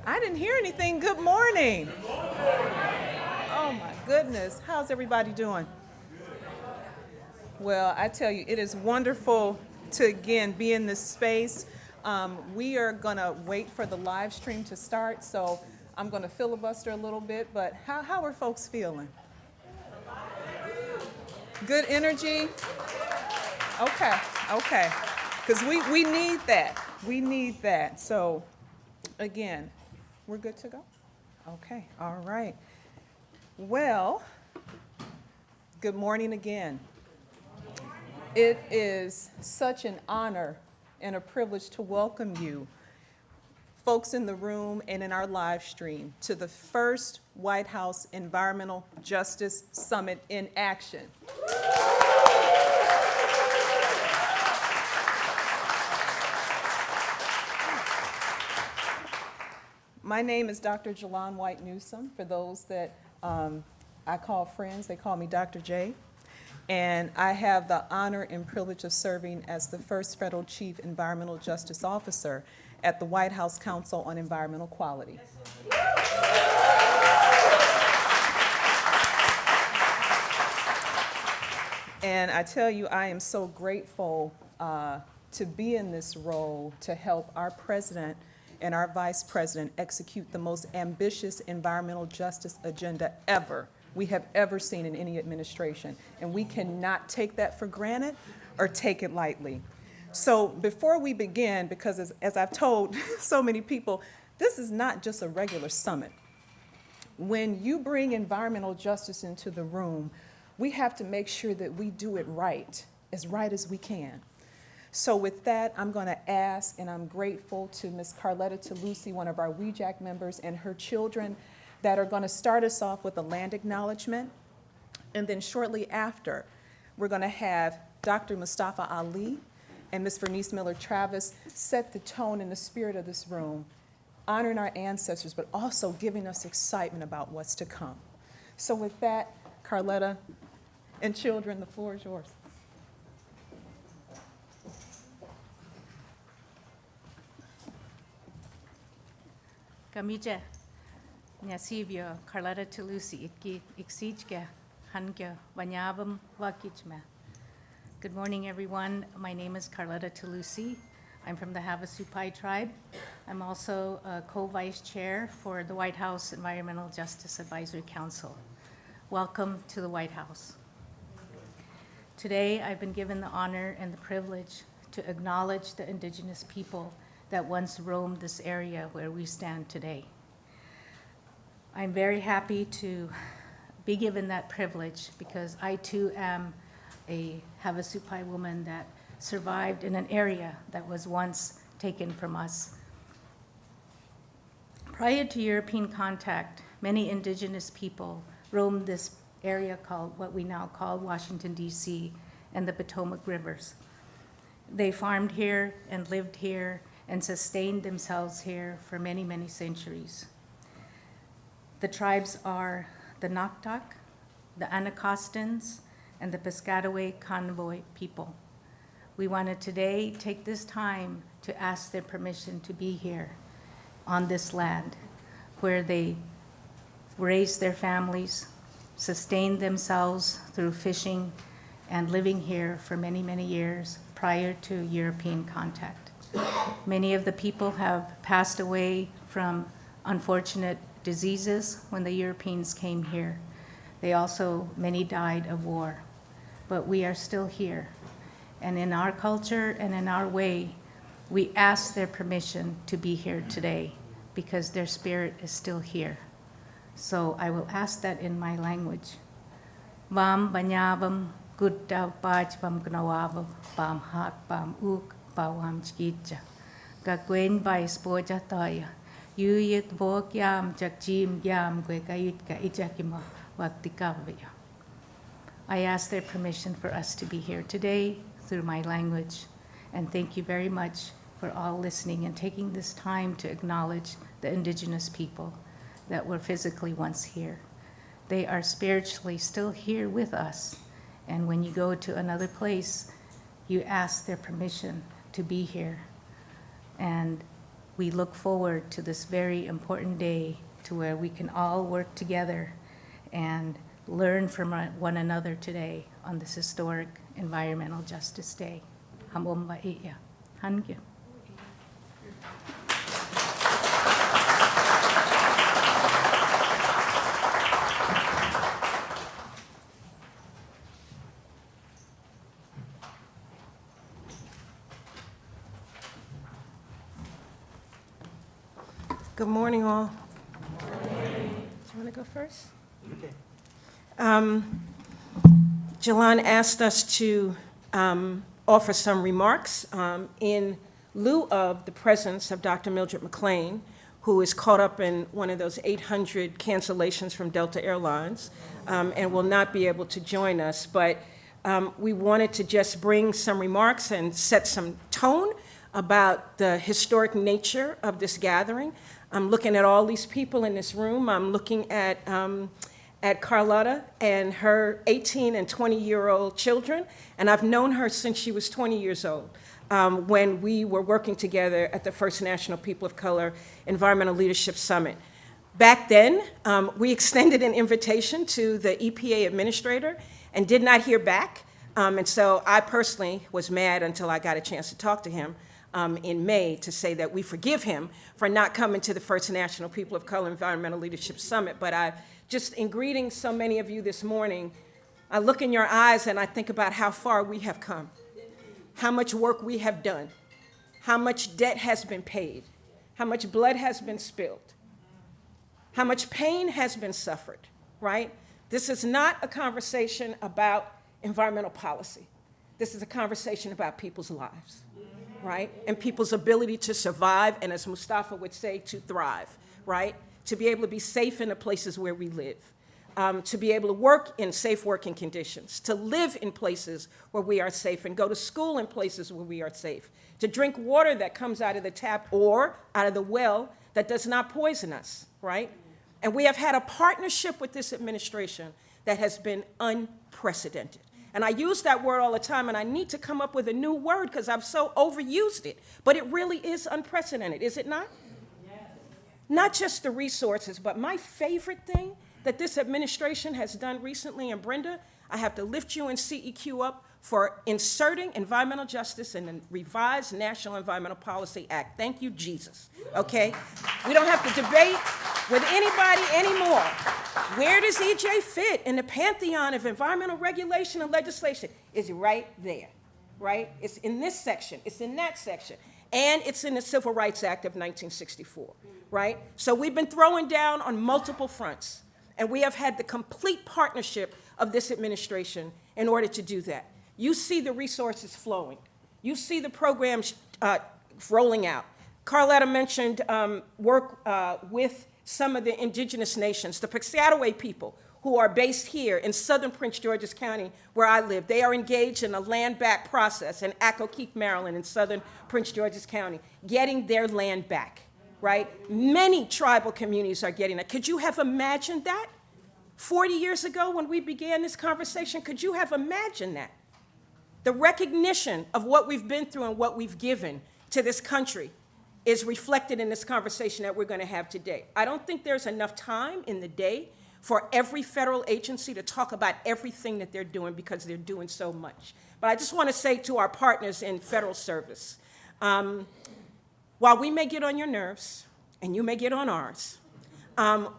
I didn't hear anything. Good morning. Oh my goodness. How's everybody doing? Well, I tell you, it is wonderful to again be in this space. We are going to wait for the live stream to start, so I'm going to filibuster a little bit. But how are folks feeling? Good energy? Okay, okay. Because we need that. We need that. So, again, we're good to go? Okay, all right. Well, good morning again. It is such an honor and a privilege to welcome you, folks in the room and in our live stream, to the first White House Environmental Justice Summit in action. My name is Dr. Jalon White Newsome. For those that I call friends, they call me Dr. J. And I have the honor and privilege of serving as the first federal chief environmental justice officer at the White House Council on Environmental Quality. And I tell you, I am so grateful to be in this role to help our president and our vice president execute the most ambitious environmental justice agenda we have ever seen in any administration. And we cannot take that for granted or take it lightly. So before we begin, because as I've told so many people, this is not just a regular summit. When you bring environmental justice into the room, we have to make sure that we do it right as we can. So with that, I'm going to ask, and I'm grateful to Ms. Carletta Toulouse, one of our WEJAC members, and her children that are going to start us off with a land acknowledgement. And then shortly after, we're going to have Dr. Mustafa Ali and Ms. Vernice Miller-Travis set the tone and the spirit of this room, honoring our ancestors, but also giving us excitement about what's to come. So with that, Carletta and children, the floor is yours. Kamija, Nyasivio, Carletta Toulouse, Iksijka, Hanka, Vanyabam, Wakichma. Good morning, everyone. My name is Carletta Toulouse. I'm from the Havasupai tribe. I'm also a co-vice chair for the White House Environmental Justice Advisory Council. Welcome to the White House. Today, I've been given the honor and the privilege to acknowledge the indigenous people that once roamed this area where we stand today. I'm very happy to be given that privilege because I too am a Havasupai woman that survived in an area that was once taken from us. Prior to European contact, many indigenous people roamed this area called what we now call Washington, D.C., and the Potomac rivers. They farmed here and lived here and sustained themselves here for many, many centuries. The tribes are the Naktak, the Anacostans, and the Piscataway Convoy people. We want to today take this time to ask their permission to be here on this land where they raised their families, sustained themselves through fishing, and living here for many, many years prior to European contact. Many of the people have passed away from unfortunate diseases when the Europeans came here. Many died of war, but we are still here. And in our culture and in our way, we ask their permission to be here today because their spirit is still here. So I will ask that in my language. Vam banyavam guddav bajvam gnawavam bam hak bam uk bawam chkitja. Gagwen by spoja toya. Yuyit vok yam jakjim yam gwekayutka ijakima waktikavya. I ask their permission for us to be here today through my language. And thank you very much for all listening and taking this time to acknowledge the indigenous people that were physically once here. They are spiritually still here with us. And when you go to another place, you ask their permission to be here. And we look forward to this very important day to where we can all work together and learn from one another today on this historic Environmental Justice Day. Hamom Ba'iya. Hangi. Good morning, all. Do you want to go first? Okay. Jalan asked us to offer some remarks in lieu of the presence of Dr. Mildred McLean, who is caught up in one of those 800 cancellations from Delta Airlines and will not be able to join us. But we wanted to just bring some remarks and set some tone about the historic nature of this gathering. I'm looking at all these people in this room. I'm looking at Carlotta and her 18 and 20-year-old children, and I've known her since she was 20 years old when we were working together at the First National People of Color Environmental Leadership Summit. Back then, we extended an invitation to the EPA administrator and did not hear back, and so I personally was mad until I got a chance to talk to him in May to say that we forgive him for not coming to the First National People of Color Environmental Leadership Summit. But I just, in greeting so many of you this morning, I look in your eyes and I think about how far we have come, how much work we have done, how much debt has been paid, how much blood has been spilled, how much pain has been suffered, right? This is not a conversation about environmental policy. This is a conversation about people's lives, right? And people's ability to survive, and as Mustafa would say, to thrive, right? To be able to be safe in the places where we live, to be able to work in safe working conditions, to live in places where we are safe and go to school in places where we are safe, to drink water that comes out of the tap or out of the well that does not poison us, right? And we have had a partnership with this administration that has been unprecedented. And I use that word all the time, and I need to come up with a new word because I've so overused it. But it really is unprecedented, is it not? Yes. Not just the resources, but my favorite thing that this administration has done recently, and Brenda, I have to lift you and CEQ up for inserting environmental justice in the revised National Environmental Policy Act. Thank you, Jesus, okay? We don't have to debate with anybody anymore. Where does EJ fit in the pantheon of environmental regulation and legislation? It's right there, right? It's in this section, it's in that section, and it's in the Civil Rights Act of 1964, right? So we've been throwing down on multiple fronts, and we have had the complete partnership of this administration in order to do that. You see the resources flowing. You see the programs rolling out. Carlotta mentioned work with some of the indigenous nations, the Piscataway people who are based here in southern Prince George's County, where I live. They are engaged in a land back process in Accokeek, Maryland, in southern Prince George's County, getting their land back, right? Many tribal communities are getting that. Could you have imagined that 40 years ago when we began this conversation? Could you have imagined that? The recognition of what we've been through and what we've given to this country is reflected in this conversation that we're going to have today. I don't think there's enough time in the day for every federal agency to talk about everything that they're doing because they're doing so much. But I just want to say to our partners in federal service, while we may get on your nerves and you may get on ours,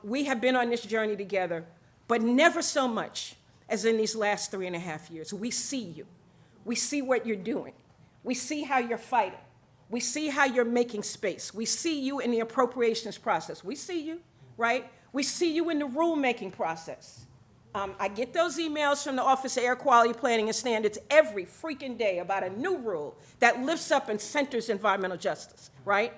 we have been on this journey together, but never so much as in these last 3.5 years. We see you. We see what you're doing. We see how you're fighting. We see how you're making space. We see you in the appropriations process. We see you, right? We see you in the rulemaking process. I get those emails from the Office of Air Quality Planning and Standards every freaking day about a new rule that lifts up and centers environmental justice, right?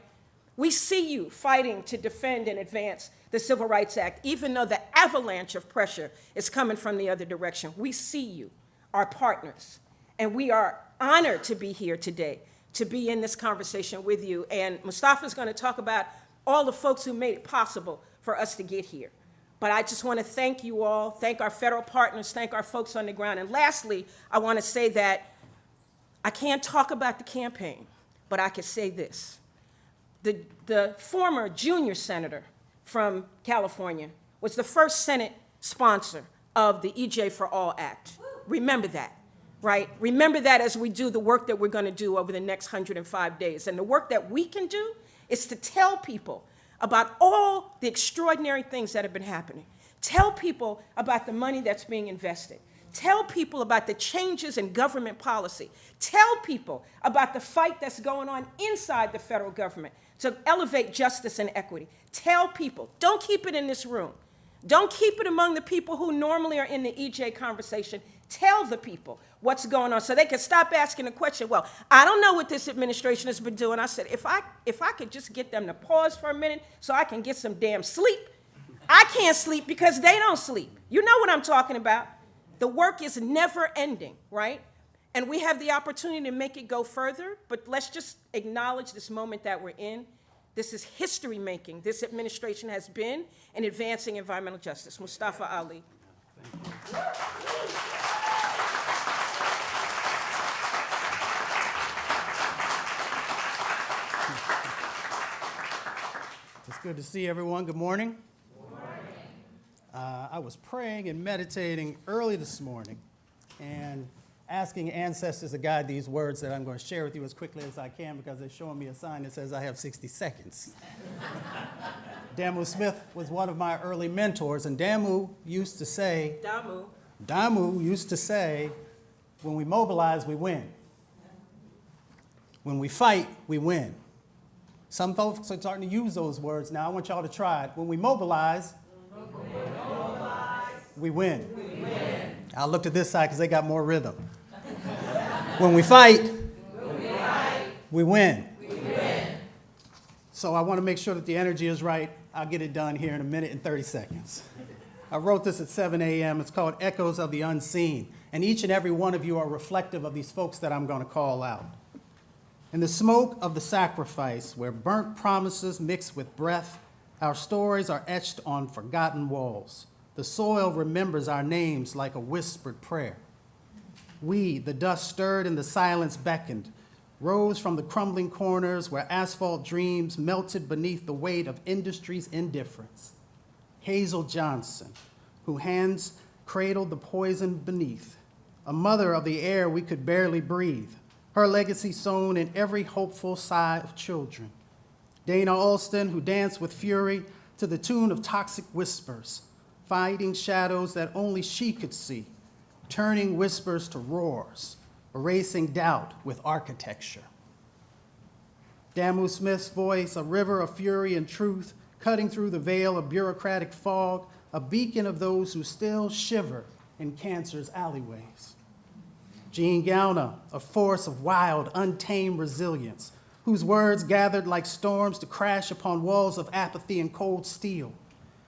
We see you fighting to defend and advance the Civil Rights Act, even though the avalanche of pressure is coming from the other direction. We see you, our partners, and we are honored to be here today, to be in this conversation with you. And Mustafa is going to talk about all the folks who made it possible for us to get here. But I just want to thank you all, thank our federal partners, thank our folks on the ground. And lastly, I want to say that I can't talk about the campaign, but I can say this. the former junior senator from California was the first Senate sponsor of the EJ for All Act. Remember that, right? Remember that as we do the work that we're going to do over the next 105 days. And the work that we can do is to tell people about all the extraordinary things that have been happening. Tell people about the money that's being invested. Tell people about the changes in government policy. Tell people about the fight that's going on inside the federal government to elevate justice and equity. Tell people. Don't keep it in this room. Don't keep it among the people who normally are in the EJ conversation. Tell the people what's going on so they can stop asking the question, well, I don't know what this administration has been doing. I said, if I could just get them to pause for a minute so I can get some damn sleep. I can't sleep because they don't sleep. You know what I'm talking about. The work is never ending, right? And we have the opportunity to make it go further, but let's just acknowledge this moment that we're in. This is history making. This administration has been in advancing environmental justice. Mustafa Ali. It's good to see everyone. Good morning. I was praying and meditating early this morning and asking ancestors to guide these words that I'm going to share with you as quickly as I can because they're showing me a sign that says I have 60 seconds. Damu Smith was one of my early mentors, and Damu used to say, when we mobilize, we win. When we fight, we win. Some folks are starting to use those words now. I want y'all to try it. When we mobilize, we win. I looked at this side because they got more rhythm. When we fight, we win. So I want to make sure that the energy is right. I'll get it done here in a minute and 30 seconds. I wrote this at 7 a.m. It's called Echoes of the Unseen. And each and every one of you are reflective of these folks that I'm going to call out. In the smoke of the sacrifice, where burnt promises mix with breath, our stories are etched on forgotten walls. The soil remembers our names like a whispered prayer. We, the dust stirred and the silence beckoned, rose from the crumbling corners where asphalt dreams melted beneath the weight of industry's indifference. Hazel Johnson, whose hands cradled the poison beneath, a mother of the air we could barely breathe, her legacy sown in every hopeful sigh of children. Dana Alston, who danced with fury to the tune of toxic whispers, fighting shadows that only she could see, turning whispers to roars, erasing doubt with architecture. Damu Smith's voice, a river of fury and truth, cutting through the veil of bureaucratic fog, a beacon of those who still shiver in cancer's alleyways. Jean Gauna, a force of wild, untamed resilience, whose words gathered like storms to crash upon walls of apathy and cold steel.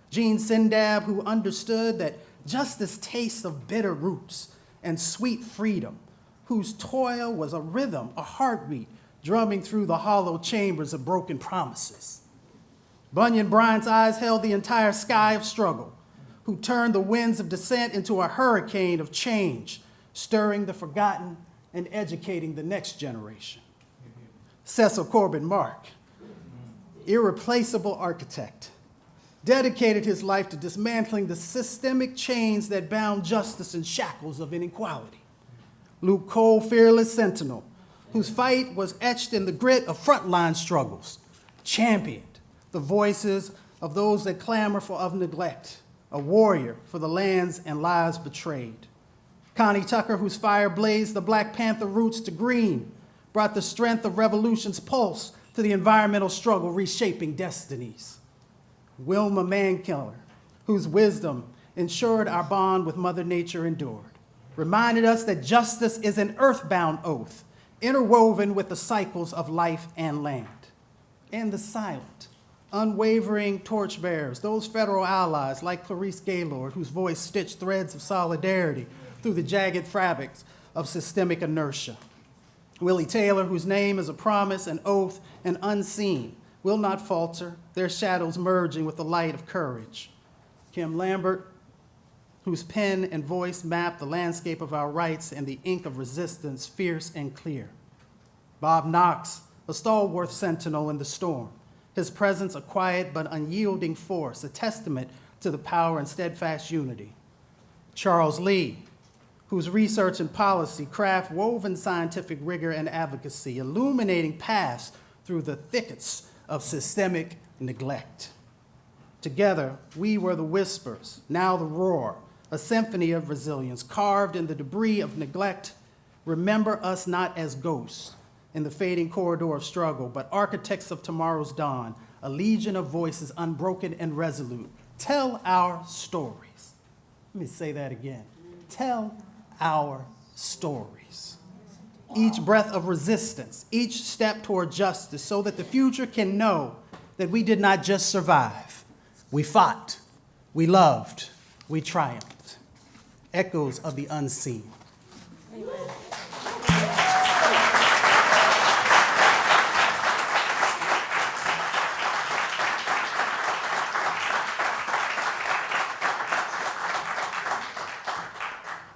Jean Sindab, who understood that justice tastes of bitter roots and sweet freedom, whose toil was a rhythm, a heartbeat, drumming through the hollow chambers of broken promises. Bunyan Bryant's eyes held the entire sky of struggle, who turned the winds of dissent into a hurricane of change, stirring the forgotten and educating the next generation. Cecil Corbin Mark, irreplaceable architect, dedicated his life to dismantling the systemic chains that bound justice in shackles of inequality. Luke Cole, fearless sentinel, whose fight was etched in the grit of frontline struggles, championed the voices of those that clamor of neglect, a warrior for the lands and lives betrayed. Connie Tucker, whose fire blazed the Black Panther roots to green, brought the strength of revolution's pulse to the environmental struggle reshaping destinies. Wilma Mankiller, whose wisdom ensured our bond with Mother Nature endured, reminded us that justice is an earthbound oath, interwoven with the cycles of life and land. And the silent, unwavering torchbearers, those federal allies like Clarice Gaylord, whose voice stitched threads of solidarity through the jagged fabrics of systemic inertia. Willie Taylor, whose name is a promise, an oath, and unseen, will not falter, their shadows merging with the light of courage. Kim Lambert, whose pen and voice map the landscape of our rights and the ink of resistance fierce and clear. Bob Knox, a stalwart sentinel in the storm, his presence a quiet but unyielding force, a testament to the power and steadfast unity. Charles Lee, whose research and policy craft woven scientific rigor and advocacy, illuminating paths through the thickets of systemic neglect. Together, we were the whispers, now the roar, a symphony of resilience carved in the debris of neglect. Remember us not as ghosts in the fading corridor of struggle, but architects of tomorrow's dawn, a legion of voices unbroken and resolute. Tell our stories. Let me say that again. Tell our stories. Each breath of resistance, each step toward justice, so that the future can know that we did not just survive. We fought, we loved, we triumphed. Echoes of the unseen.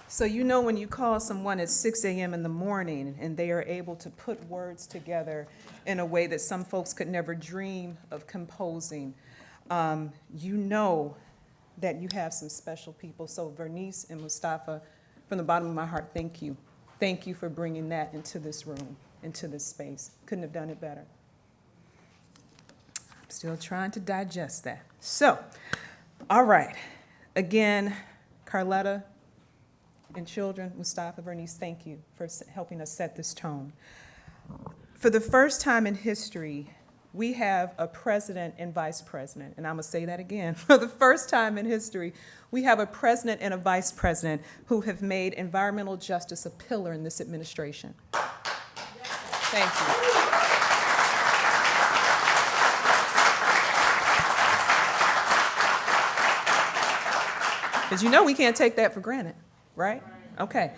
So you know when you call someone at 6 a.m. in the morning and they are able to put words together in a way that some folks could never dream of composing, you know that you have some special people. So Vernice and Mustafa, from the bottom of my heart, thank you. Thank you for bringing that into this room, into this space. Couldn't have done it better. I'm still trying to digest that. So, all right. Again, Carletta and children, Mustafa, Vernice, thank you for helping us set this tone. For the first time in history, we have a president and vice president, and I'm gonna say that again. For the first time in history, we have a president and a vice president who have made environmental justice a pillar in this administration. Thank you. Because you know we can't take that for granted, right? Okay.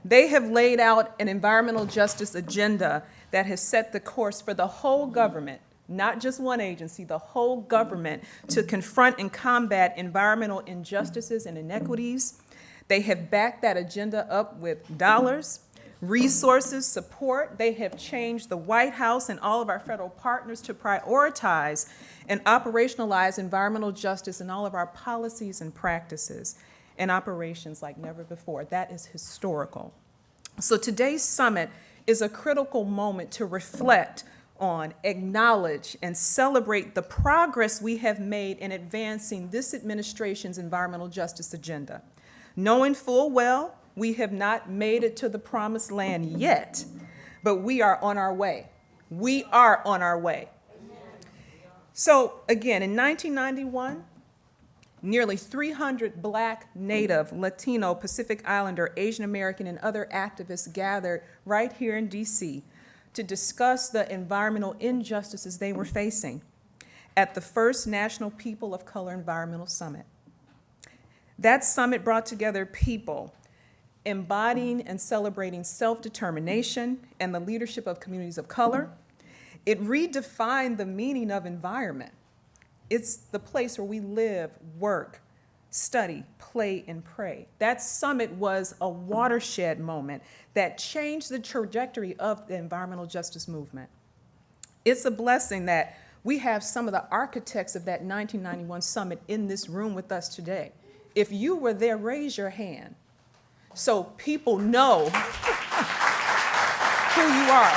They have laid out an environmental justice agenda that has set the course for the whole government, not just one agency, the whole government, to confront and combat environmental injustices and inequities. They have backed that agenda up with dollars, resources, support. They have changed the White House and all of our federal partners to prioritize and operationalize environmental justice in all of our policies and practices and operations like never before. That is historical. So today's summit is a critical moment to reflect on, acknowledge, and celebrate the progress we have made in advancing this administration's environmental justice agenda. Knowing full well we have not made it to the promised land yet, but we are on our way. We are on our way. So again, in 1991, nearly 300 Black, Native, Latino, Pacific Islander, Asian American, and other activists gathered right here in DC to discuss the environmental injustices they were facing at the first National People of Color Environmental Summit. That summit brought together people embodying and celebrating self-determination and the leadership of communities of color. It redefined the meaning of environment. It's the place where we live, work, study, play, and pray. That summit was a watershed moment that changed the trajectory of the environmental justice movement. It's a blessing that we have some of the architects of that 1991 summit in this room with us today. If you were there, raise your hand so people know who you are.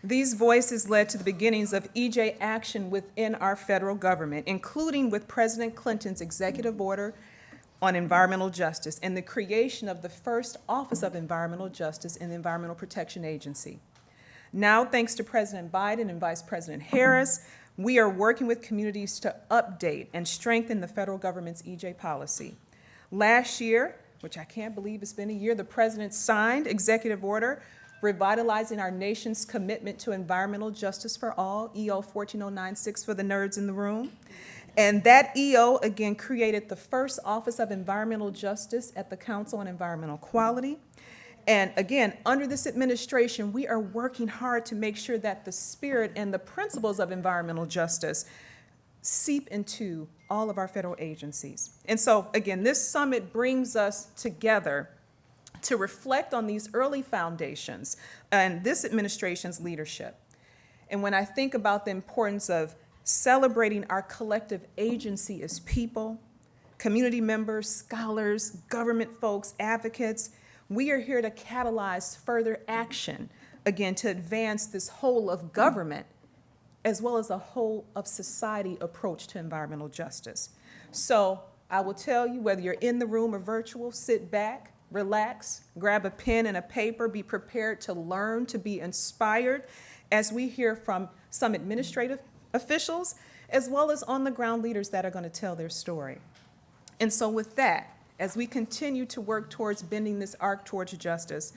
These voices led to the beginnings of EJ action within our federal government, including with President Clinton's executive order on environmental justice and the creation of the first Office of Environmental Justice in the Environmental Protection Agency. Now, thanks to President Biden and Vice President Harris, we are working with communities to update and strengthen the federal government's EJ policy. Last year, which I can't believe it's been a year, the President signed executive order revitalizing our nation's commitment to environmental justice for all, EO 14096 for the nerds in the room. And that EO, again, created the first Office of Environmental Justice at the Council on Environmental Quality. And again, under this administration, we are working hard to make sure that the spirit and the principles of environmental justice seep into all of our federal agencies. And so, again, this summit brings us together to reflect on these early foundations and this administration's leadership. And when I think about the importance of celebrating our collective agency as people, community members, scholars, government folks, advocates, we are here to catalyze further action, again, to advance this whole of government as well as a whole of society approach to environmental justice. So I will tell you, whether you're in the room or virtual, sit back, relax, grab a pen and a paper, be prepared to learn, to be inspired as we hear from some administrative officials, as well as on-the-ground leaders that are going to tell their story. And so with that, as we continue to work towards bending this arc towards justice,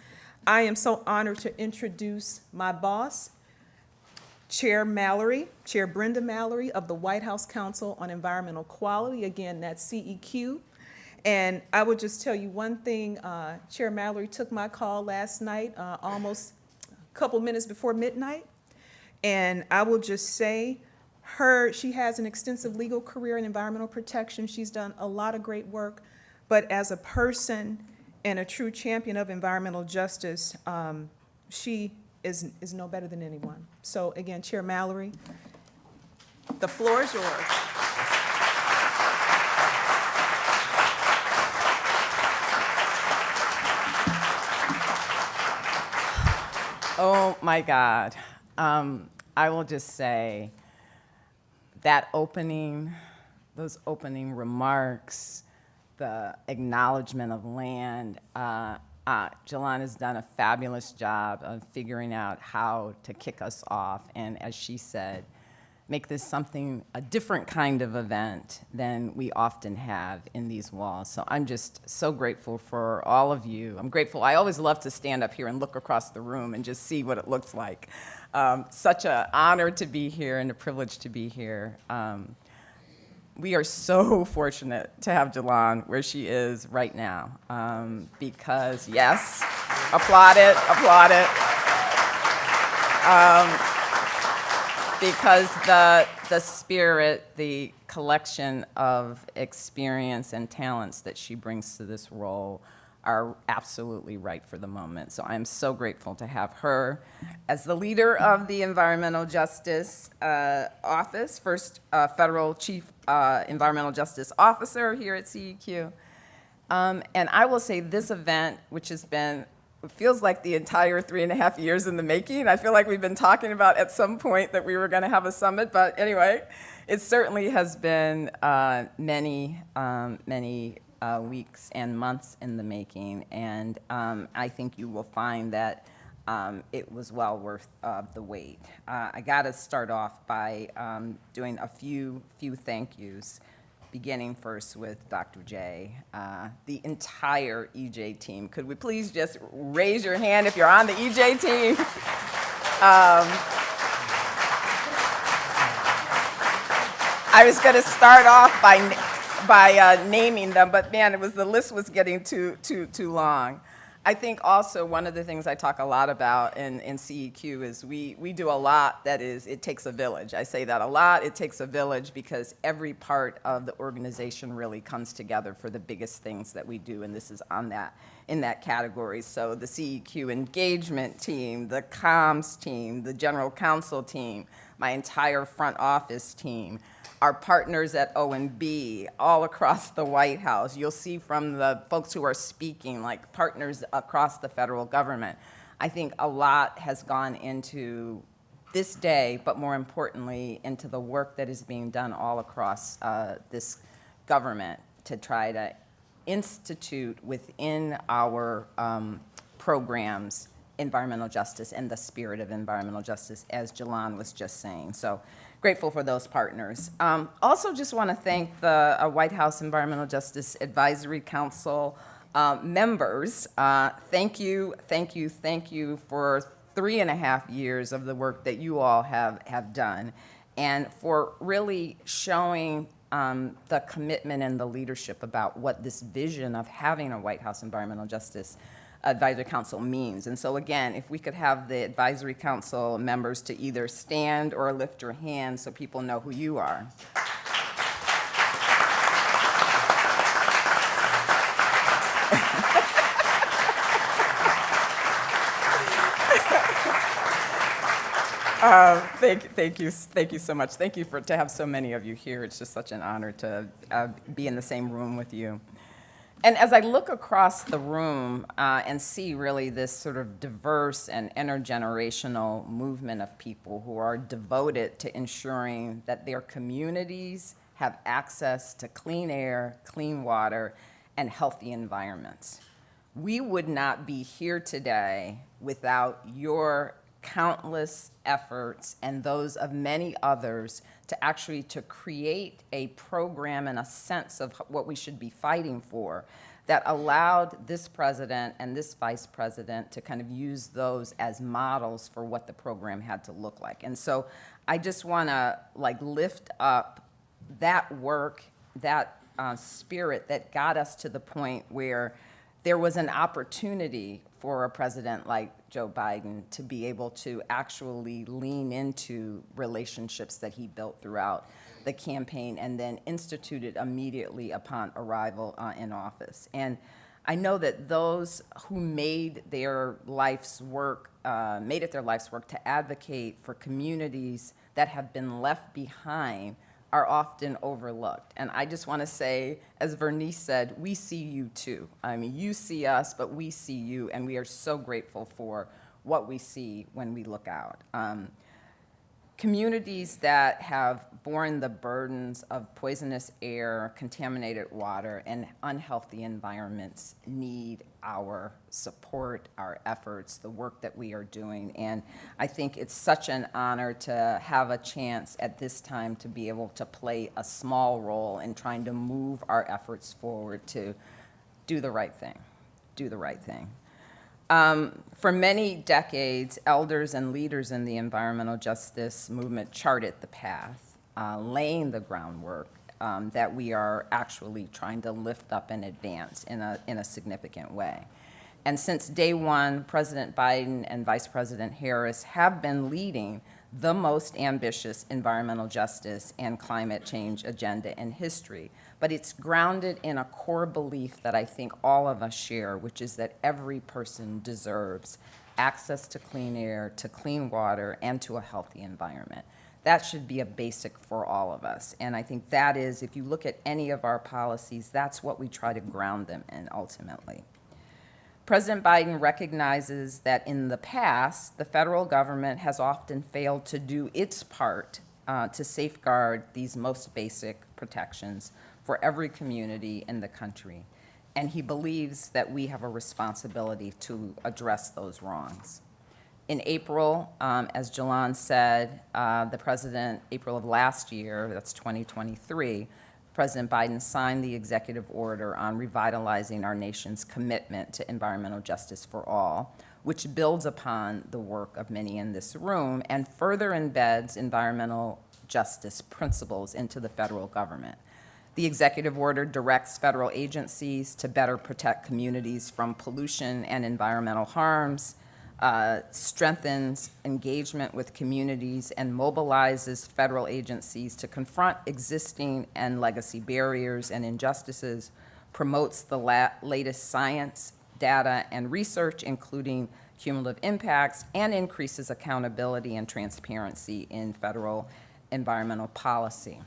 I am so honored to introduce my boss, Chair Brenda Mallory of the White House Council on Environmental Quality. Again, that's CEQ. And I would just tell you one thing, Chair Mallory took my call last night, almost a couple minutes before midnight. And I will just say, she has an extensive legal career in environmental protection. She's done a lot of great work. But as a person and a true champion of environmental justice, she is no better than anyone. So again, Chair Mallory, the floor is yours. Oh my God. I will just say that those opening remarks, the acknowledgement of land, Jelon has done a fabulous job of figuring out how to kick us off, and as she said, make this a different kind of event than we often have in these walls. So I'm just so grateful for all of you. I'm grateful. I always love to stand up here and look across the room and just see what it looks like. Such an honor to be here and a privilege to be here. We are so fortunate to have Jelon where she is right now, because, yes, applaud it. Because the spirit, the collection of experience and talents that she brings to this role are absolutely right for the moment. So I'm so grateful to have her as the leader of the Environmental Justice Office, first federal chief environmental justice officer here at CEQ. And I will say this event, which has been, it feels like the entire 3.5 years in the making. I feel like we've been talking about at some point that we were going to have a summit, but anyway, it certainly has been many weeks and months in the making, and I think you will find that it was well worth the wait. I got to start off by doing a few thank yous, beginning first with Dr. J, the entire EJ team. Could we please just raise your hand if you're on the EJ team? I was going to start off by naming them, but man, the list was getting too long. I think also one of the things I talk a lot about in CEQ is we do a lot that is, it takes a village. I say that a lot, it takes a village, because every part of the organization really comes together for the biggest things that we do, and this is in that category. So the CEQ engagement team, the comms team, the general counsel team, my entire front office team, our partners at O&B, all across the White House. You'll see from the folks who are speaking, like partners across the federal government. I think a lot has gone into this day, but more importantly, into the work that is being done all across this government to try to institute within our programs environmental justice and the spirit of environmental justice, as Jelon was just saying. So grateful for those partners. Also just want to thank the White House Environmental Justice Advisory Council members. Thank you for 3.5 years of the work that you all have done, and for really showing the commitment and the leadership about what this vision of having a White House Environmental Justice Advisory Council means. And so again, if we could have the Advisory Council members to either stand or lift your hand so people know who you are. Thank you so much. Thank you to have so many of you here. It's just such an honor to be in the same room with you. And as I look across the room and see really this sort of diverse and intergenerational movement of people who are devoted to ensuring that their communities have access to clean air, clean water, and healthy environments, we would not be here today without your countless efforts and those of many others to create a program and a sense of what we should be fighting for that allowed this president and this vice president to kind of use those as models for what the program had to look like. And so I just want to lift up that work, that spirit that got us to the point where there was an opportunity for a president like Joe Biden to be able to actually lean into relationships that he built throughout the campaign and then instituted immediately upon arrival in office. And I know that those who made it their life's work to advocate for communities that have been left behind are often overlooked. And I just want to say, as Vernice said, we see you too. I mean, you see us, but we see you, and we are so grateful for what we see when we look out. Communities that have borne the burdens of poisonous air, contaminated water, and unhealthy environments need our support, our efforts, the work that we are doing. And I think it's such an honor to have a chance at this time to be able to play a small role in trying to move our efforts forward to do the right thing, do the right thing. For many decades, elders and leaders in the environmental justice movement charted the path, laying the groundwork that we are actually trying to lift up and advance in a significant way. And since day one, President Biden and Vice President Harris have been leading the most ambitious environmental justice and climate change agenda in history. But it's grounded in a core belief that I think all of us share, which is that every person deserves access to clean air, to clean water, and to a healthy environment. That should be a basic for all of us. And I think that is, if you look at any of our policies, that's what we try to ground them in ultimately. President Biden recognizes that in the past, the federal government has often failed to do its part to safeguard these most basic protections for every community in the country. And he believes that we have a responsibility to address those wrongs. In April, as Jalan said, April of last year, that's 2023, President Biden signed the executive order on revitalizing our nation's commitment to environmental justice for all, which builds upon the work of many in this room and further embeds environmental justice principles into the federal government. The executive order directs federal agencies to better protect communities from pollution and environmental harms, strengthens engagement with communities, and mobilizes federal agencies to confront existing and legacy barriers and injustices, promotes the latest science, data, and research, including cumulative impacts, and increases accountability and transparency in federal environmental policy.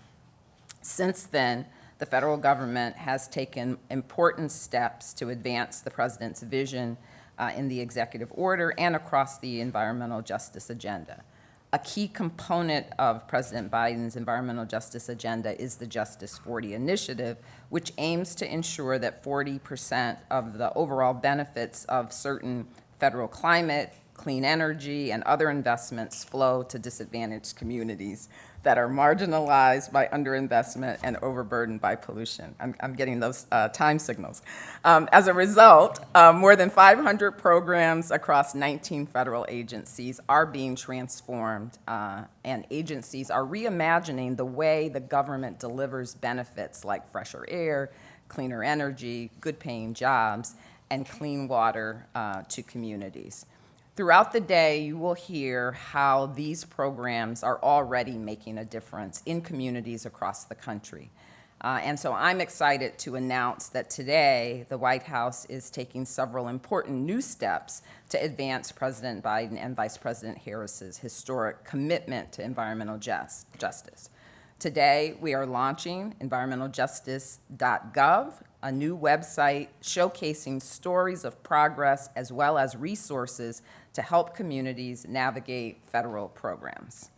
Since then, the federal government has taken important steps to advance the president's vision in the executive order and across the environmental justice agenda. A key component of President Biden's environmental justice agenda is the Justice 40 initiative, which aims to ensure that 40% of the overall benefits of certain federal climate, clean energy, and other investments flow to disadvantaged communities that are marginalized by underinvestment and overburdened by pollution. I'm getting those time signals. As a result, more than 500 programs across 19 federal agencies are being transformed, and agencies are reimagining the way the government delivers benefits like fresher air, cleaner energy, good-paying jobs, and clean water to communities. Throughout the day, you will hear how these programs are already making a difference in communities across the country. And so I'm excited to announce that today the White House is taking several important new steps to advance President Biden and Vice President Harris's historic commitment to environmental justice. Today, we are launching environmentaljustice.gov, a new website showcasing stories of progress as well as resources to help communities navigate federal programs.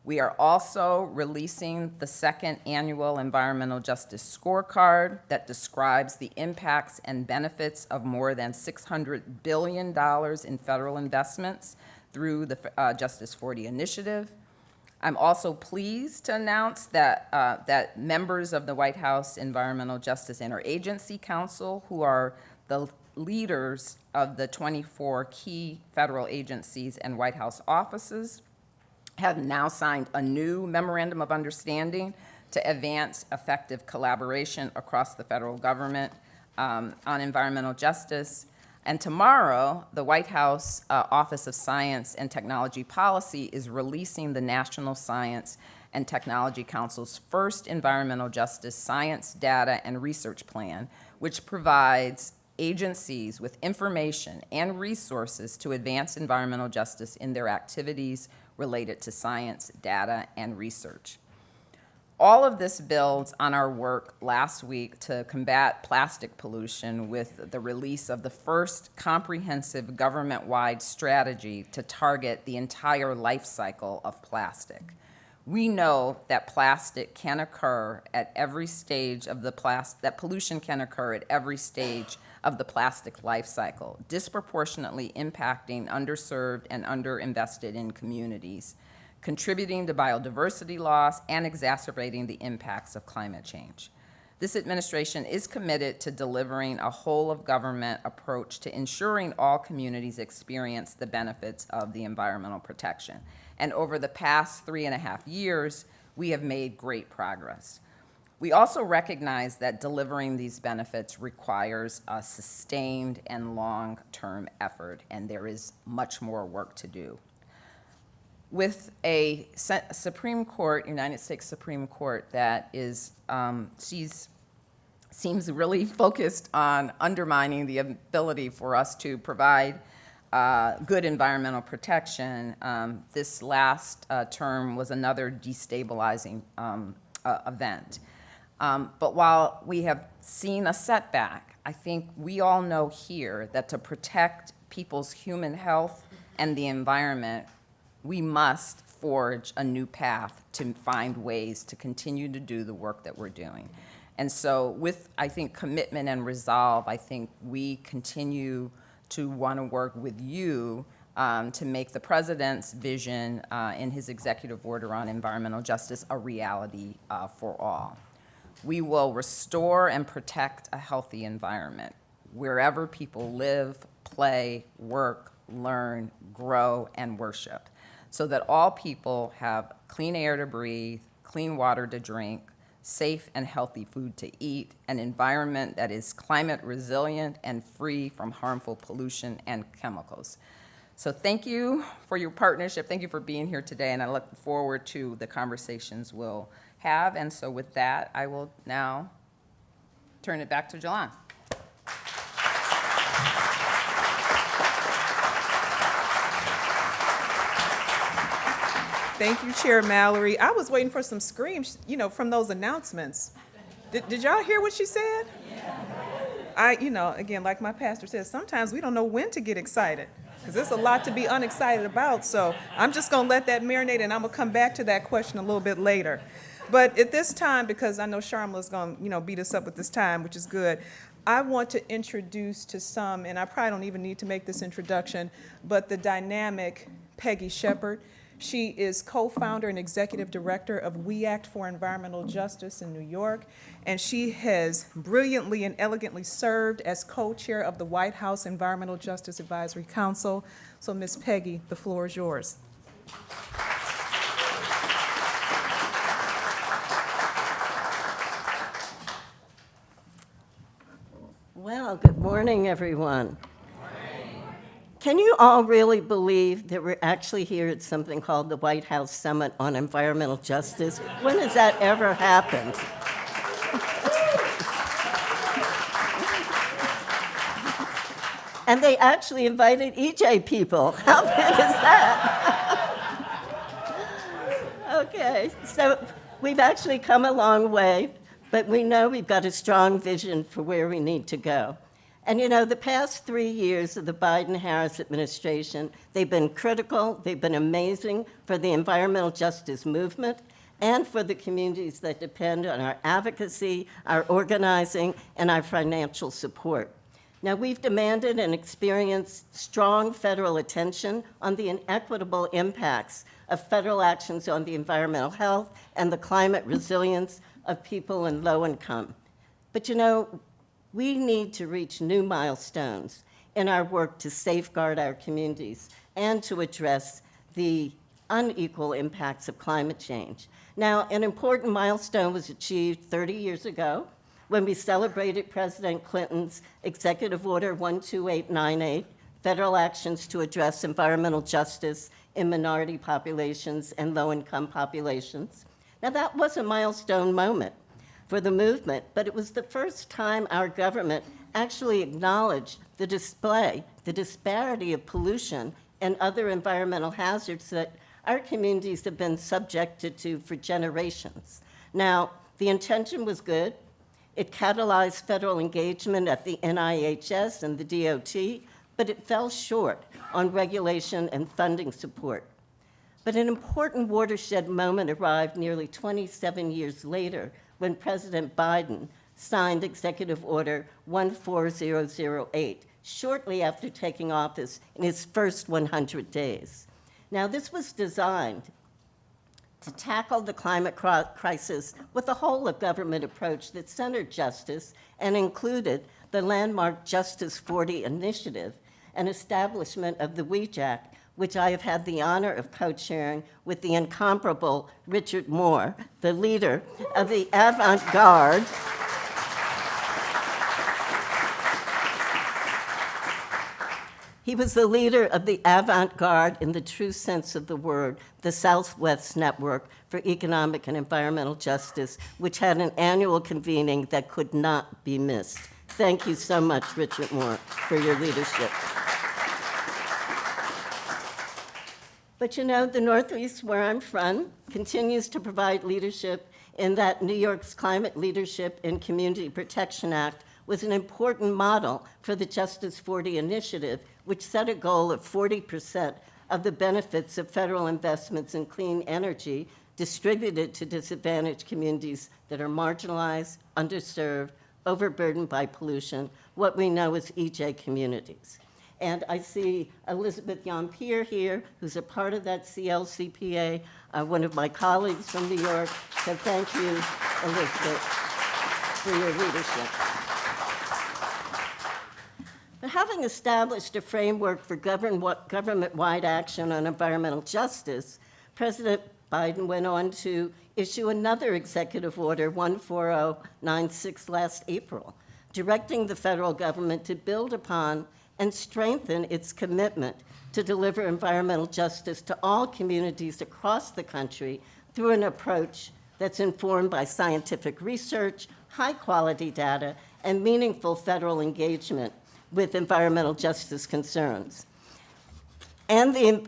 We are also releasing the second annual Environmental Justice Scorecard that describes the impacts and benefits of more than $600 billion in federal investments through the Justice 40 initiative. I'm also pleased to announce that, that members of the White House Environmental Justice Interagency Council, who are the leaders of the 24 key federal agencies and White House offices, have now signed a new memorandum of understanding to advance effective collaboration across the federal government on environmental justice. And tomorrow, the White House Office of Science and Technology Policy is releasing the National Science and Technology Council's first environmental justice science, data, and research plan, which provides agencies with information and resources to advance environmental justice in their activities related to science, data, and research. All of this builds on our work last week to combat plastic pollution with the release of the first comprehensive government-wide strategy to target the entire life cycle of plastic. We know that plastic can occur at every stage of that pollution can occur at every stage of the plastic life cycle, disproportionately impacting underserved and underinvested in communities, contributing to biodiversity loss and exacerbating the impacts of climate change. This administration is committed to delivering a whole-of-government approach to ensuring all communities experience the benefits of the environmental protection. And over the past 3.5 years, we have made great progress. We also recognize that delivering these benefits requires a sustained and long-term effort, and there is much more work to do. With a Supreme Court, United States Supreme Court, that is, seems really focused on undermining the ability for us to provide good environmental protection, this last term was another destabilizing event. But while we have seen a setback, I think we all know here that to protect people's human health and the environment, we must forge a new path to find ways to continue to do the work that we're doing. And so with, I think, commitment and resolve, I think we continue to want to work with you to make the president's vision in his executive order on environmental justice a reality for all. We will restore and protect a healthy environment wherever people live, play, work, learn, grow, and worship, so that all people have clean air to breathe, clean water to drink, safe and healthy food to eat, an environment that is climate resilient and free from harmful pollution and chemicals. So thank you for your partnership. Thank you for being here today, and I look forward to the conversations we'll have. And so with that, I will now turn it back to Jalan. Thank you, Chair Mallory. I was waiting for some screams, you know, from those announcements. Did y'all hear what she said? Again, like my pastor says, sometimes we don't know when to get excited, because there's a lot to be unexcited about. So I'm just going to let that marinate, and I'm going to come back to that question a little bit later. But at this time, because I know Sharmla's going to, beat us up with this time, which is good, I want to introduce to some, and I probably don't even need to make this introduction, but the dynamic Peggy Shepard. She is co-founder and executive director of We Act for Environmental Justice in New York, and she has brilliantly and elegantly served as co-chair of the White House Environmental Justice Advisory Council. So, Ms. Peggy, the floor is yours. Well, good morning, everyone. Can you all really believe that we're actually here at something called the White House Summit on Environmental Justice? When has that ever happened? And they actually invited EJ people. How big is that? Okay, so we've actually come a long way, but we know we've got a strong vision for where we need to go. And you know, the past 3 years of the Biden-Harris administration, they've been critical, they've been amazing for the environmental justice movement and for the communities that depend on our advocacy, our organizing, and our financial support. Now, we've demanded and experienced strong federal attention on the inequitable impacts of federal actions on the environmental health and the climate resilience of people in low income. But you know, we need to reach new milestones in our work to safeguard our communities and to address the unequal impacts of climate change. Now, an important milestone was achieved 30 years ago when we celebrated President Clinton's Executive Order 12898, Federal Actions to Address Environmental Justice in Minority Populations and Low-Income Populations. Now, that was a milestone moment for the movement, but it was the first time our government actually acknowledged the disparity of pollution and other environmental hazards that our communities have been subjected to for generations. Now, the intention was good. It catalyzed federal engagement at the NIHS and the DOT, but it fell short on regulation and funding support. But an important watershed moment arrived nearly 27 years later when President Biden signed Executive Order 14008, shortly after taking office in his first 100 days. Now, this was designed to tackle the climate crisis with a whole-of-government approach that centered justice and included the landmark Justice 40 initiative and establishment of the WEJAC, which I have had the honor of co-chairing with the incomparable Richard Moore, the leader of the avant-garde He was the leader of the avant-garde in the true sense of the word, the Southwest Network for Economic and Environmental Justice, which had an annual convening that could not be missed. Thank you so much, Richard Moore, for your leadership. But you know, the Northeast, where I'm from, continues to provide leadership in that New York's Climate Leadership and Community Protection Act was an important model for the Justice 40 initiative, which set a goal of 40% of the benefits of federal investments in clean energy distributed to disadvantaged communities that are marginalized, underserved, overburdened by pollution, what we know as EJ communities. And I see Elizabeth Yampier here, who's a part of that CLCPA, one of my colleagues from New York. So thank you, Elizabeth, for your leadership. But having established a framework for government-wide action on environmental justice, President Biden went on to issue another executive order, 14096, last April, directing the federal government to build upon and strengthen its commitment to deliver environmental justice to all communities across the country through an approach that's informed by scientific research, high-quality data, and meaningful federal engagement with environmental justice concerns. And the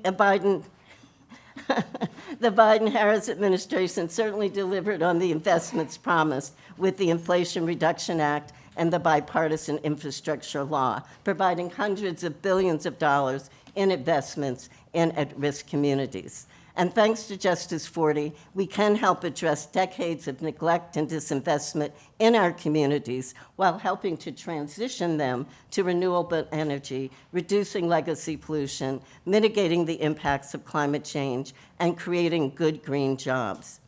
Biden-Harris administration certainly delivered on the investments promised with the Inflation Reduction Act and the bipartisan infrastructure law, providing hundreds of billions of dollars in investments in at-risk communities. And thanks to Justice 40, we can help address decades of neglect and disinvestment in our communities while helping to transition them to renewable energy, reducing legacy pollution, mitigating the impacts of climate change, and creating good green jobs.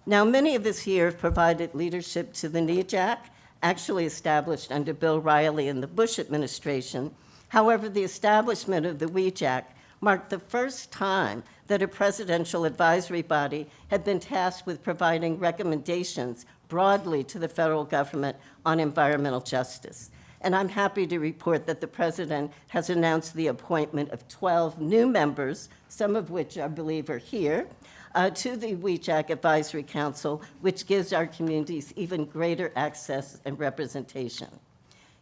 Now, many of us here have provided leadership to the NEJAC, actually established under Bill Riley and the Bush administration. However, the establishment of the WEJAC marked the first time that a presidential advisory body had been tasked with providing recommendations broadly to the federal government on environmental justice. And I'm happy to report that the president has announced the appointment of 12 new members, some of which I believe are here, to the WEJAC Advisory Council, which gives our communities even greater access and representation.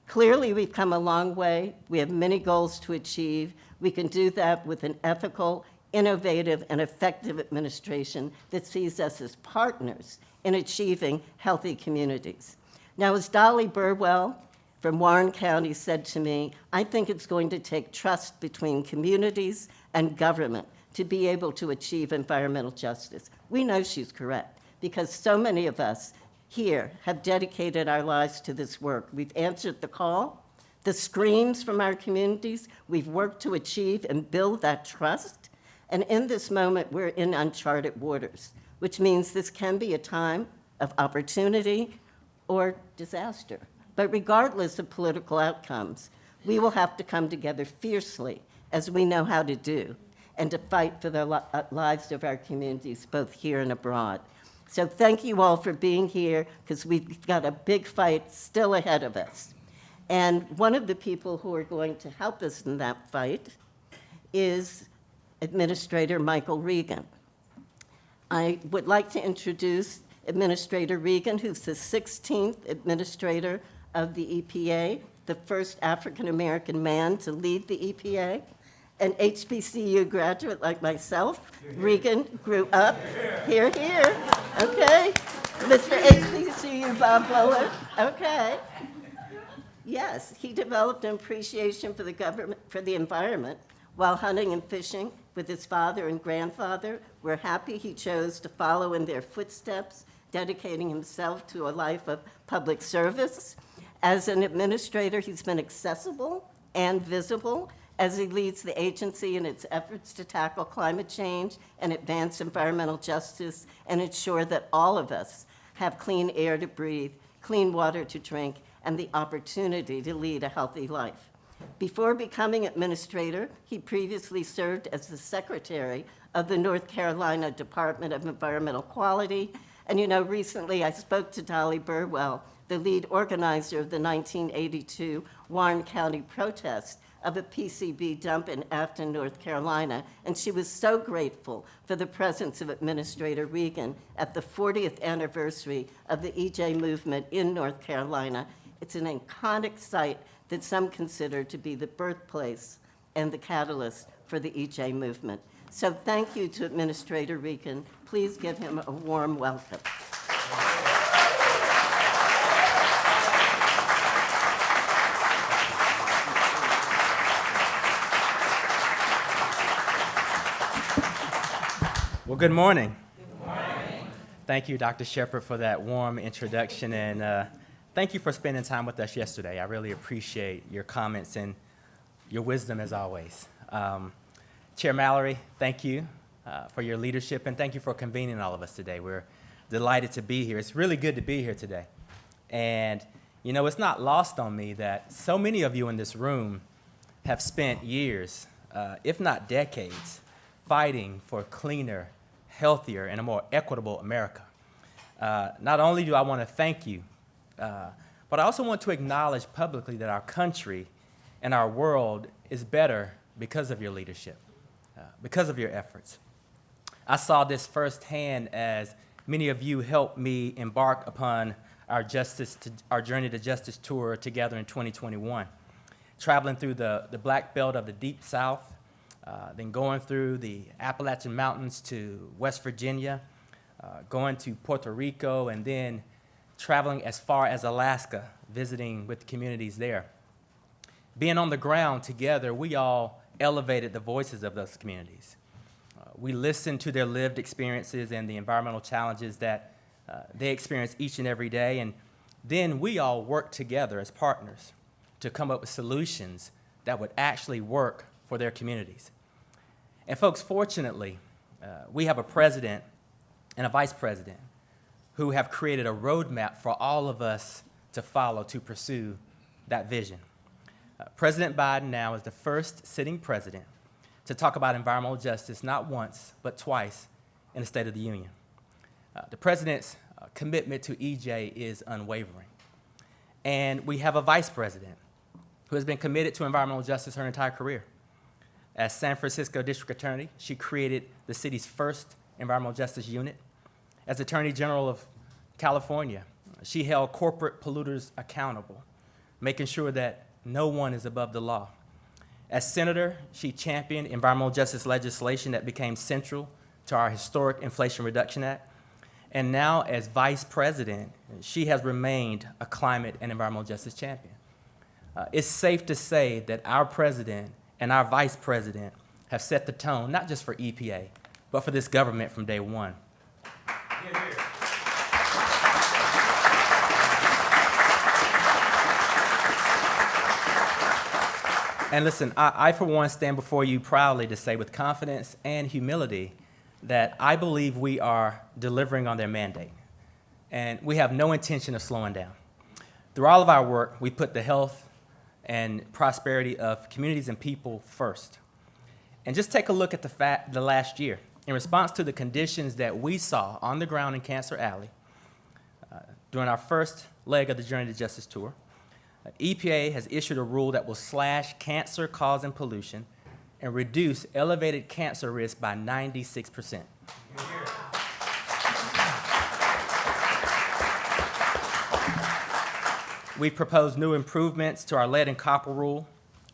Clearly, we've come a long way. We have many goals to achieve. We can do that with an ethical, innovative, and effective administration that sees us as partners in achieving healthy communities. Now, as Dolly Burwell from Warren County said to me, I think it's going to take trust between communities and government to be able to achieve environmental justice. We know she's correct because so many of us here have dedicated our lives to this work. We've answered the call, the screams from our communities. We've worked to achieve and build that trust. And in this moment, we're in uncharted waters, which means this can be a time of opportunity or disaster. But regardless of political outcomes, we will have to come together fiercely, as we know how to do, and to fight for the lives of our communities, both here and abroad. So thank you all for being here, because we've got a big fight still ahead of us. And one of the people who are going to help us in that fight is Administrator Michael Regan. I would like to introduce Administrator Regan, who's the 16th administrator of the EPA, the first African-American man to lead the EPA, an HBCU graduate like myself. Regan grew up, here, okay. Mr. HBCU Bob Bullard, okay. Yes, he developed an appreciation for the environment while hunting and fishing with his father and grandfather. We're happy he chose to follow in their footsteps, dedicating himself to a life of public service. As an administrator, he's been accessible and visible as he leads the agency in its efforts to tackle climate change and advance environmental justice and ensure that all of us have clean air to breathe, clean water to drink, and the opportunity to lead a healthy life. Before becoming administrator, he previously served as the secretary of the North Carolina Department of Environmental Quality. And you know, recently I spoke to Dolly Burwell, the lead organizer of the 1982 Warren County protest of a PCB dump in Afton, North Carolina, and she was so grateful for the presence of Administrator Regan at the 40th anniversary of the EJ movement in North Carolina. It's an iconic site that some consider to be the birthplace and the catalyst for the EJ movement. So thank you to Administrator Regan. Please give him a warm welcome. Well, good morning. Good morning. Thank you, Dr. Shepherd, for that warm introduction, and thank you for spending time with us yesterday. I really appreciate your comments and your wisdom as always. Chair Mallory, thank you for your leadership, and thank you for convening all of us today. We're delighted to be here. It's really good to be here today. And, you know, it's not lost on me that so many of you in this room have spent years, if not decades, fighting for cleaner, healthier, and a more equitable America. Not only do I want to thank you, but I also want to acknowledge publicly that our country and our world is better because of your leadership, because of your efforts. I saw this firsthand as many of you helped me embark upon our Journey to Justice tour together in 2021, traveling through the Black Belt of the Deep South, then going through the Appalachian Mountains to West Virginia, going to Puerto Rico, and then traveling as far as Alaska, visiting with communities there. Being on the ground together, we all elevated the voices of those communities. We listened to their lived experiences and the environmental challenges that they experience each and every day, and then we all worked together as partners to come up with solutions that would actually work for their communities. And folks, fortunately, we have a president and a vice president who have created a roadmap for all of us to follow to pursue that vision. President Biden now is the first sitting president to talk about environmental justice not once, but twice in the State of the Union. The president's commitment to EJ is unwavering. And we have a vice president who has been committed to environmental justice her entire career. As San Francisco District Attorney, she created the city's first environmental justice unit. As Attorney General of California, she held corporate polluters accountable, making sure that no one is above the law. As senator, she championed environmental justice legislation that became central to our historic Inflation Reduction Act. And now, as vice president, she has remained a climate and environmental justice champion. It's safe to say that our president and our vice president have set the tone, not just for EPA, but for this government from day one. And listen, I for one stand before you proudly to say with confidence and humility that I believe we are delivering on their mandate. And we have no intention of slowing down. Through all of our work, we put the health and prosperity of communities and people first. And just take a look at the last year. In response to the conditions that we saw on the ground in Cancer Alley during our first leg of the Journey to Justice tour, EPA has issued a rule that will slash cancer-causing pollution and reduce elevated cancer risk by 96%. We've proposed new improvements to our lead and copper rule,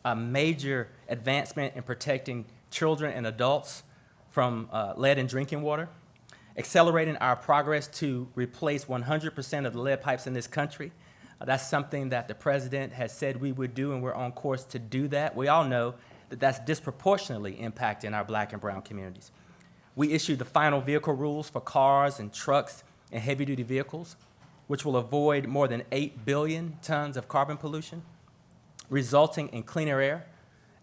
a major advancement in protecting children and adults from lead in drinking water, accelerating our progress to replace 100% of the lead pipes in this country. That's something that the president has said we would do, and we're on course to do that. We all know that that's disproportionately impacting our black and brown communities. We issued the final vehicle rules for cars and trucks and heavy-duty vehicles, which will avoid more than 8 billion tons of carbon pollution, resulting in cleaner air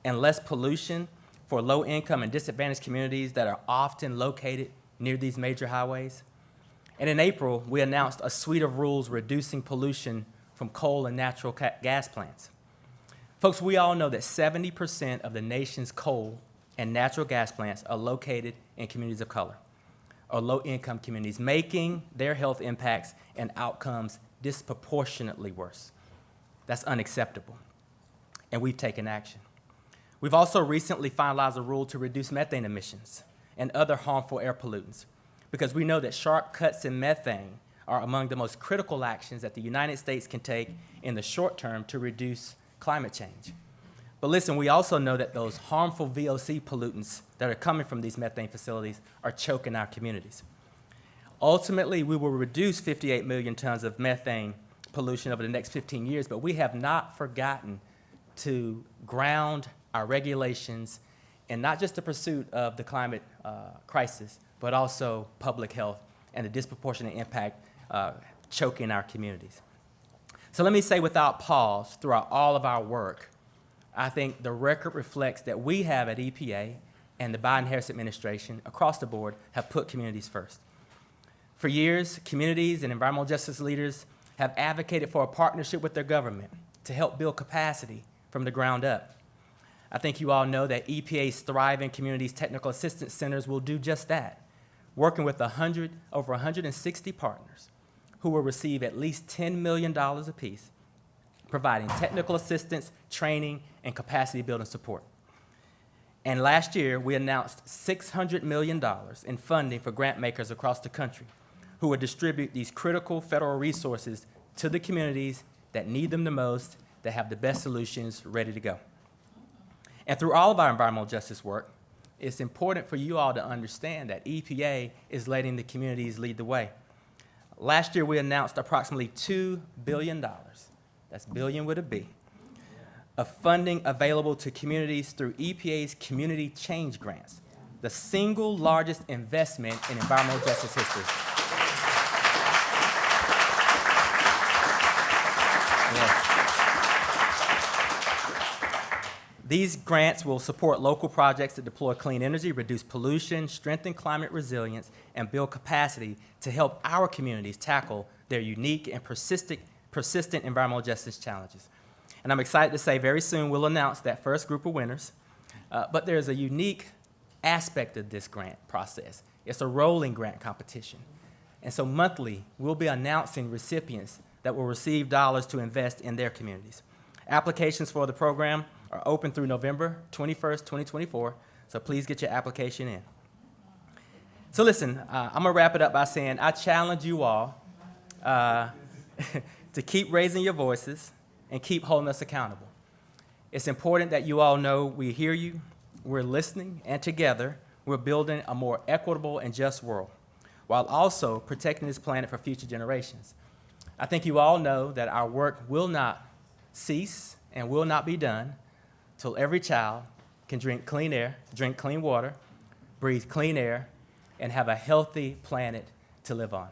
and less pollution for low-income and disadvantaged communities that are often located near these major highways. And in April, we announced a suite of rules reducing pollution from coal and natural gas plants. Folks, we all know that 70% of the nation's coal and natural gas plants are located in communities of color or low-income communities, making their health impacts and outcomes disproportionately worse. That's unacceptable, and we've taken action. We've also recently finalized a rule to reduce methane emissions and other harmful air pollutants, because we know that sharp cuts in methane are among the most critical actions that the United States can take in the short term to reduce climate change. But listen, we also know that those harmful VOC pollutants that are coming from these methane facilities are choking our communities. Ultimately, we will reduce 58 million tons of methane pollution over the next 15 years, but we have not forgotten to ground our regulations in not just the pursuit of the climate crisis, but also public health and the disproportionate impact choking our communities. So let me say without pause, throughout all of our work, I think the record reflects that we have at EPA and the Biden-Harris administration across the board have put communities first. For years, communities and environmental justice leaders have advocated for a partnership with their government to help build capacity from the ground up. I think you all know that EPA's Thriving Communities Technical Assistance Centers will do just that, working with over 160 partners who will receive at least $10 million apiece, providing technical assistance, training, and capacity building support. And last year, we announced $600 million in funding for grant makers across the country who will distribute these critical federal resources to the communities that need them the most, that have the best solutions ready to go. And through all of our environmental justice work, it's important for you all to understand that EPA is letting the communities lead the way. Last year, we announced approximately $2 billion, that's billion with a B, of funding available to communities through EPA's Community Change Grants, the single largest investment in environmental justice history. Yes. These grants will support local projects that deploy clean energy, reduce pollution, strengthen climate resilience, and build capacity to help our communities tackle their unique and persistent environmental justice challenges. And I'm excited to say very soon we'll announce that first group of winners. But there's a unique aspect of this grant process. It's a rolling grant competition. And so monthly, we'll be announcing recipients that will receive dollars to invest in their communities. Applications for the program are open through November 21st, 2024, so please get your application in. So listen, I'm gonna wrap it up by saying I challenge you all to keep raising your voices, and keep holding us accountable. It's important that you all know we hear you, we're listening, and together we're building a more equitable and just world, while also protecting this planet for future generations. I think you all know that our work will not cease and will not be done till every child can drink clean air, drink clean water, breathe clean air, and have a healthy planet to live on.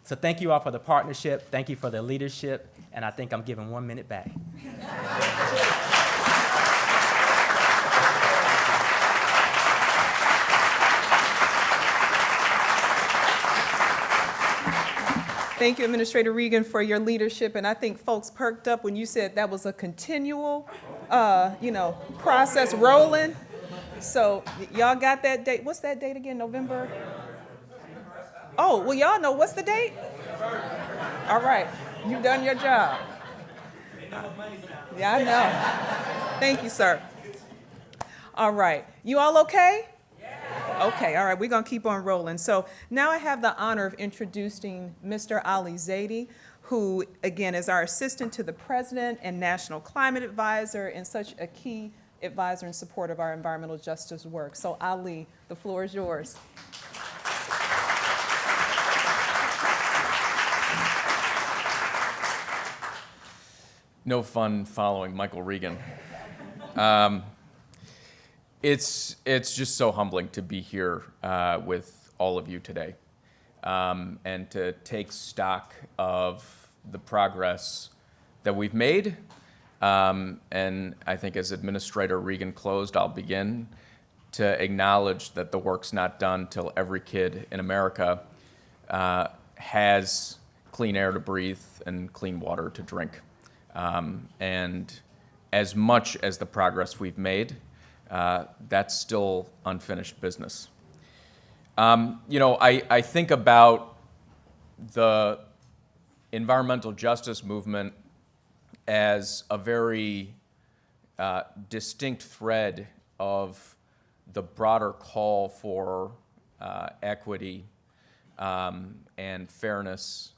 So thank you all for the partnership, thank you for the leadership, and I think I'm giving 1 minute back. Thank you, Administrator Regan, for your leadership, and I think folks perked up when you said that was a continual, process rolling. So y'all got that date? What's that date again? November? Oh, well, y'all know what's the date? All right, you've done your job. Yeah, I know. Thank you, sir. All right, you all okay? Okay, all right, we're going to keep on rolling. So now I have the honor of introducing Mr. Ali Zaidi, who, again, is our assistant to the president and national climate advisor and such a key advisor in support of our environmental justice work. So Ali, the floor is yours. No fun following Michael Regan. It's just so humbling to be here with all of you today and to take stock of the progress that we've made. And I think as Administrator Regan closed, I'll begin to acknowledge that the work's not done till every kid in America has clean air to breathe and clean water to drink. And as much as the progress we've made, that's still unfinished business. I think about the environmental justice movement as a very distinct thread of the broader call for equity and fairness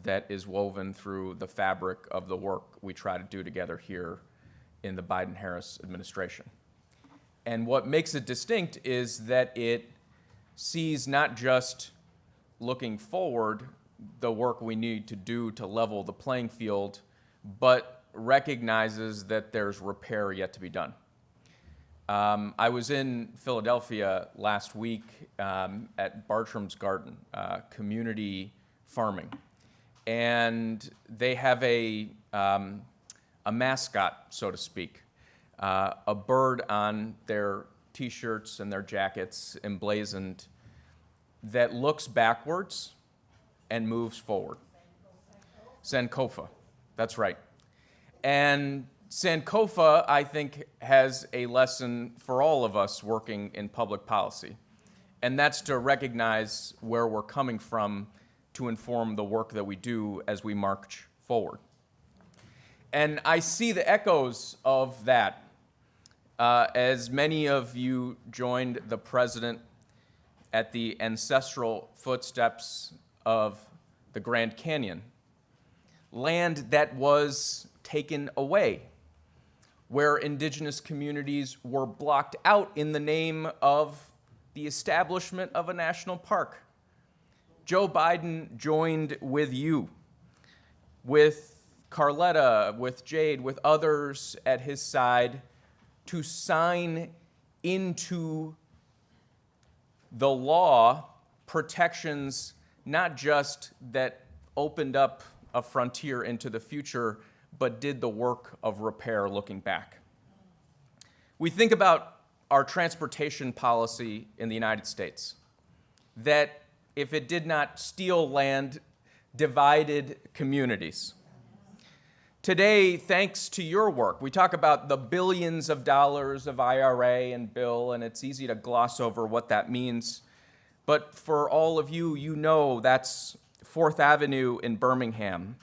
that is woven through the fabric of the work we try to do together here in the Biden-Harris administration. And what makes it distinct is that it sees not just looking forward the work we need to do to level the playing field, but recognizes that there's repair yet to be done. I was in Philadelphia last week at Bartram's Garden, community farming, and they have a mascot, so to speak, a bird on their T-shirts and their jackets emblazoned that looks backwards and moves forward. Sankofa, that's right. And Sankofa, I think, has a lesson for all of us working in public policy, and that's to recognize where we're coming from to inform the work that we do as we march forward. And I see the echoes of that as many of you joined the president at the ancestral footsteps of the Grand Canyon, land that was taken away, where indigenous communities were blocked out in the name of the establishment of a national park. Joe Biden joined with you, with Carletta, with Jade, with others at his side, to sign into the law protections not just that opened up a frontier into the future, but did the work of repair looking back. We think about our transportation policy in the United States, that if it did not steal land, divided communities. Today, thanks to your work, we talk about the billions of dollars of IRA and bill, and it's easy to gloss over what that means. But for all of you, you know that's 4th Avenue in Birmingham.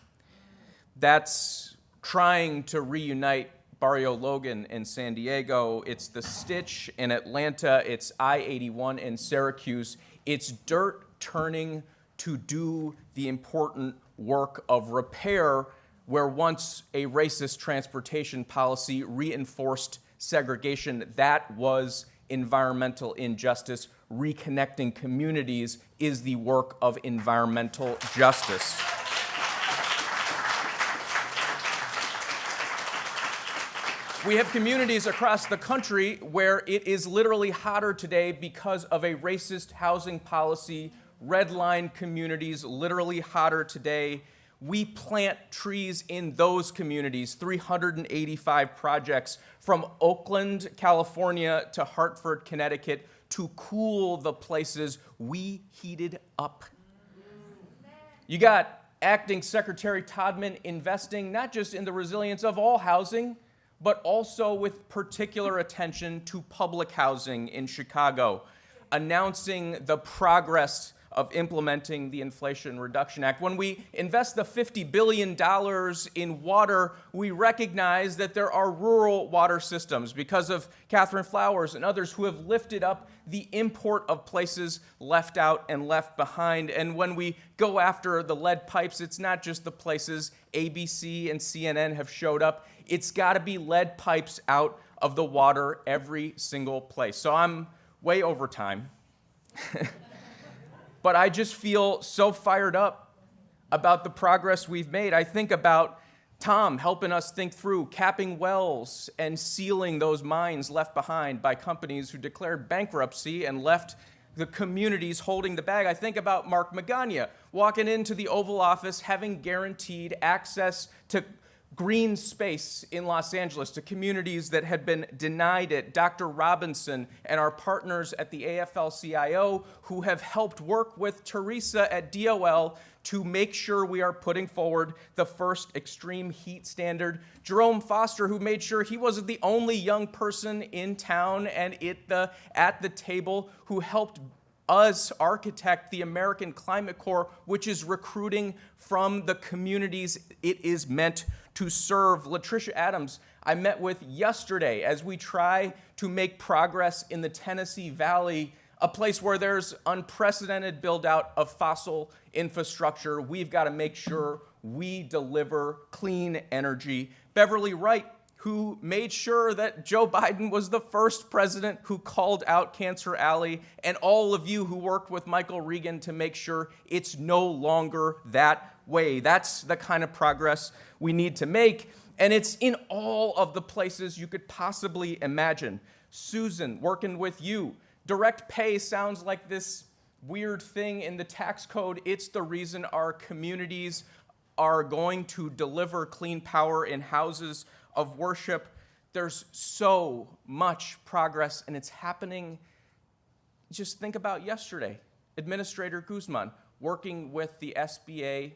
That's trying to reunite Barrio Logan in San Diego. It's the Stitch in Atlanta. It's I-81 in Syracuse. It's dirt turning to do the important work of repair where once a racist transportation policy reinforced segregation. That was environmental injustice. Reconnecting communities is the work of environmental justice. We have communities across the country where it is literally hotter today because of a racist housing policy. Redline communities, literally hotter today. We plant trees in those communities, 385 projects from Oakland, California to Hartford, Connecticut, to cool the places we heated up. You got Acting Secretary Todman investing not just in the resilience of all housing, but also with particular attention to public housing in Chicago, announcing the progress of implementing the Inflation Reduction Act. When we invest the $50 billion in water, we recognize that there are rural water systems because of Catherine Flowers and others who have lifted up the import of places left out and left behind. And when we go after the lead pipes, it's not just the places ABC and CNN have showed up. It's got to be lead pipes out of the water every single place. So I'm way over time. But I just feel so fired up about the progress we've made. I think about Tom helping us think through capping wells and sealing those mines left behind by companies who declared bankruptcy and left the communities holding the bag. I think about Mark Magana walking into the Oval Office, having guaranteed access to green space in Los Angeles to communities that had been denied it. Dr. Robinson and our partners at the AFL-CIO who have helped work with Teresa at DOL to make sure we are putting forward the first extreme heat standard. Jerome Foster, who made sure he wasn't the only young person in town and at the table who helped us architect the American Climate Corps, which is recruiting from the communities it is meant to serve. Latricia Adams, I met with yesterday as we try to make progress in the Tennessee Valley, a place where there's unprecedented build-out of fossil infrastructure. We've got to make sure we deliver clean energy. Beverly Wright, who made sure that Joe Biden was the first president who called out Cancer Alley, and all of you who worked with Michael Regan to make sure it's no longer that way. That's the kind of progress we need to make, and it's in all of the places you could possibly imagine. Susan, working with you. Direct pay sounds like this weird thing in the tax code. It's the reason our communities are going to deliver clean power in houses of worship. There's so much progress, and it's happening. Just think about yesterday. Administrator Guzman working with the SBA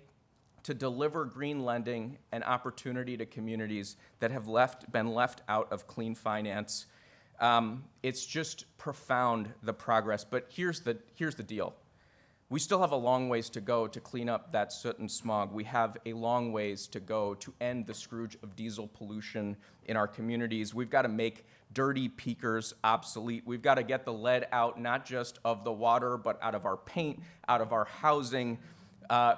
to deliver green lending and opportunity to communities that have been left out of clean finance. It's just profound, the progress. But here's the deal. We still have a long ways to go to clean up that soot and smog. We have a long ways to go to end the scourge of diesel pollution in our communities. We've got to make dirty peakers obsolete. We've got to get the lead out, not just of the water, but out of our paint, out of our housing.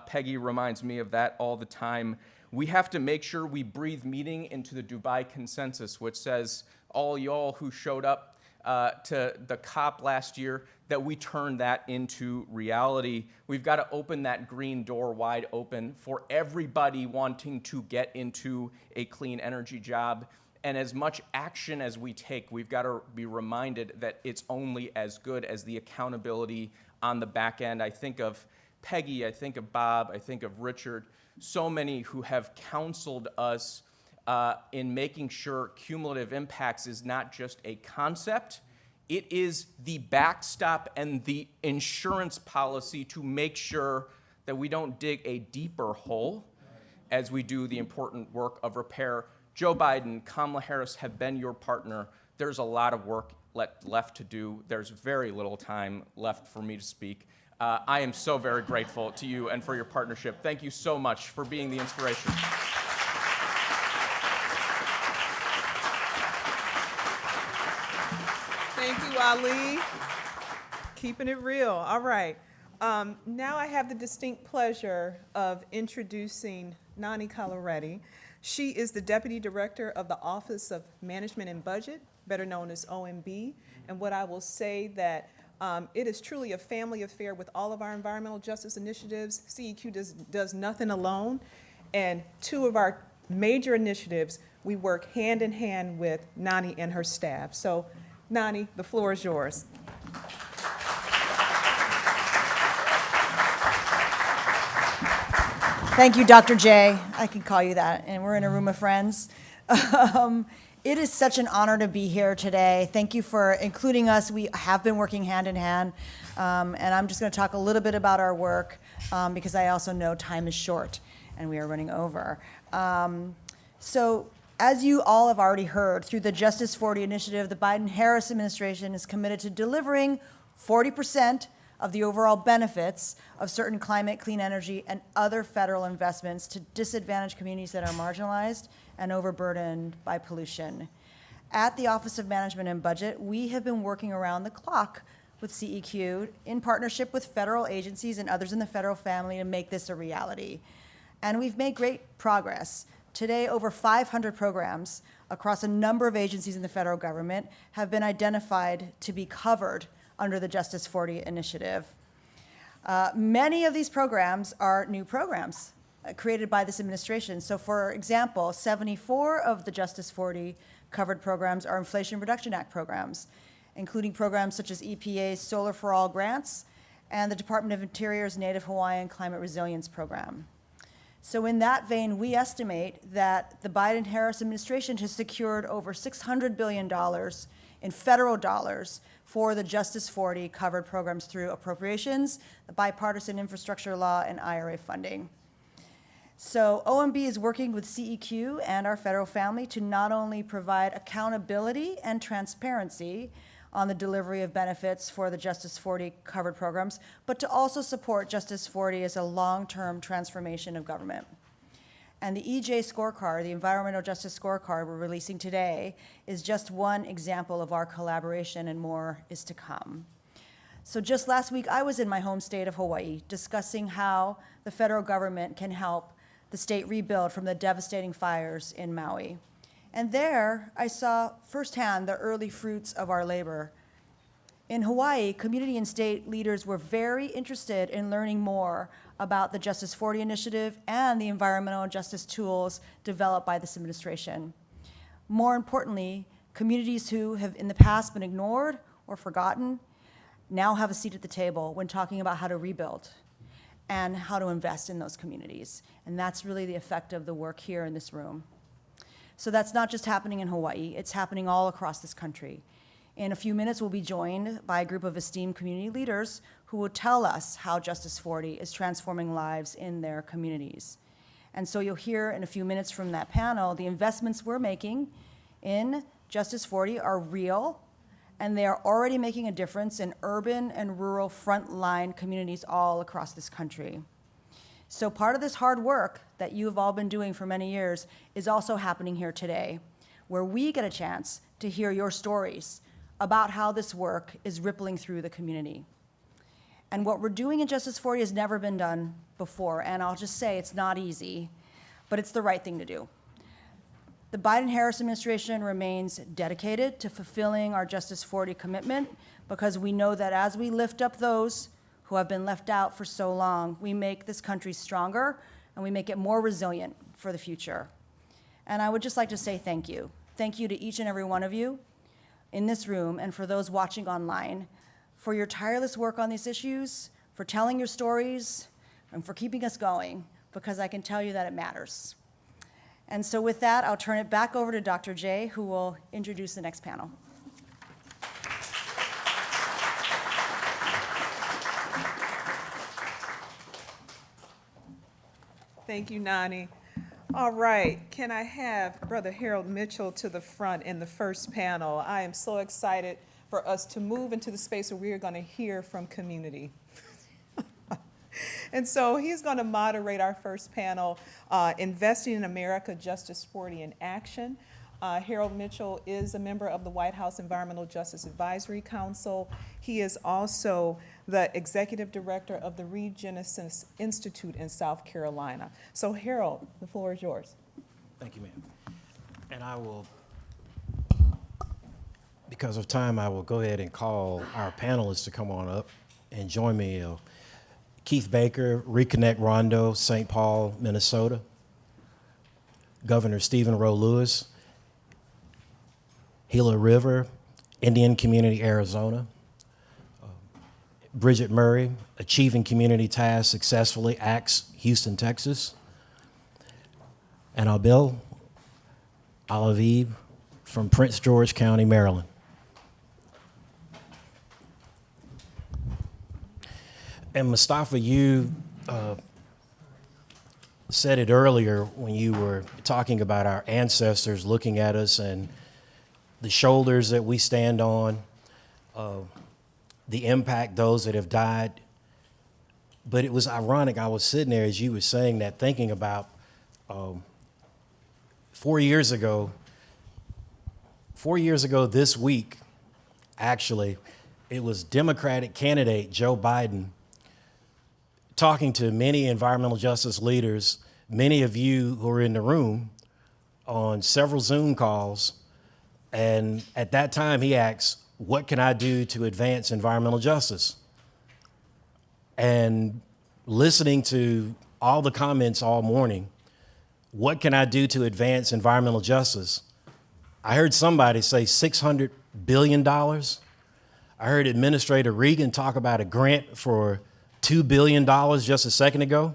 Peggy reminds me of that all the time. We have to make sure we breathe meaning into the Dubai Consensus, which says all y'all who showed up to the COP last year, that we turn that into reality. We've got to open that green door wide open for everybody wanting to get into a clean energy job. And as much action as we take, we've got to be reminded that it's only as good as the accountability on the back end. I think of Peggy, I think of Bob, I think of Richard, so many who have counseled us in making sure cumulative impacts is not just a concept, it is the backstop and the insurance policy to make sure that we don't dig a deeper hole as we do the important work of repair. Joe Biden, Kamala Harris have been your partner. There's a lot of work left to do. There's very little time left for me to speak. I am so very grateful to you and for your partnership. Thank you so much for being the inspiration. Thank you, Ali. Keeping it real. All right. Now I have the distinct pleasure of introducing Nani Coloretti. She is the Deputy Director of the Office of Management and Budget, better known as OMB. And what I will say that it is truly a family affair with all of our environmental justice initiatives. CEQ does nothing alone. And two of our major initiatives, we work hand in hand with Nani and her staff. So, Nani, the floor is yours. Thank you, Dr. J. I can call you that, and we're in a room of friends. It is such an honor to be here today. Thank you for including us. We have been working hand in hand, and I'm just going to talk a little bit about our work because I also know time is short and we are running over. So, as you all have already heard, through the Justice 40 initiative, the Biden-Harris administration is committed to delivering 40% of the overall benefits of certain climate, clean energy, and other federal investments to disadvantaged communities that are marginalized and overburdened by pollution. At the Office of Management and Budget, we have been working around the clock with CEQ in partnership with federal agencies and others in the federal family to make this a reality. And we've made great progress. Today, over 500 programs across a number of agencies in the federal government have been identified to be covered under the Justice 40 initiative. Many of these programs are new programs created by this administration. So for example, 74 of the Justice 40 covered programs are Inflation Reduction Act programs, including programs such as EPA's Solar for All grants and the Department of Interior's Native Hawaiian Climate Resilience Program. So in that vein, we estimate that the Biden-Harris administration has secured over $600 billion in federal dollars for the Justice 40 covered programs through appropriations, the bipartisan infrastructure law, and IRA funding. So OMB is working with CEQ and our federal family to not only provide accountability and transparency on the delivery of benefits for the Justice 40 covered programs, but to also support Justice 40 as a long-term transformation of government. And the EJ scorecard, the Environmental Justice Scorecard we're releasing today, is just one example of our collaboration, and more is to come. So just last week, I was in my home state of Hawaii discussing how the federal government can help the state rebuild from the devastating fires in Maui. And there, I saw firsthand the early fruits of our labor. In Hawaii, community and state leaders were very interested in learning more about the Justice 40 initiative and the environmental justice tools developed by this administration. More importantly, communities who have in the past been ignored or forgotten now have a seat at the table when talking about how to rebuild and how to invest in those communities. And that's really the effect of the work here in this room. So that's not just happening in Hawaii, it's happening all across this country. In a few minutes, we'll be joined by a group of esteemed community leaders who will tell us how Justice 40 is transforming lives in their communities. And so you'll hear in a few minutes from that panel, the investments we're making in Justice 40 are real, and they are already making a difference in urban and rural frontline communities all across this country. So part of this hard work that you have all been doing for many years is also happening here today, where we get a chance to hear your stories about how this work is rippling through the community. And what we're doing in Justice 40 has never been done before, and I'll just say it's not easy, but it's the right thing to do. The Biden-Harris administration remains dedicated to fulfilling our Justice 40 commitment because we know that as we lift up those who have been left out for so long, we make this country stronger and we make it more resilient for the future. And I would just like to say thank you. Thank you to each and every one of you in this room and for those watching online for your tireless work on these issues, for telling your stories, and for keeping us going, because I can tell you that it matters. And so with that, I'll turn it back over to Dr. J, who will introduce the next panel. Thank you, Nani. All right, can I have Brother Harold Mitchell to the front in the first panel? I am so excited for us to move into the space where we are going to hear from community. And so he's going to moderate our first panel, Investing in America, Justice 40 in Action. Harold Mitchell is a member of the White House Environmental Justice Advisory Council. He is also the executive director of the Regenesis Institute in South Carolina. So Harold, the floor is yours. Thank you, ma'am. And I will, because of time, I will go ahead and call our panelists to come on up and join me. Keith Baker, Reconnect Rondo, St. Paul, Minnesota. Governor Stephen Roe Lewis, Gila River, Indian Community, Arizona. Bridget Murray, Achieving Community Tasks Successfully, ACTS, Houston, Texas. And Abel Alaviv from Prince George County, Maryland. And Mustafa, you said it earlier when you were talking about our ancestors looking at us and the shoulders that we stand on, the impact those that have died. But it was ironic, I was sitting there as you were saying that, thinking about 4 years ago this week, actually, it was Democratic candidate Joe Biden talking to many environmental justice leaders, many of you who are in the room, on several Zoom calls. And at that time, he asked, what can I do to advance environmental justice? And listening to all the comments all morning, what can I do to advance environmental justice? I heard somebody say $600 billion. I heard Administrator Regan talk about a grant for $2 billion just a second ago.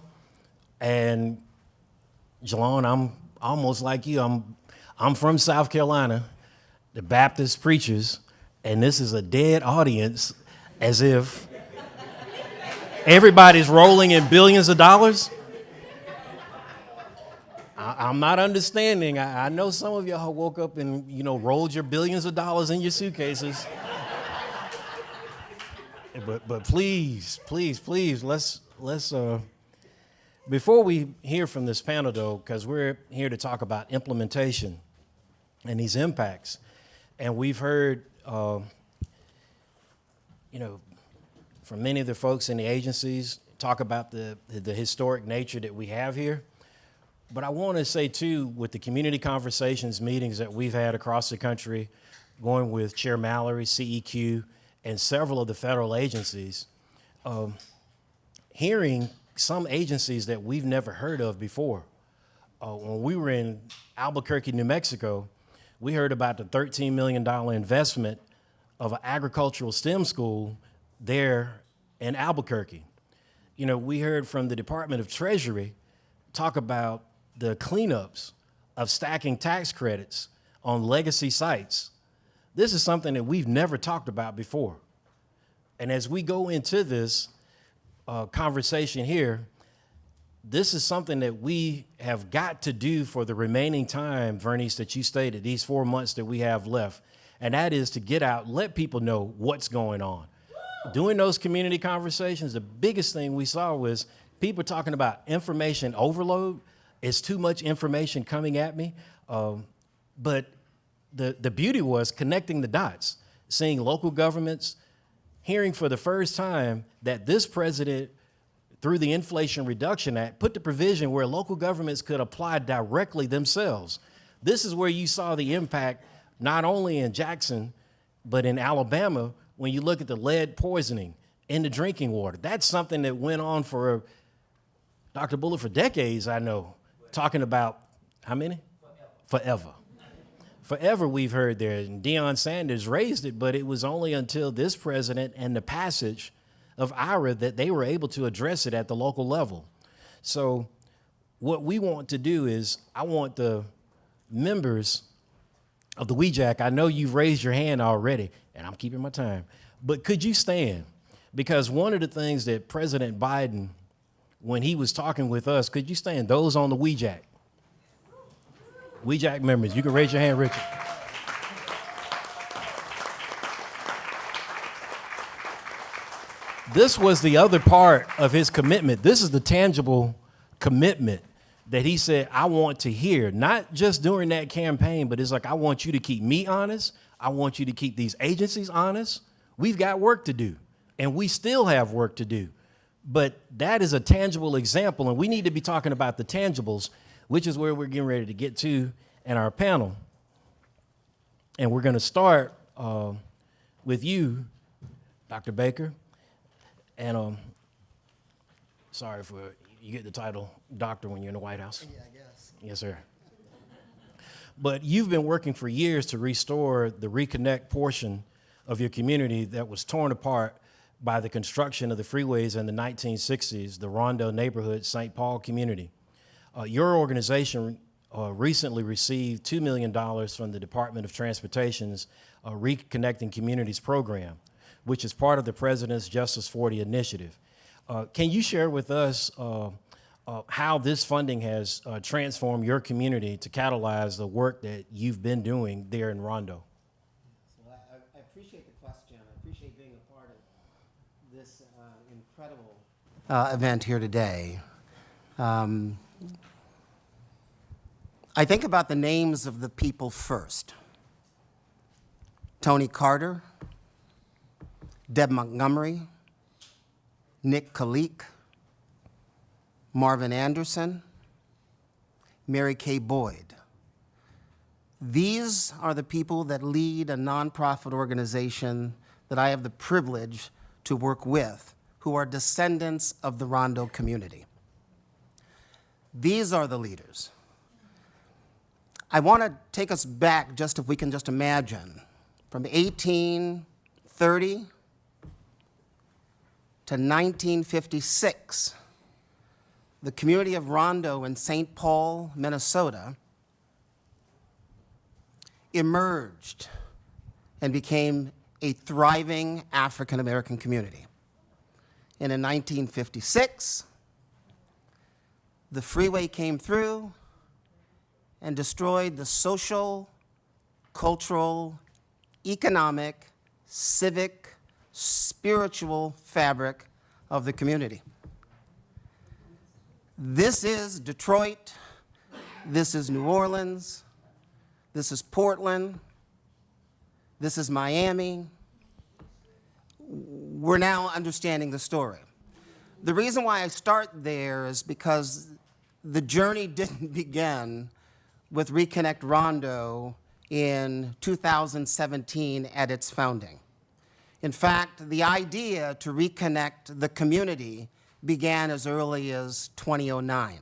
And Jalon, I'm almost like you. I'm from South Carolina, the Baptist preachers, and this is a dead audience, as if everybody's rolling in billions of dollars. I'm not understanding. I know some of y'all woke up and, rolled your billions of dollars in your suitcases. But please, let's before we hear from this panel, though, because we're here to talk about implementation and these impacts, and we've heard, from many of the folks in the agencies talk about the historic nature that we have here. But I want to say, too, with the community conversations meetings that we've had across the country, going with Chair Mallory, CEQ, and several of the federal agencies, hearing some agencies that we've never heard of before. When we were in Albuquerque, New Mexico, we heard about the $13 million investment of an agricultural STEM school there in Albuquerque. We heard from the Department of Treasury talk about the cleanups of stacking tax credits on legacy sites. This is something that we've never talked about before. And as we go into this conversation here, this is something that we have got to do for the remaining time, Vernice, that you stated, these 4 months that we have left. And that is to get out, let people know what's going on. Doing those community conversations, the biggest thing we saw was people talking about information overload. It's too much information coming at me. But the beauty was connecting the dots, seeing local governments, hearing for the first time that this president, through the Inflation Reduction Act, put the provision where local governments could apply directly themselves. This is where you saw the impact, not only in Jackson, but in Alabama, when you look at the lead poisoning in the drinking water. That's something that went on for, Dr. Bullard, for decades, I know, talking about, how many? Forever. Forever we've heard there, and Deion Sanders raised it, but it was only until this president and the passage of IRA that they were able to address it at the local level. So what we want to do is, I want the members of the WEJAC, I know you've raised your hand already, and I'm keeping my time, but could you stand? Because one of the things that President Biden, when he was talking with us, could you stand, those on the WEJAC? WEJAC members, you can raise your hand, Richard. This was the other part of his commitment. This is the tangible commitment that he said, I want to hear, not just during that campaign, but it's like, I want you to keep me honest. I want you to keep these agencies honest. We've got work to do, and we still have work to do. But that is a tangible example, and we need to be talking about the tangibles, which is where we're getting ready to get to in our panel. And we're going to start with you, Dr. Baker. And sorry for, you get the title doctor when you're in the White House. Yeah, I guess. Yes, sir. But you've been working for years to restore the reconnect portion of your community that was torn apart by the construction of the freeways in the 1960s, the Rondo neighborhood, St. Paul community. Your organization recently received $2 million from the Department of Transportation's Reconnecting Communities program, which is part of the President's Justice 40 initiative. Can you share with us how this funding has transformed your community to catalyze the work that you've been doing there in Rondo? So I appreciate the question. I appreciate being a part of this incredible event here today. I think about the names of the people first. Tony Carter, Deb Montgomery, Nick Kalik, Marvin Anderson, Mary Kay Boyd. These are the people that lead a nonprofit organization that I have the privilege to work with, who are descendants of the Rondo community. These are the leaders. I want to take us back, just if we can just imagine, from 1830 to 1956, the community of Rondo in St. Paul, Minnesota, emerged and became a thriving African-American community. And in 1956, the freeway came through and destroyed the social, cultural, economic, civic, spiritual fabric of the community. This is Detroit, this is New Orleans, this is Portland, this is Miami. We're now understanding the story. The reason why I start there is because the journey didn't begin with Reconnect Rondo in 2017 at its founding. In fact, the idea to reconnect the community began as early as 2009,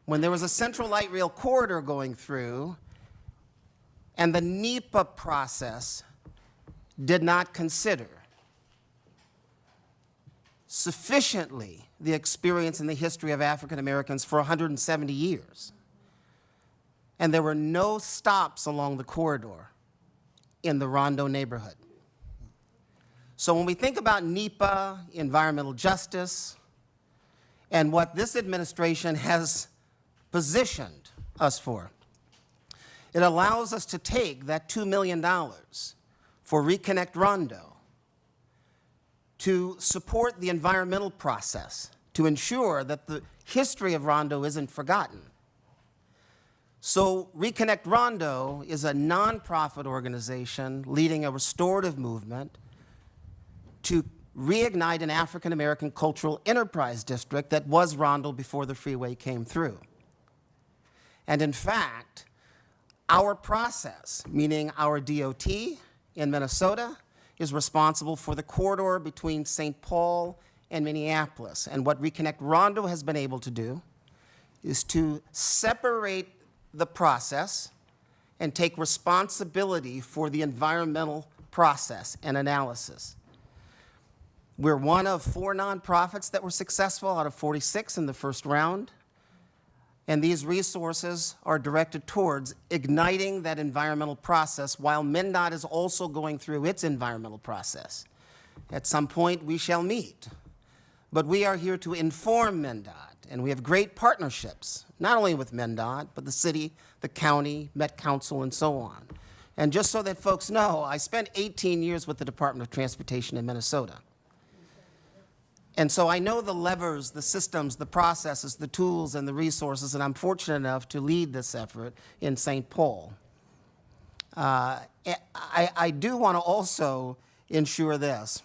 when there was a Central Light Rail corridor going through, and the NEPA process did not consider sufficiently the experience and the history of African Americans for 170 years. And there were no stops along the corridor in the Rondo neighborhood. So when we think about NEPA, environmental justice, and what this administration has positioned us for, it allows us to take that $2 million for Reconnect Rondo to support the environmental process, to ensure that the history of Rondo isn't forgotten. So Reconnect Rondo is a nonprofit organization leading a restorative movement to reignite an African-American cultural enterprise district that was Rondo before the freeway came through. And in fact, our process, meaning our DOT in Minnesota, is responsible for the corridor between St. Paul and Minneapolis. And what Reconnect Rondo has been able to do is to separate the process and take responsibility for the environmental process and analysis. We're one of 4 nonprofits that were successful out of 46 in the first round. And these resources are directed towards igniting that environmental process while MnDOT is also going through its environmental process. At some point, we shall meet. But we are here to inform MnDOT, and we have great partnerships, not only with MnDOT, but the city, the county, Met Council, and so on. And just so that folks know, I spent 18 years with the Department of Transportation in Minnesota. And so I know the levers, the systems, the processes, the tools, and the resources, and I'm fortunate enough to lead this effort in St. Paul. I do want to also ensure this,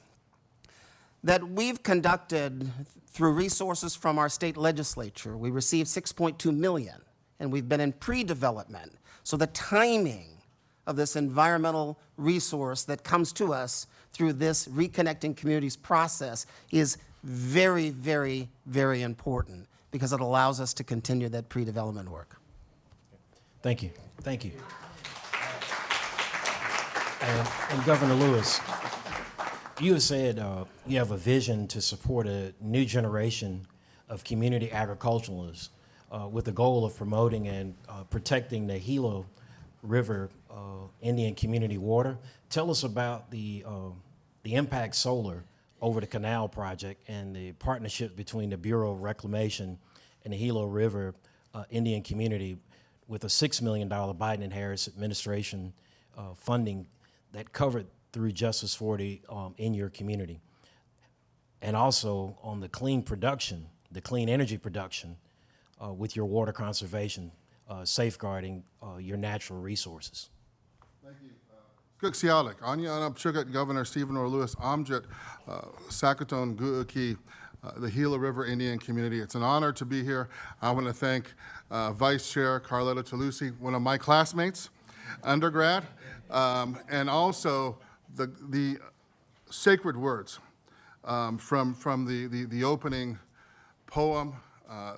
that we've conducted, through resources from our state legislature, we received $6.2 million, and we've been in pre-development. So the timing of this environmental resource that comes to us through this Reconnecting Communities process is very, very, very important because it allows us to continue that pre-development work. Thank you. Thank you. And Governor Lewis, you have said you have a vision to support a new generation of community agriculturalists with the goal of promoting and protecting the Gila River Indian community water. Tell us about the impact solar over the canal project and the partnership between the Bureau of Reclamation and the Gila River Indian community with a $6 million Biden and Harris administration funding that covered through Justice 40 in your community. And also on the clean production, the clean energy production with your water conservation, safeguarding your natural resources. Thank you. Kuksialik, Anya Anapchugat, Governor Stephen R. Lewis, Amjit, Sakaton Guuki, the Gila River Indian community. It's an honor to be here. I want to thank Vice Chair Carletta Talusi, one of my classmates, undergrad, and also the sacred words from the opening poem,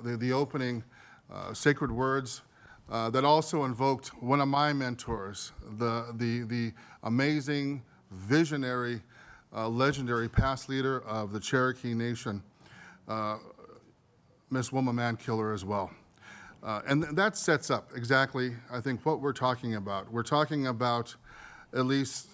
the opening sacred words that also invoked one of my mentors, the amazing, visionary, legendary past leader of the Cherokee Nation, Miss Wilma Mankiller as well. And that sets up exactly, I think, what we're talking about. We're talking about, at least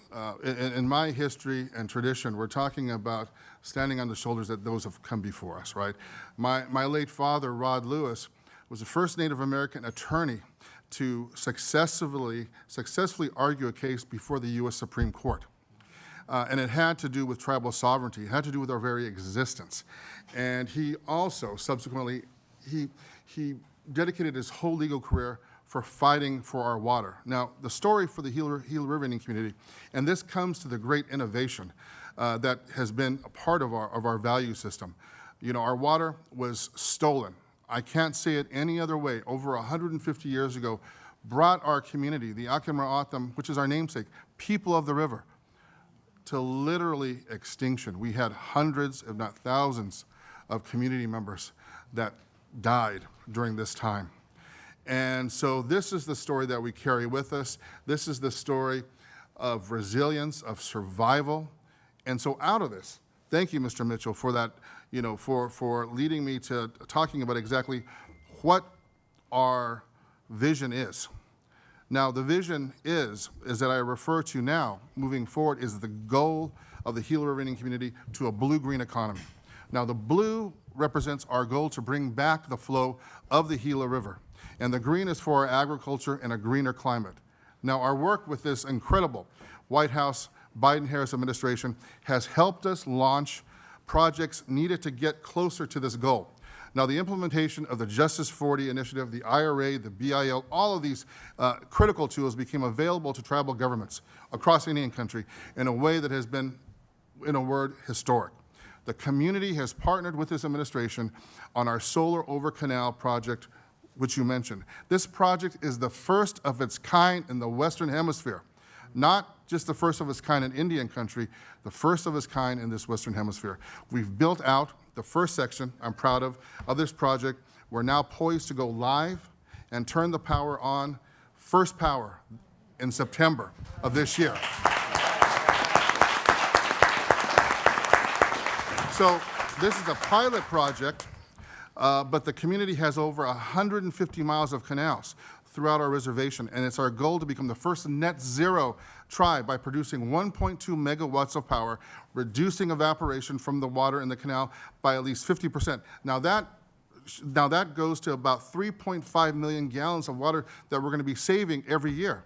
in my history and tradition, we're talking about standing on the shoulders that those have come before us, right? My late father, Rod Lewis, was the first Native American attorney to successfully argue a case before the U.S. Supreme Court. And it had to do with tribal sovereignty. It had to do with our very existence. And he also, subsequently, he dedicated his whole legal career for fighting for our water. Now, the story for the Gila River Indian community, and this comes to the great innovation that has been a part of our value system. You know, our water was stolen. I can't say it any other way. Over 150 years ago, brought our community, the Akim-Ra'atam, which is our namesake, people of the river, to literally extinction. We had hundreds, if not thousands, of community members that died during this time. And so this is the story that we carry with us. This is the story of resilience, of survival. And so out of this, thank you, Mr. Mitchell, for that, you know, for leading me to talking about exactly what our vision is. Now, the vision is that I refer to now, moving forward, is the goal of the Gila River Indian community to a blue-green economy. Now, the blue represents our goal to bring back the flow of the Gila River, and the green is for our agriculture and a greener climate. Now, our work with this incredible White House Biden-Harris administration has helped us launch projects needed to get closer to this goal. Now, the implementation of the Justice 40 initiative, the IRA, the BIL, all of these critical tools became available to tribal governments across Indian country in a way that has been, in a word, historic. The community has partnered with this administration on our Solar Over Canal project, which you mentioned. This project is the first of its kind in the Western Hemisphere. Not just the first of its kind in Indian country, the first of its kind in this Western Hemisphere. We've built out the first section, I'm proud of this project. We're now poised to go live and turn the power on, first power, in September of this year. So this is a pilot project, but the community has over 150 miles of canals throughout our reservation, and it's our goal to become the first net zero tribe by producing 1.2 megawatts of power, reducing evaporation from the water in the canal by at least 50%. Now that goes to about 3.5 million gallons of water that we're going to be saving every year.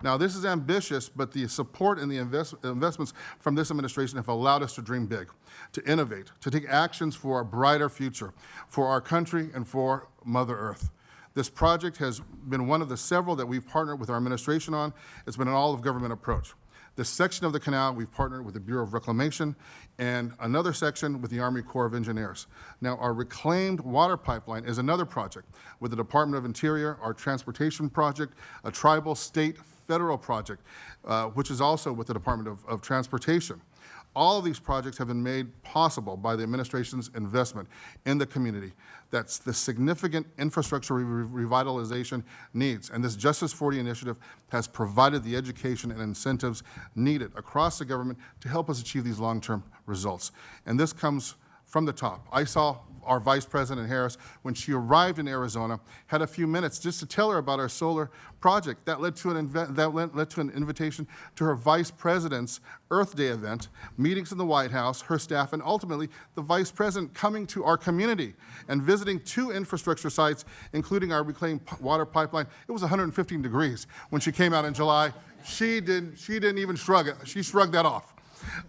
Now, this is ambitious, but the support and the investments from this administration have allowed us to dream big, to innovate, to take actions for a brighter future, for our country and for Mother Earth. This project has been one of the several that we've partnered with our administration on. It's been an all-of-government approach. This section of the canal, we've partnered with the Bureau of Reclamation, and another section with the Army Corps of Engineers. Now, our reclaimed water pipeline is another project with the Department of Interior, our transportation project, a tribal, state, federal project, which is also with the Department of Transportation. All of these projects have been made possible by the administration's investment in the community. That's the significant infrastructure revitalization needs. And this Justice 40 initiative has provided the education and incentives needed across the government to help us achieve these long-term results. And this comes from the top. I saw our Vice President Harris, when she arrived in Arizona, had a few minutes just to tell her about our solar project. That led to an invitation to her Vice President's Earth Day event, meetings in the White House, her staff, and ultimately the Vice President coming to our community and visiting 2 infrastructure sites, including our reclaimed water pipeline. It was 115 degrees when she came out in July. She didn't even shrug it. She shrugged that off.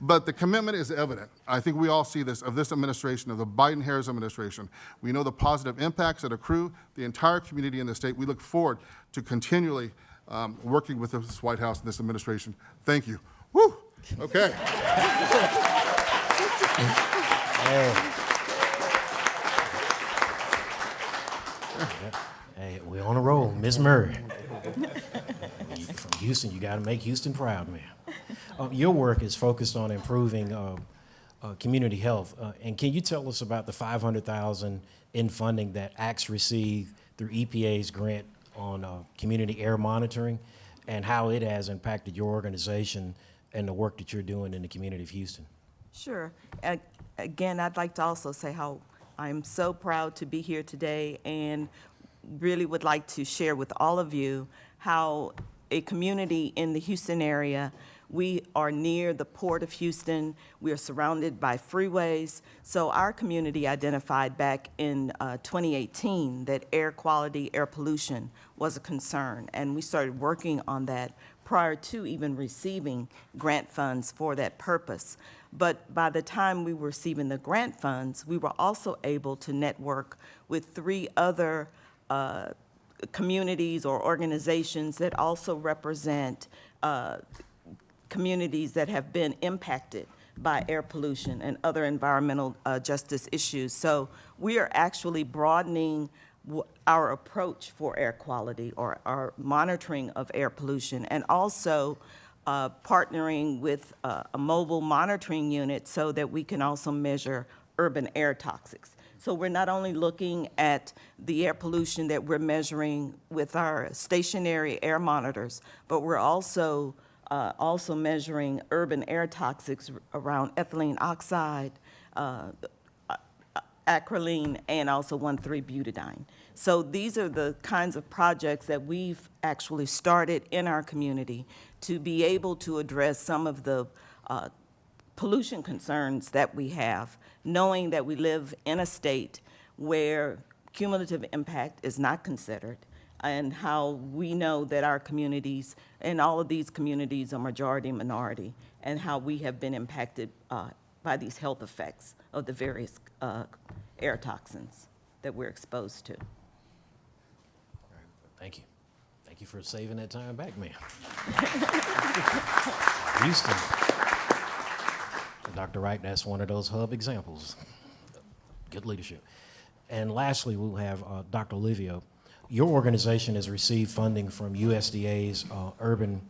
But the commitment is evident. I think we all see this, of this administration, of the Biden-Harris administration. We know the positive impacts that accrue the entire community in the state. We look forward to continually working with this White House and this administration. Thank you. Woo! Okay. Hey, we're on a roll. Ms. Murray. From Houston, you got to make Houston proud, man. Your work is focused on improving community health. And can you tell us about the $500,000 in funding that ACTS received through EPA's grant on community air monitoring and how it has impacted your organization and the work that you're doing in the community of Houston? Sure. Again, I'd like to also say how I'm so proud to be here today and really would like to share with all of you how a community in the Houston area, we are near the Port of Houston. We are surrounded by freeways. So our community identified back in 2018 that air quality, air pollution was a concern. And we started working on that prior to even receiving grant funds for that purpose. But by the time we were receiving the grant funds, we were also able to network with 3 other communities or organizations that also represent communities that have been impacted by air pollution and other environmental justice issues. So we are actually broadening our approach for air quality or our monitoring of air pollution, and also partnering with a mobile monitoring unit so that we can also measure urban air toxics. So we're not only looking at the air pollution that we're measuring with our stationary air monitors, but we're also measuring urban air toxics around ethylene oxide, acrolein, and also 1,3-butadiene. So these are the kinds of projects that we've actually started in our community to be able to address some of the pollution concerns that we have, knowing that we live in a state where cumulative impact is not considered, and how we know that our communities, and all of these communities are majority minority, and how we have been impacted by these health effects of the various air toxins that we're exposed to. Thank you. Thank you for saving that time back, ma'am. Houston. Dr. Wright, that's one of those hub examples. Good leadership. And lastly, we'll have Dr. Olivio. Your organization has received funding from USDA's Urban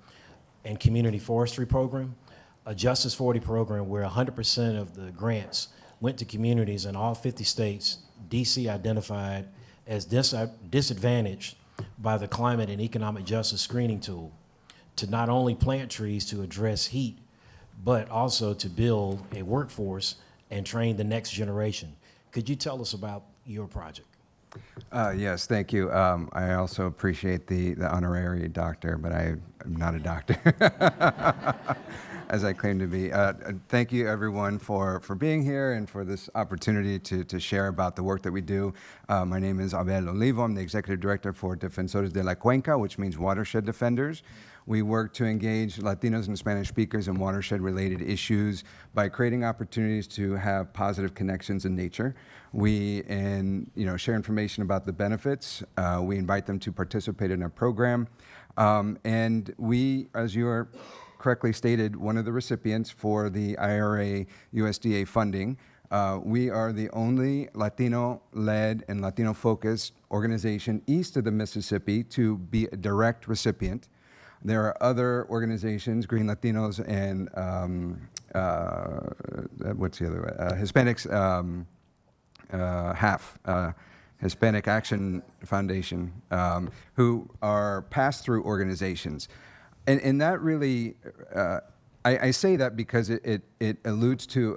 and Community Forestry Program, a Justice 40 program where 100% of the grants went to communities in all 50 states DC identified as disadvantaged by the Climate and Economic Justice Screening Tool to not only plant trees to address heat, but also to build a workforce and train the next generation. Could you tell us about your project? Yes, thank you. I also appreciate the honorary doctor, but I'm not a doctor, as I claim to be. Thank you, everyone, for being here and for this opportunity to share about the work that we do. My name is Abel Olivo. I'm the Executive Director for Defensores de la Cuenca, which means watershed defenders. We work to engage Latinos and Spanish speakers in watershed-related issues by creating opportunities to have positive connections in nature. We share information about the benefits. We invite them to participate in our program. And we, as you are correctly stated, one of the recipients for the IRA USDA funding. We are the only Latino-led and Latino-focused organization east of the Mississippi to be a direct recipient. There are other organizations, Green Latinos and what's the other one? Hispanics, Hispanic Action Foundation, who are pass-through organizations. And that really, I say that because it alludes to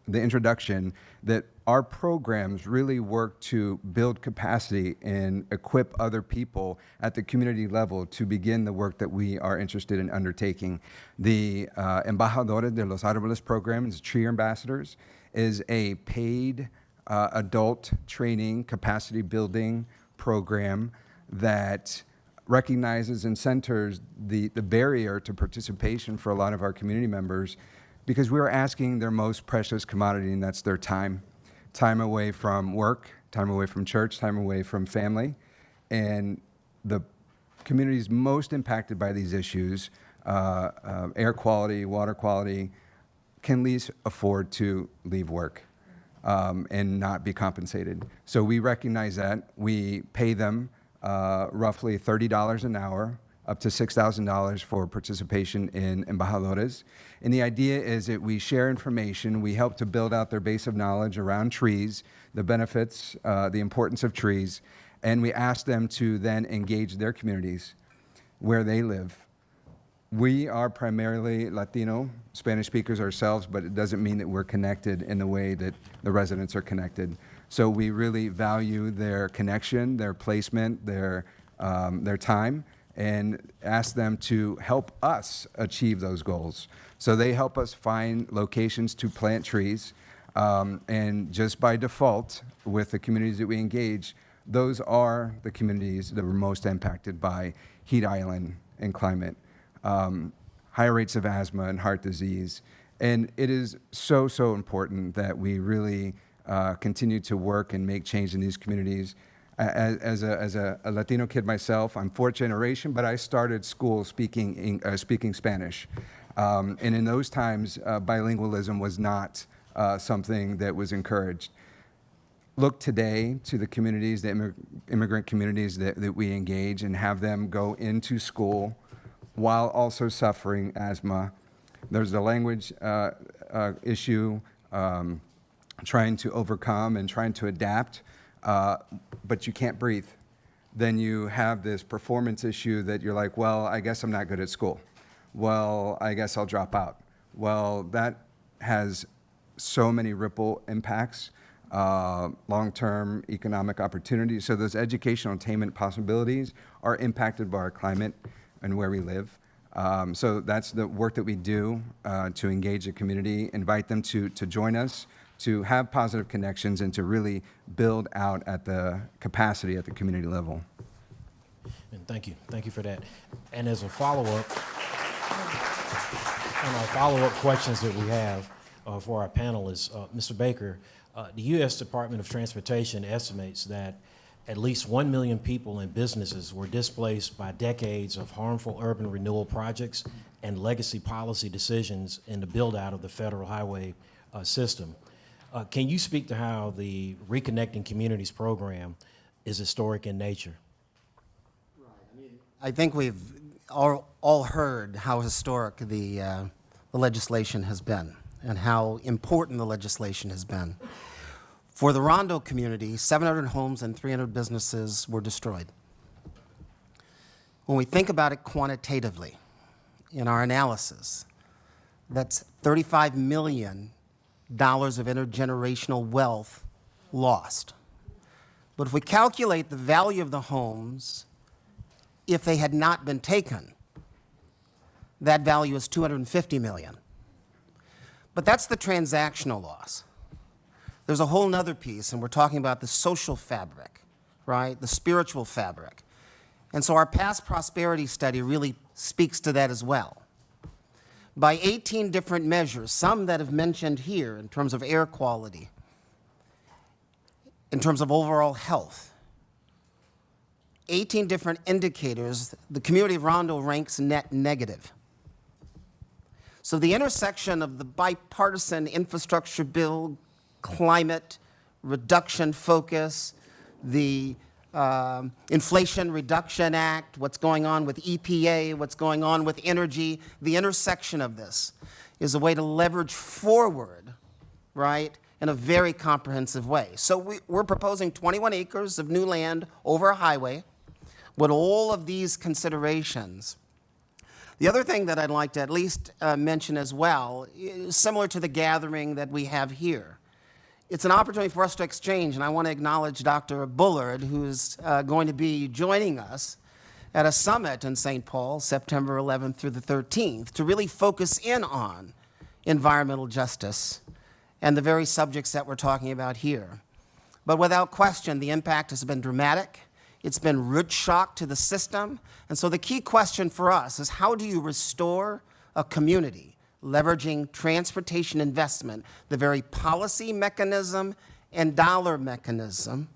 the introduction that our programs really work to build capacity and equip other people at the community level to begin the work that we are interested in undertaking. The Embajadores de los Árboles program, is Tree Ambassadors, is a paid adult training, capacity building program that recognizes and centers the barrier to participation for a lot of our community members, because we're asking their most precious commodity, and that's their time. Time away from work, time away from church, time away from family. And the communities most impacted by these issues, air quality, water quality, can least afford to leave work and not be compensated. So we recognize that. We pay them roughly $30 an hour, up to $6,000 for participation in Embajadores. And the idea is that we share information, we help to build out their base of knowledge around trees, the benefits, the importance of trees, and we ask them to then engage their communities where they live. We are primarily Latino, Spanish speakers ourselves, but it doesn't mean that we're connected in the way that the residents are connected. So we really value their connection, their placement, their time, and ask them to help us achieve those goals. So they help us find locations to plant trees, and just by default, with the communities that we engage, those are the communities that were most impacted by heat island and climate, higher rates of asthma and heart disease. And it is so, so important that we really continue to work and make change in these communities. As a Latino kid myself, I'm fourth generation, but I started school speaking Spanish. And in those times, bilingualism was not something that was encouraged. Look today to the communities, the immigrant communities that we engage, and have them go into school while also suffering asthma. There's the language issue, trying to overcome and trying to adapt. But you can't breathe. Then you have this performance issue that you're like, well, I guess I'm not good at school. Well, I guess I'll drop out. Well, that has so many ripple impacts, long-term economic opportunities. So those educational attainment possibilities are impacted by our climate and where we live. So that's the work that we do to engage the community, invite them to join us, to have positive connections, and to really build out at the capacity at the community level. And thank you for that. And as a follow-up, on our follow-up questions that we have for our panelists, Mr. Baker, the U.S. Department of Transportation estimates that at least 1 million people and businesses were displaced by decades of harmful urban renewal projects and legacy policy decisions in the build-out of the federal highway system. Can you speak to how the Reconnecting Communities program is historic in nature? I think we've all heard how historic the legislation has been and how important the legislation has been. For the Rondo community, 700 homes and 300 businesses were destroyed. When we think about it quantitatively in our analysis, that's $35 million of intergenerational wealth lost. But if we calculate the value of the homes, if they had not been taken, That value is $250 million. But that's the transactional loss. There's a whole nother piece, and we're talking about the social fabric, right? The spiritual fabric. And so our past prosperity study really speaks to that as well. By 18 different measures, some that have mentioned here in terms of air quality, in terms of overall health, 18 different indicators, the community of Rondo ranks net negative. So the intersection of the bipartisan infrastructure bill, climate reduction focus, the Inflation Reduction Act, what's going on with EPA, what's going on with energy, the intersection of this is a way to leverage forward, right, in a very comprehensive way. So we're proposing 21 acres of new land over a highway with all of these considerations. The other thing that I'd like to at least mention as well is similar to the gathering that we have here. It's an opportunity for us to exchange, and I want to acknowledge Dr. Bullard, who's going to be joining us at a summit in St. Paul, September 11th through the 13th, to really focus in on environmental justice and the very subjects that we're talking about here. But without question, the impact has been dramatic. It's been root shock to the system. And so the key question for us is, how do you restore a community leveraging transportation investment, the very policy mechanism and dollar mechanism,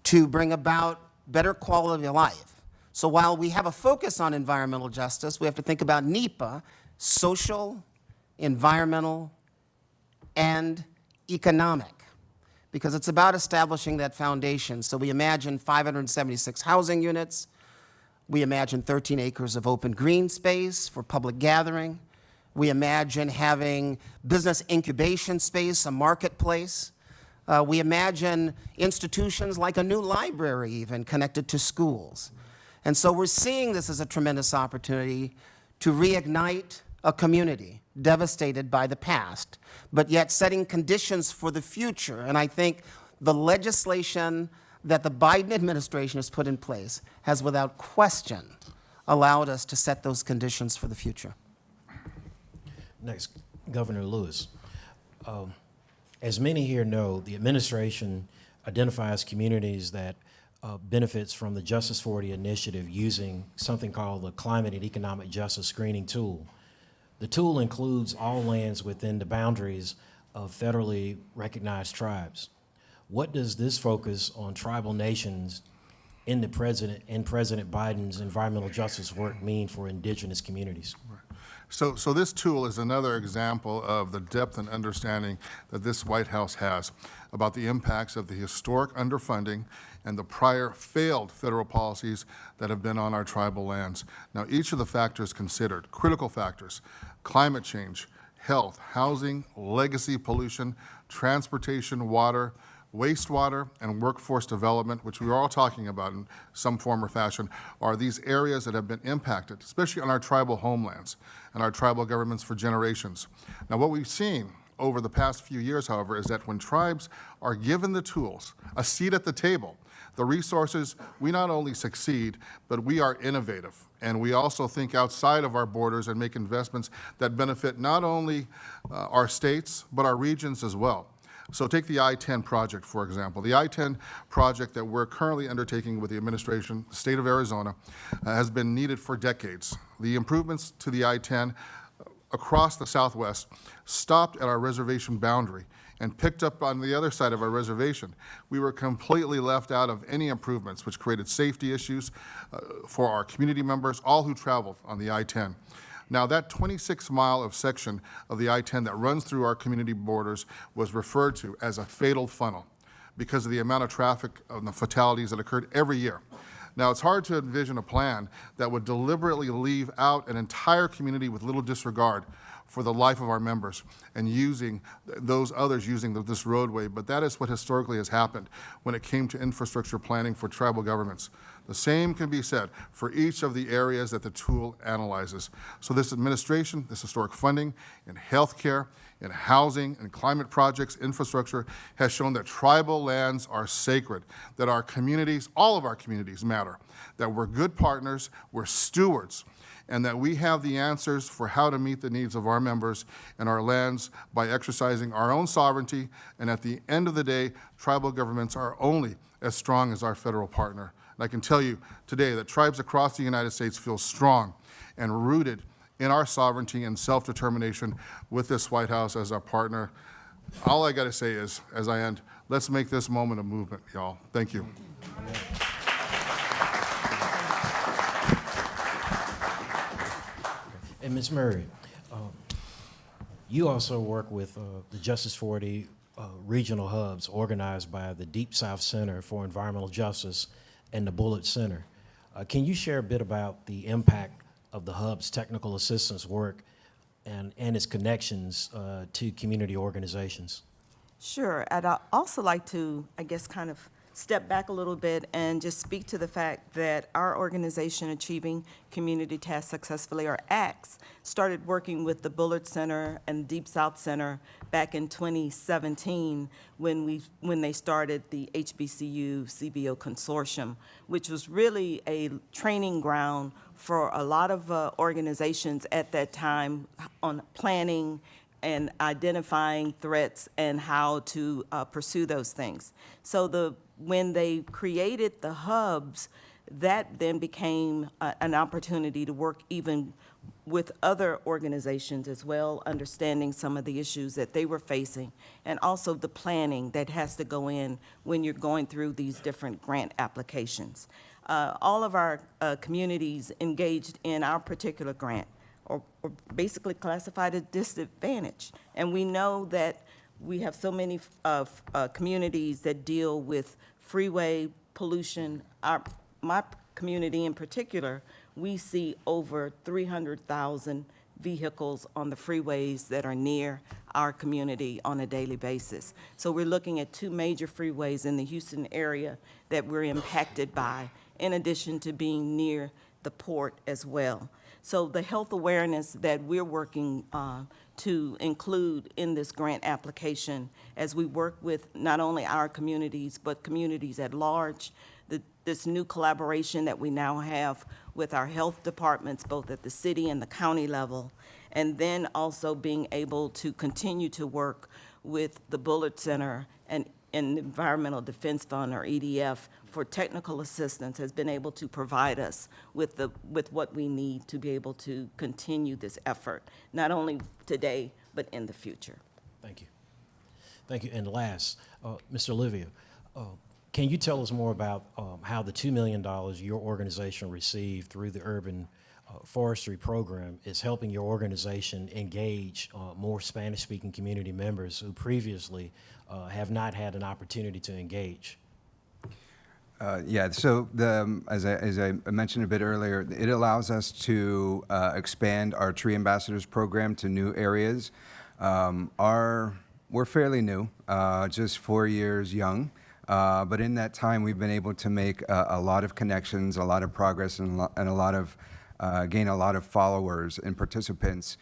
to bring about better quality of life? So while we have a focus on environmental justice, we have to think about NEPA, social, environmental, and economic, because it's about establishing that foundation. So we imagine 576 housing units. We imagine 13 acres of open green space for public gathering. We imagine having business incubation space, a marketplace. We imagine institutions like a new library even connected to schools. And so we're seeing this as a tremendous opportunity to reignite a community devastated by the past, but yet setting conditions for the future. And I think the legislation that the Biden administration has put in place has without question allowed us to set those conditions for the future. Next, Governor Lewis. As many here know, the administration identifies communities that benefits from the Justice 40 initiative using something called the Climate and Economic Justice Screening Tool. The tool includes all lands within the boundaries of federally recognized tribes. What does this focus on tribal nations in President Biden's environmental justice work mean for indigenous communities? So this tool is another example of the depth and understanding that this White House has about the impacts of the historic underfunding and the prior failed federal policies that have been on our tribal lands. Now, each of the factors considered, critical factors, climate change, health, housing, legacy pollution, transportation, water, wastewater, and workforce development, which we are all talking about in some form or fashion, are these areas that have been impacted, especially on our tribal homelands and our tribal governments for generations. Now, what we've seen over the past few years, however, is that when tribes are given the tools, a seat at the table, the resources, we not only succeed, but we are innovative. And we also think outside of our borders and make investments that benefit not only our states, but our regions as well. So take the I-10 project, for example. The I-10 project that we're currently undertaking with the administration, the state of Arizona, has been needed for decades. The improvements to the I-10 across the Southwest stopped at our reservation boundary and picked up on the other side of our reservation. We were completely left out of any improvements, which created safety issues for our community members, all who traveled on the I-10. Now, that 26-mile of section of the I-10 that runs through our community borders was referred to as a fatal funnel because of the amount of traffic and the fatalities that occurred every year. Now, it's hard to envision a plan that would deliberately leave out an entire community with little disregard for the life of our members and using those others using this roadway, but that is what historically has happened when it came to infrastructure planning for tribal governments. The same can be said for each of the areas that the tool analyzes. So this administration, this historic funding in healthcare, in housing, and climate projects, infrastructure, has shown that tribal lands are sacred, that our communities, all of our communities matter, that we're good partners, we're stewards, and that we have the answers for how to meet the needs of our members and our lands by exercising our own sovereignty. And at the end of the day, tribal governments are only as strong as our federal partner. And I can tell you today that tribes across the United States feel strong and rooted in our sovereignty and self-determination with this White House as our partner. All I got to say is, as I end, let's make this moment a movement, y'all. Thank you. And Ms. Murray, you also work with the Justice 40 regional hubs organized by the Deep South Center for Environmental Justice and the Bullitt Center. Can you share a bit about the impact of the hub's technical assistance work and its connections to community organizations? Sure. And I'd also like to, I guess, kind of step back a little bit and just speak to the fact that our organization, Achieving Community Tasks Successfully, or ACTS, started working with the Bullard Center and Deep South Center back in 2017 when they started the HBCU CBO Consortium, which was really a training ground for a lot of organizations at that time on planning and identifying threats and how to pursue those things. So when they created the hubs, that then became an opportunity to work even with other organizations as well, understanding some of the issues that they were facing, and also the planning that has to go in when you're going through these different grant applications. All of our communities engaged in our particular grant or basically classified as disadvantaged. And we know that we have so many communities that deal with freeway pollution. My community in particular, we see over 300,000 vehicles on the freeways that are near our community on a daily basis. So we're looking at two major freeways in the Houston area that we're impacted by, in addition to being near the port as well. So the health awareness that we're working to include in this grant application as we work with not only our communities, but communities at large, this new collaboration that we now have with our health departments, both at the city and the county level, and then also being able to continue to work with the Bullard Center and Environmental Defense Fund, or EDF, for technical assistance has been able to provide us with what we need to be able to continue this effort, not only today, but in the future. Thank you. Thank you. And last, Mr. Olivia, can you tell us more about how the $2 million your organization received through the Urban Forestry Program is helping your organization engage more Spanish-speaking community members who previously have not had an opportunity to engage? Yeah, so as I mentioned a bit earlier, it allows us to expand our Tree Ambassadors program to new areas. We're fairly new, just 4 years young, but in that time we've been able to make a lot of connections, a lot of progress, and a lot of gain a lot of followers and participants.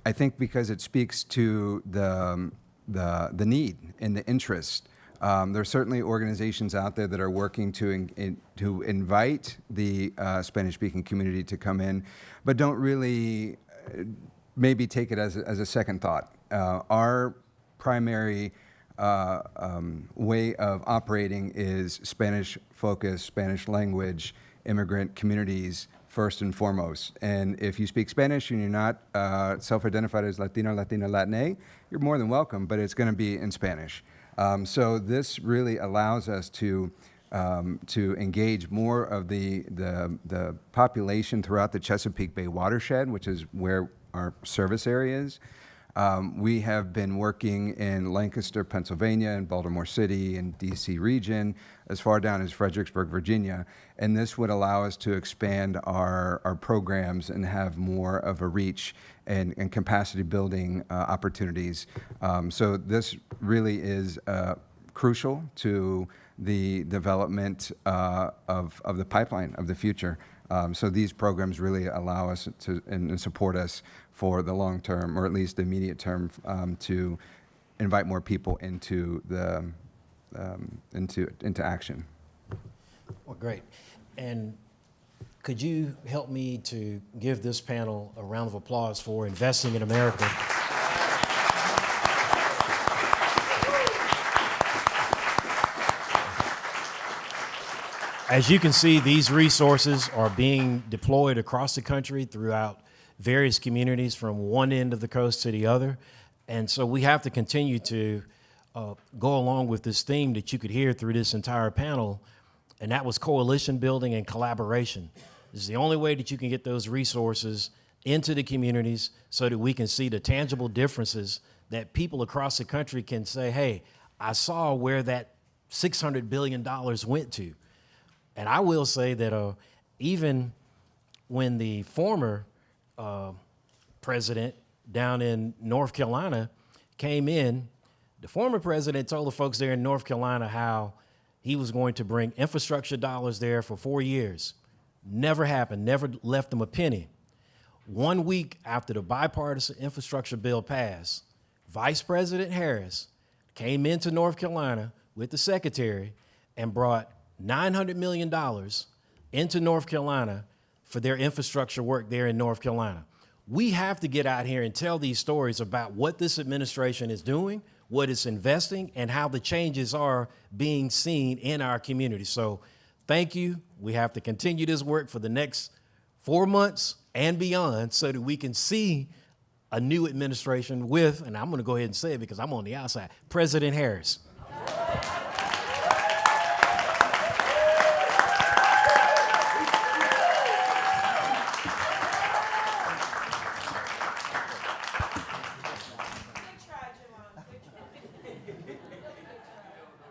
I think because it speaks to the need and the interest. There are certainly organizations out there that are working to invite the Spanish-speaking community to come in, but don't really maybe take it as a second thought. Our primary way of operating is Spanish-focused, Spanish language, immigrant communities first and foremost. And if you speak Spanish and you're not self-identified as Latino, Latina, Latinx, you're more than welcome, but it's going to be in Spanish. So this really allows us to engage more of the population throughout the Chesapeake Bay watershed, which is where our service area is. We have been working in Lancaster, Pennsylvania, and Baltimore City, and DC region, as far down as Fredericksburg, Virginia. And this would allow us to expand our programs and have more of a reach and capacity building opportunities. So this really is crucial to the development of the pipeline of the future. So these programs really allow us to and support us for the long term, or at least the immediate term, to invite more people into into action. Well, great. And could you help me to give this panel a round of applause for investing in America? As you can see, these resources are being deployed across the country throughout various communities from one end of the coast to the other. And so we have to continue to go along with this theme that you could hear through this entire panel, and that was coalition building and collaboration. This is the only way that you can get those resources into the communities so that we can see the tangible differences that people across the country can say, hey, I saw where that $600 billion went to. And I will say that even when the former president down in North Carolina came in, the former president told the folks there in North Carolina how he was going to bring infrastructure dollars there for 4 years. Never happened, never left them a penny. 1 week after the bipartisan infrastructure bill passed, Vice President Harris came into North Carolina with the secretary and brought $900 million into North Carolina for their infrastructure work there in North Carolina. We have to get out here and tell these stories about what this administration is doing, what it's investing, and how the changes are being seen in our community. So thank you. We have to continue this work for the next 4 months and beyond so that we can see a new administration with, and I'm going to go ahead and say it because I'm on the outside, President Harris.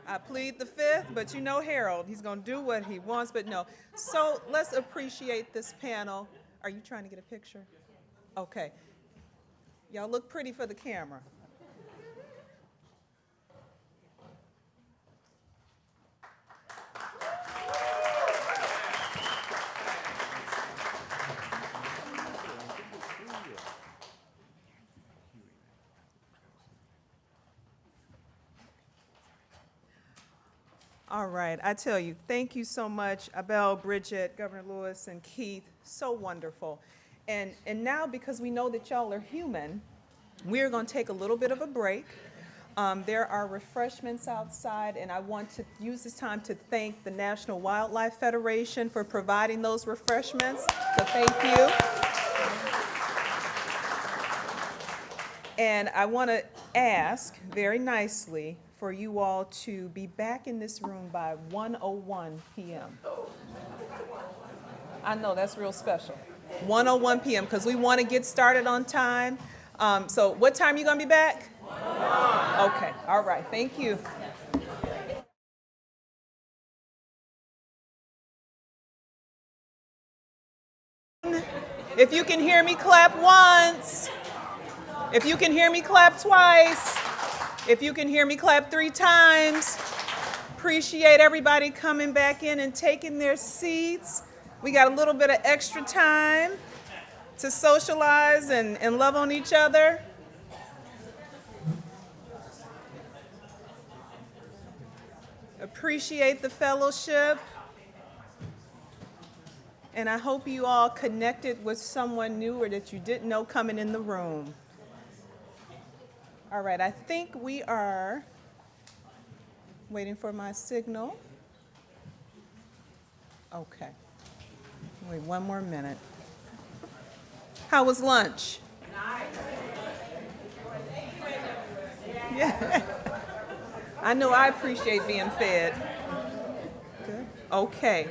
I plead the fifth, but you know Harold, he's going to do what he wants, but no. So let's appreciate this panel. Are you trying to get a picture? Okay. Y'all look pretty for the camera. All right, I tell you, thank you so much, Abel, Bridget, Governor Lewis, and Keith. So wonderful. And now, because we know that y'all are human, we're going to take a little bit of a break. There are refreshments outside, and I want to use this time to thank the National Wildlife Federation for providing those refreshments. So thank you. And I want to ask very nicely for you all to be back in this room by 1:01 p.m. I know, that's real special. 1:01 p.m. because we want to get started on time. So what time are you going to be back? 1:01. Okay, all right, thank you. If you can hear me, clap once. If you can hear me, clap twice. If you can hear me, clap 3 times. Appreciate everybody coming back in and taking their seats. We got a little bit of extra time to socialize and love on each other. Appreciate the fellowship. And I hope you all connected with someone new or that you didn't know coming in the room. All right, I think we are waiting for my signal. Okay. Wait 1 more minute. How was lunch? Yeah. I know I appreciate being fed. Good. Okay.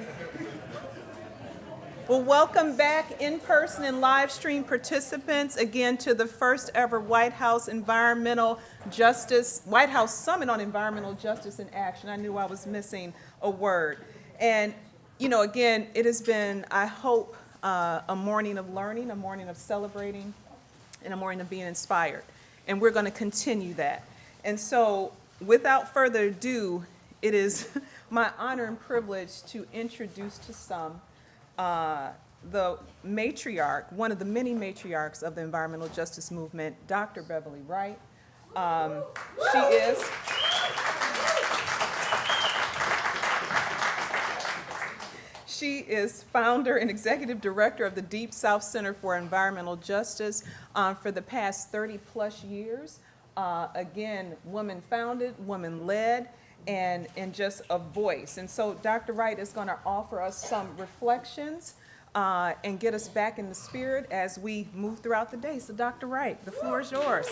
Well, welcome back in person and live stream participants again to the first ever White House Summit on Environmental Justice in Action. I knew I was missing a word. And, you know, again, it has been, I hope, a morning of learning, a morning of celebrating, and a morning of being inspired. And we're going to continue that. And so, without further ado, it is my honor and privilege to introduce to some the matriarch, one of the many matriarchs of the environmental justice movement, Dr. Beverly Wright. She is founder and executive director of the Deep South Center for Environmental Justice for the past 30-plus years. Again, woman-founded, woman-led, and just a voice. And so Dr. Wright is going to offer us some reflections and get us back in the spirit as we move throughout the day. So Dr. Wright, the floor is yours.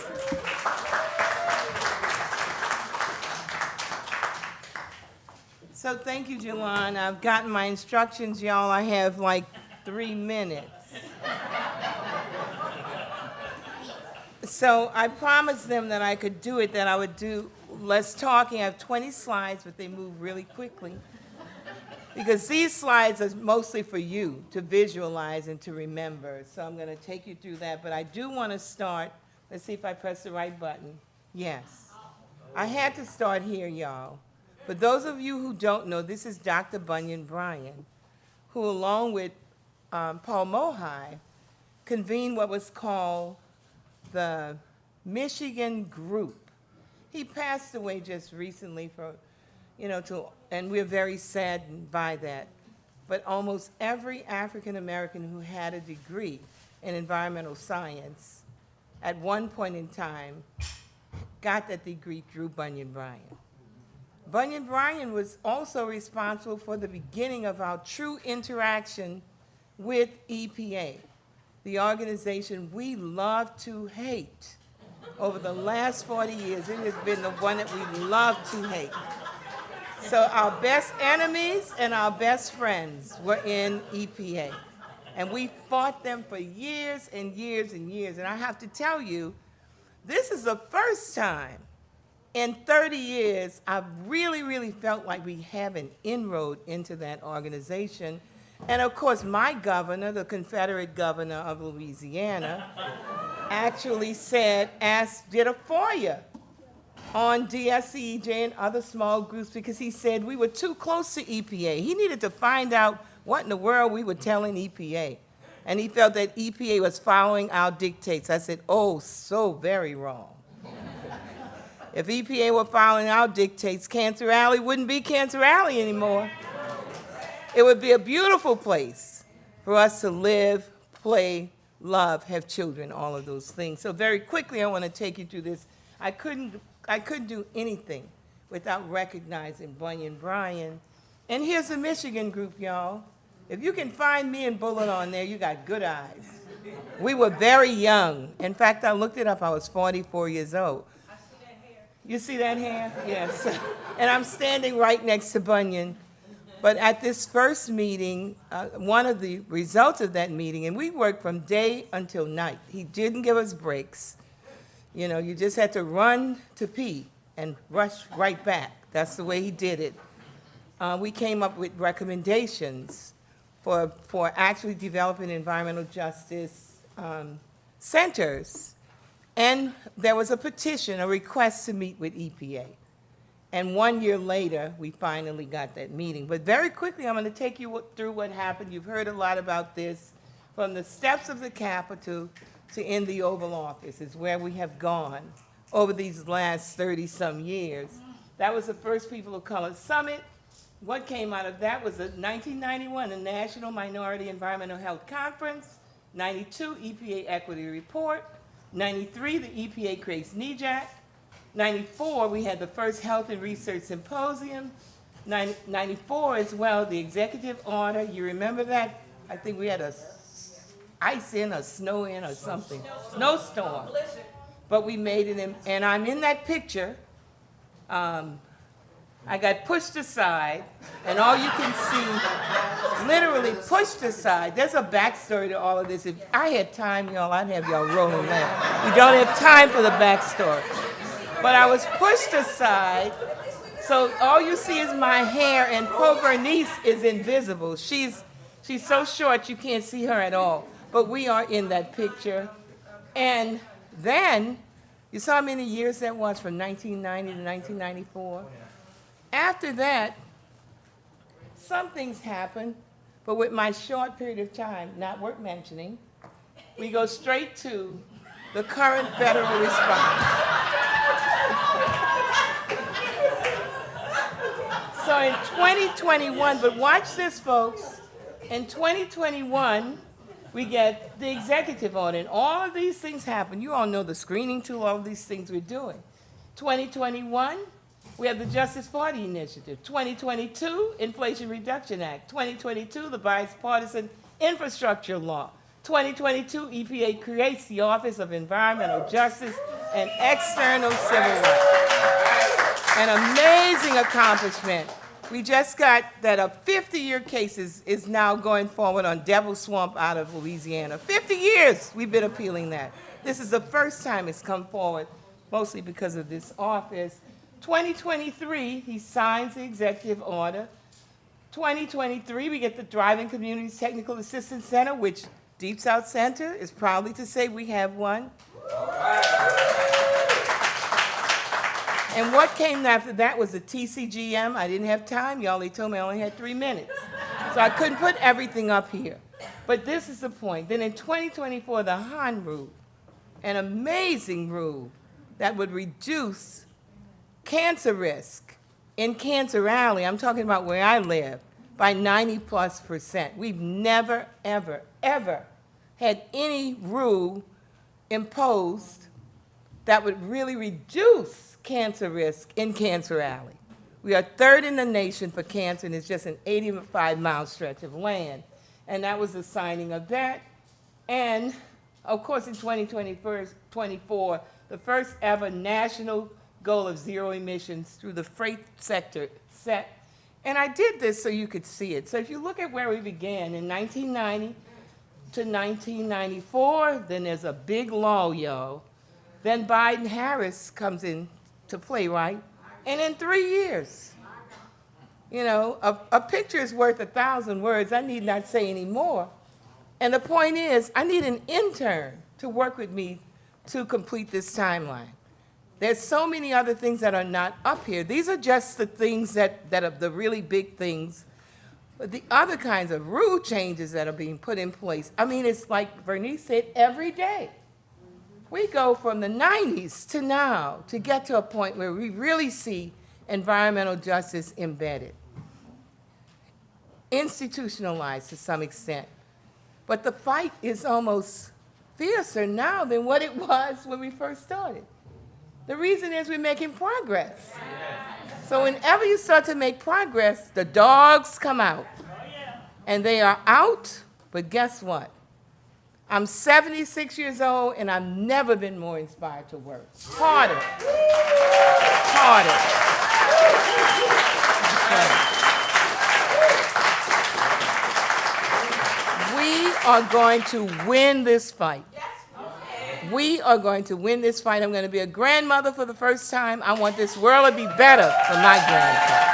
So thank you, Jelon. I've gotten my instructions, y'all. I have like 3 minutes. So I promised them that I could do it, that I would do less talking. I have 20 slides, but they move really quickly. Because these slides are mostly for you to visualize and to remember. So I'm going to take you through that. But I do want to start. Let's see if I press the right button. Yes. I had to start here, y'all. For those of you who don't know, this is Dr. Bunyan Bryan, who along with Paul Mohai convened what was called the Michigan Group. He passed away just recently and we're very saddened by that. But almost every African American who had a degree in environmental science at one point in time got that degree through Bunyan Bryan. Bunyan Bryan was also responsible for the beginning of our true interaction with EPA, the organization we love to hate. Over the last 40 years, it has been the one that we love to hate. So our best enemies and our best friends were in EPA. And we fought them for years and years and years. And I have to tell you, this is the first time in 30 years I've really, really felt like we have an inroad into that organization. And of course, my governor, the Confederate governor of Louisiana, actually did a FOIA on DSCEJ and other small groups because he said we were too close to EPA. He needed to find out what in the world we were telling EPA. And he felt that EPA was following our dictates. I said, oh, so very wrong. If EPA were following our dictates, Cancer Alley wouldn't be Cancer Alley anymore. It would be a beautiful place for us to live, play, love, have children, all of those things. So very quickly, I want to take you through this. I couldn't do anything without recognizing Bunyan Bryan. And here's the Michigan Group, y'all. If you can find me and Bullet on there, you got good eyes. We were very young. In fact, I looked it up. I was 44 years old. I see that hair. You see that hair? Yes. And I'm standing right next to Bunyan. But at this first meeting, one of the results of that meeting, and we worked from day until night. He didn't give us breaks. You know, you just had to run to pee and rush right back. That's the way he did it. We came up with recommendations for actually developing environmental justice centers. And there was a petition, a request to meet with EPA. And 1 year later, we finally got that meeting. But very quickly, I'm going to take you through what happened. You've heard a lot about this. From the steps of the Capitol to in the Oval Office is where we have gone over these last 30-some years. That was the first People of Color Summit. What came out of that was 1991, the National Minority Environmental Health Conference, 92, EPA Equity Report, 93, the EPA creates NEJAC, 94, we had the first Health and Research Symposium, 94 as well, the executive order, you remember that? I think we had a ice in or snow in or something, snowstorm. But we made it in, and I'm in that picture. I got pushed aside, and all you can see, literally pushed aside. There's a backstory to all of this. If I had time, y'all, I'd have y'all rolling laugh. We don't have time for the backstory. But I was pushed aside, so all you see is my hair, and poor Bernice is invisible. She's so short you can't see her at all. But we are in that picture. And then, you saw how many years that was from 1990 to 1994? After that, some things happened, but with my short period of time, not worth mentioning, we go straight to the current federal response. So in 2021, but watch this, folks, In 2021, we get the executive order, and all of these things happen. You all know the screening tool, all of these things we're doing. 2021, we have the Justice Party Initiative. 2022, Inflation Reduction Act. 2022, the Bipartisan Infrastructure Law. 2022, EPA creates the Office of Environmental Justice and External Civil Rights. An amazing accomplishment. We just got that a 50-year case is now going forward on Devil Swamp out of Louisiana. 50 years we've been appealing that. This is the first time it's come forward, mostly because of this office. 2023, he signs the executive order. 2023, we get the Driving Communities Technical Assistance Center, which Deep South Center is proudly to say we have one. And what came after that was the TCGM. I didn't have time, y'all. They told me I only had 3 minutes. So I couldn't put everything up here. But this is the point. Then in 2024, the HAN rule, an amazing rule that would reduce cancer risk in Cancer Alley, I'm talking about where I live, by 90+%. We've never, ever, ever had any rule imposed that would really reduce cancer risk in Cancer Alley. We are third in the nation for cancer, and it's just an 85-mile stretch of land. And that was the signing of that. And, of course, in 2024, the first ever national goal of zero emissions through the freight sector set. And I did this so you could see it. So if you look at where we began in 1990 to 1994, then there's a big lull, y'all. Then Biden-Harris comes in to play, right? And in 3 years, you know, a picture is worth 1,000 words. I need not say any more. And the point is, I need an intern to work with me to complete this timeline. There's so many other things that are not up here. These are just the things that are the really big things. But the other kinds of rule changes that are being put in place, I mean, it's like Bernice said, every day. We go from the 90s to now to get to a point where we really see environmental justice embedded, institutionalized to some extent. But the fight is almost fiercer now than what it was when we first started. The reason is we're making progress. So whenever you start to make progress, the dogs come out. And they are out, but guess what? I'm 76 years old, and I've never been more inspired to work. Harder. Harder. We are going to win this fight. We are going to win this fight. I'm going to be a grandmother for the first time. I want this world to be better for my grandchild.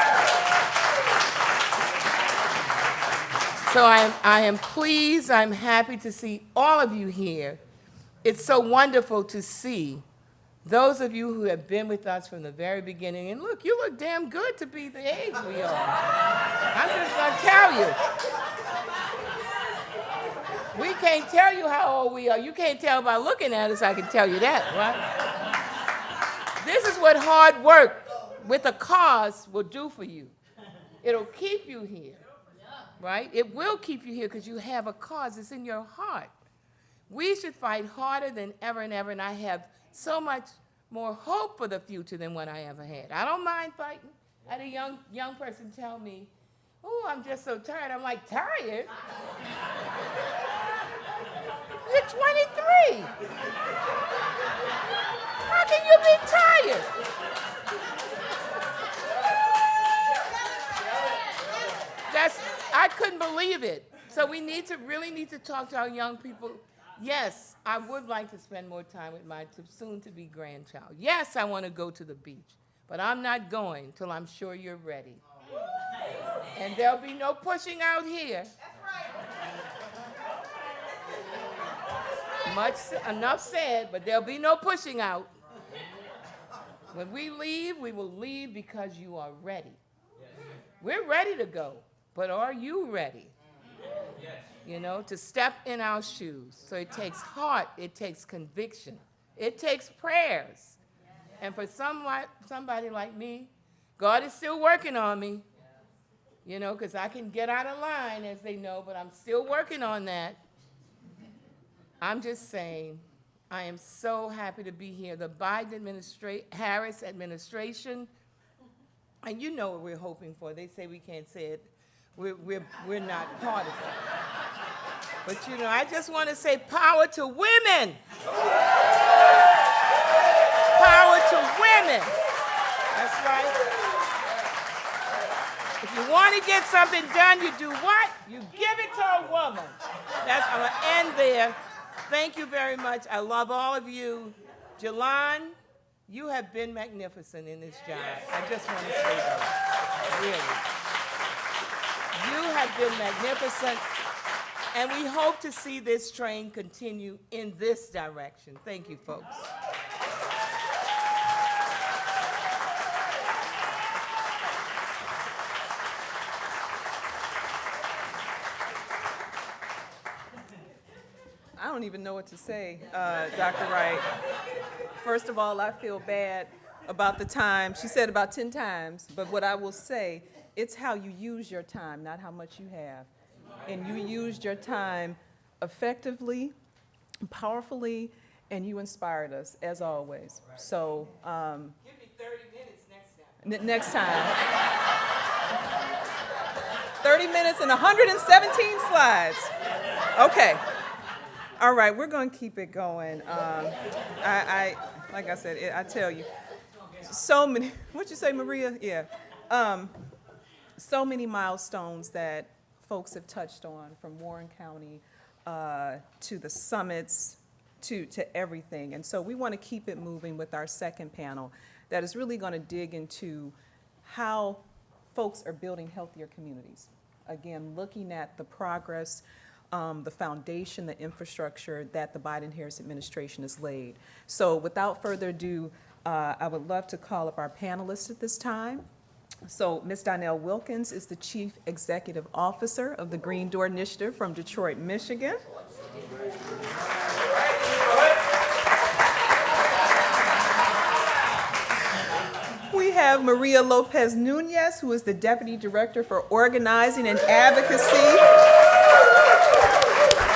So I am pleased, I'm happy to see all of you here. It's so wonderful to see those of you who have been with us from the very beginning. And look, you look damn good to be the age we are. I'm just going to tell you. We can't tell you how old we are. You can't tell by looking at us, I can tell you that, right? This is what hard work with a cause will do for you. It'll keep you here, right? It will keep you here because you have a cause. It's in your heart. We should fight harder than ever and ever, and I have so much more hope for the future than what I ever had. I don't mind fighting. I had a young person tell me, "Oh, I'm just so tired." I'm like, "Tired? You're 23. How can you be tired?" I couldn't believe it. So we really need to talk to our young people. Yes, I would like to spend more time with my soon-to-be grandchild. Yes, I want to go to the beach, but I'm not going till I'm sure you're ready. And there'll be no pushing out here. Enough said, but there'll be no pushing out. When we leave, we will leave because you are ready. We're ready to go, but are you ready? You know, to step in our shoes. So it takes heart, it takes conviction, it takes prayers. And for somebody like me, God is still working on me. you know, because I can get out of line, as they know, but I'm still working on that. I'm just saying, I am so happy to be here. The Harris administration, and you know what we're hoping for. They say we can't say it. We're not part of it. But you know, I just want to say power to women. Power to women. That's right. If you want to get something done, you do what? You give it to a woman. I'm going to end there. Thank you very much. I love all of you. Jalan, you have been magnificent in this job. I just want to say that. Really. You have been magnificent. And we hope to see this train continue in this direction. Thank you, folks. I don't even know what to say, Dr. Wright. First of all, I feel bad about the time. She said about 10 times, but what I will say, it's how you use your time, not how much you have. And you used your time effectively, powerfully, and you inspired us, as always. So, Give me 30 minutes next time. next time. 30 minutes and 117 slides. Okay. All right, we're going to keep it going. Like I said, I tell you, so many, what'd you say, Maria? Yeah. So many milestones that folks have touched on, from Warren County to the summits to everything. And so we want to keep it moving with our second panel that is really going to dig into how folks are building healthier communities. Again, looking at the progress, the foundation, the infrastructure that the Biden-Harris administration has laid. So without further ado, I would love to call up our panelists at this time. So Ms. Donnell Wilkins is the Chief Executive Officer of the Green Door Initiative from Detroit, Michigan. We have Maria Lopez Nunez, who is the Deputy Director for Organizing and Advocacy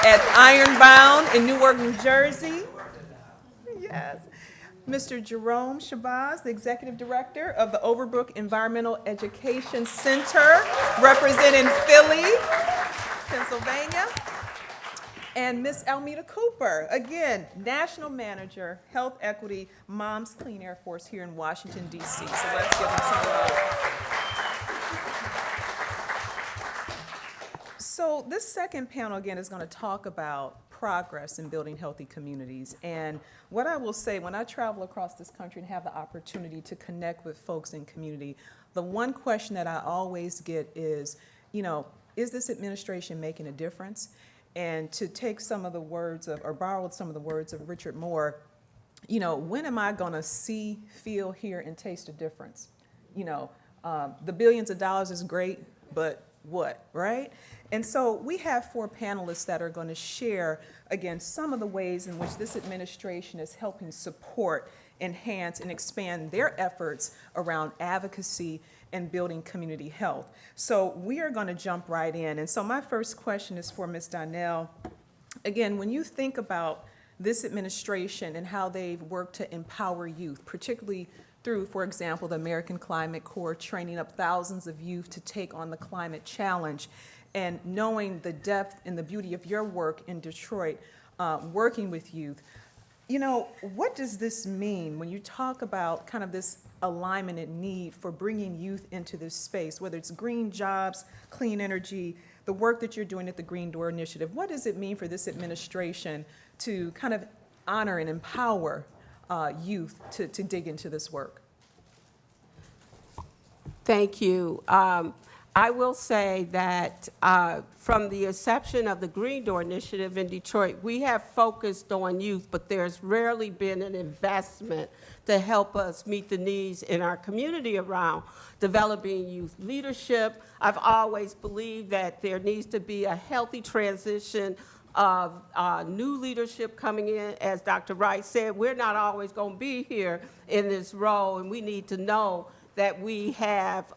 at Ironbound in Newark, New Jersey. Yes. Mr. Jerome Shabazz, the Executive Director of the Overbrook Environmental Education Center, representing Philly, Pennsylvania. And Ms. Almeda Cooper, again, National Manager, Health Equity, Moms Clean Air Force here in Washington, D.C. So let's give them some love. So this second panel, again, is going to talk about progress in building healthy communities. And what I will say, when I travel across this country and have the opportunity to connect with folks in community, the one question that I always get is, you know, is this administration making a difference? And to take some of the words of, or borrow some of the words of Richard Moore, you know, when am I going to see, feel, hear, and taste a difference? You know, the billions of dollars is great, but what, right? And so we have 4 panelists that are going to share, again, some of the ways in which this administration is helping support, enhance, and expand their efforts around advocacy and building community health. So we are going to jump right in. And so my first question is for Ms. Donnell. Again, when you think about this administration and how they've worked to empower youth, particularly through, for example, the American Climate Corps, training up thousands of youth to take on the climate challenge, and knowing the depth and the beauty of your work in Detroit, working with youth, you know, what does this mean when you talk about kind of this alignment and need for bringing youth into this space, whether it's green jobs, clean energy, the work that you're doing at the Green Door Initiative? What does it mean for this administration to kind of honor and empower youth to dig into this work? Thank you. I will say that from the inception of the Green Door Initiative in Detroit, we have focused on youth, but there's rarely been an investment to help us meet the needs in our community around developing youth leadership. I've always believed that there needs to be a healthy transition of new leadership coming in. As Dr. Wright said, we're not always going to be here in this role, and we need to know that we have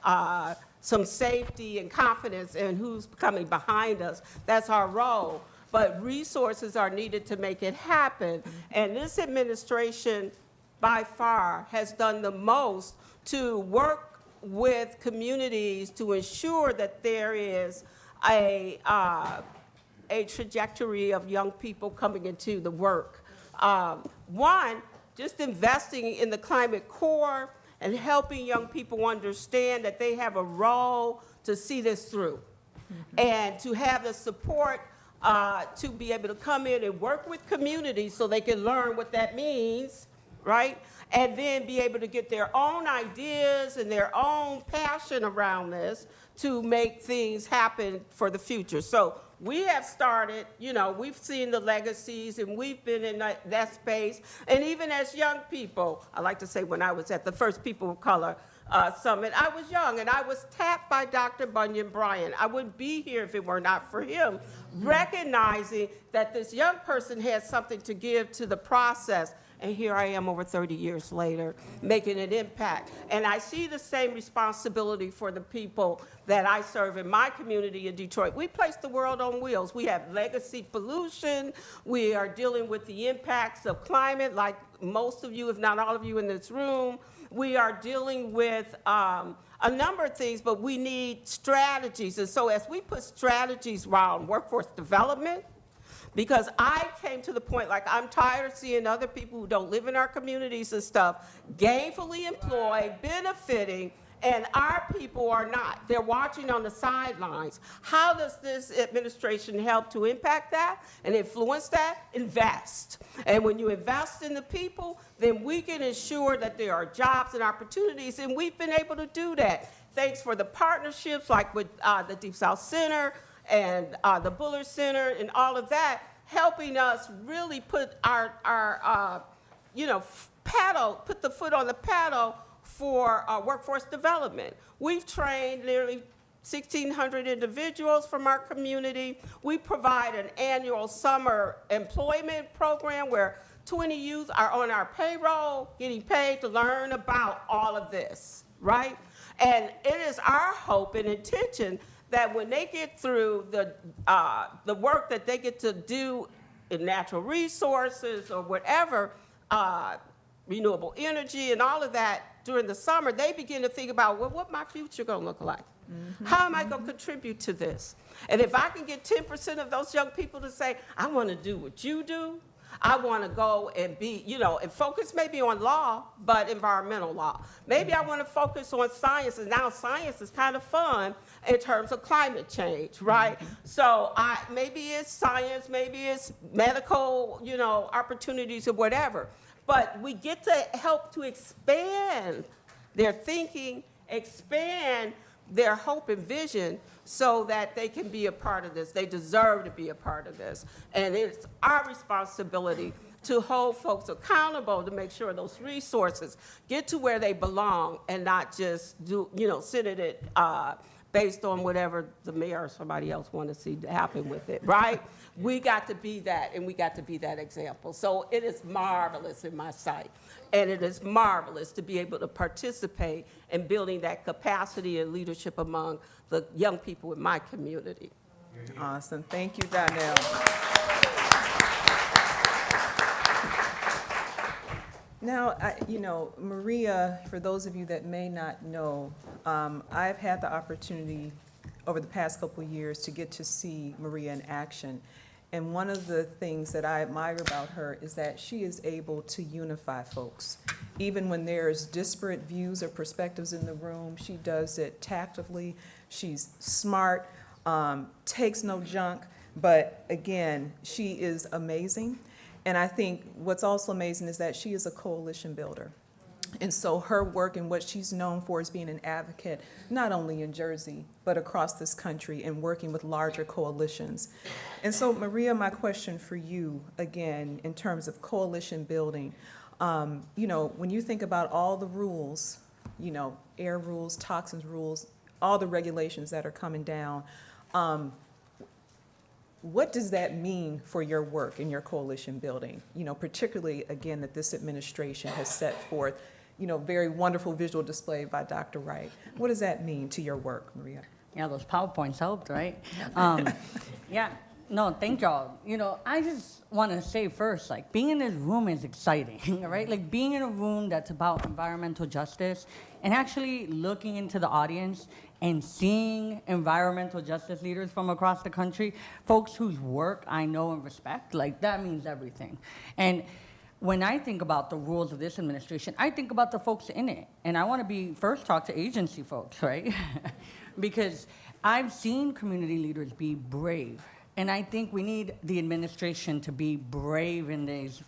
some safety and confidence in who's coming behind us. That's our role. But resources are needed to make it happen. And this administration, by far, has done the most to work with communities to ensure that there is a trajectory of young people coming into the work. One, just investing in the climate core and helping young people understand that they have a role to see this through, and to have the support to be able to come in and work with communities so they can learn what that means, right? And then be able to get their own ideas and their own passion around this to make things happen for the future. So we have started, we've seen the legacies and we've been in that space. And even as young people, I like to say when I was at the first People of Color Summit, I was young and I was tapped by Dr. Bunyan Bryan. I wouldn't be here if it were not for him, recognizing that this young person had something to give to the process. And here I am over 30 years later, making an impact. And I see the same responsibility for the people that I serve in my community in Detroit. We place the world on wheels. We have legacy pollution. We are dealing with the impacts of climate, like most of you, if not all of you in this room. We are dealing with a number of things, but we need strategies. And so as we put strategies around workforce development, because I came to the point, like, I'm tired of seeing other people who don't live in our communities and stuff gainfully employed, benefiting, and our people are not. They're watching on the sidelines. How does this administration help to impact that and influence that? Invest. And when you invest in the people, then we can ensure that there are jobs and opportunities, and we've been able to do that. Thanks for the partnerships, like with the Deep South Center, and the Bullard Center and all of that, helping us really put our put the foot on the pedal for workforce development. We've trained nearly 1,600 individuals from our community. We provide an annual summer employment program where 20 youth are on our payroll, getting paid to learn about all of this, right? And it is our hope and intention that when they get through the work that they get to do in natural resources or whatever, renewable energy and all of that during the summer, they begin to think about, well, what my future gonna look like? How am I gonna contribute to this? And if I can get 10% of those young people to say, I wanna do what you do, I want to go and be, and focus maybe on law, but environmental law. Maybe I want to focus on science, and now science is kind of fun in terms of climate change, right? So maybe it's science, maybe it's medical, opportunities or whatever. But we get to help to expand their thinking, expand their hope and vision so that they can be a part of this. They deserve to be a part of this. And it's our responsibility to hold folks accountable to make sure those resources get to where they belong and not just do, sit at it based on whatever the mayor or somebody else want to see happen with it, right? We got to be that, and we got to be that example. So it is marvelous in my sight. And it is marvelous to be able to participate in building that capacity and leadership among the young people in my community. Awesome. Thank you, Donnell. Now, Maria, for those of you that may not know, I've had the opportunity over the past couple of years to get to see Maria in action. And one of the things that I admire about her is that she is able to unify folks. Even when there's disparate views or perspectives in the room, she does it tactfully. She's smart, takes no junk, but again, she is amazing. And I think what's also amazing is that she is a coalition builder. And so her work and what she's known for is being an advocate, not only in Jersey, but across this country and working with larger coalitions. And so, Maria, my question for you, again, in terms of coalition building, when you think about all the rules, air rules, toxins rules, all the regulations that are coming down, what does that mean for your work and your coalition building? Particularly, again, that this administration has set forth, very wonderful visual display by Dr. Wright. What does that mean to your work, Maria? Yeah, those PowerPoints helped, right? Yeah, no, thank y'all. I just want to say first, like, being in this room is exciting, right? Like, being in a room that's about environmental justice and actually looking into the audience and seeing environmental justice leaders from across the country, folks whose work I know and respect, like, that means everything. And when I think about the rules of this administration, I think about the folks in it. And I want to first talk to agency folks, right? Because I've seen community leaders be brave. And I think we need the administration to be brave in these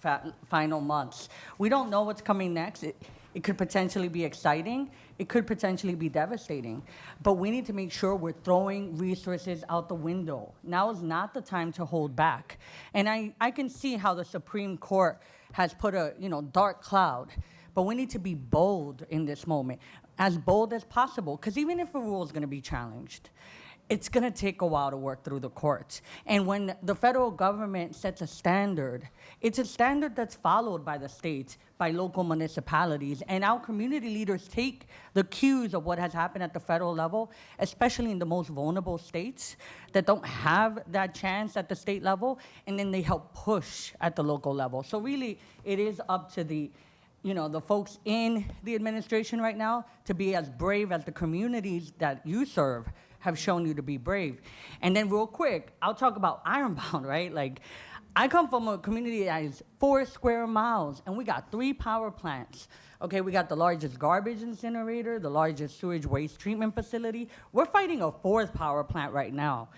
final months. We don't know what's coming next. It could potentially be exciting. It could potentially be devastating. But we need to make sure we're throwing resources out the window. Now is not the time to hold back. And I can see how the Supreme Court has put a dark cloud. But we need to be bold in this moment, as bold as possible. Because even if a rule is going to be challenged, it's going to take a while to work through the courts. And when the federal government sets a standard, it's a standard that's followed by the states, by local municipalities, and our community leaders take the cues of what has happened at the federal level, especially in the most vulnerable states that don't have that chance at the state level, and then they help push at the local level. So really, it is up to the folks in the administration right now to be as brave as the communities that you serve have shown you to be brave. And then real quick, I'll talk about Ironbound, right? Like, I come from a community that is 4 square miles, and we got 3 power plants. Okay, we got the largest garbage incinerator, the largest sewage waste treatment facility. We're fighting a 4th power plant right now.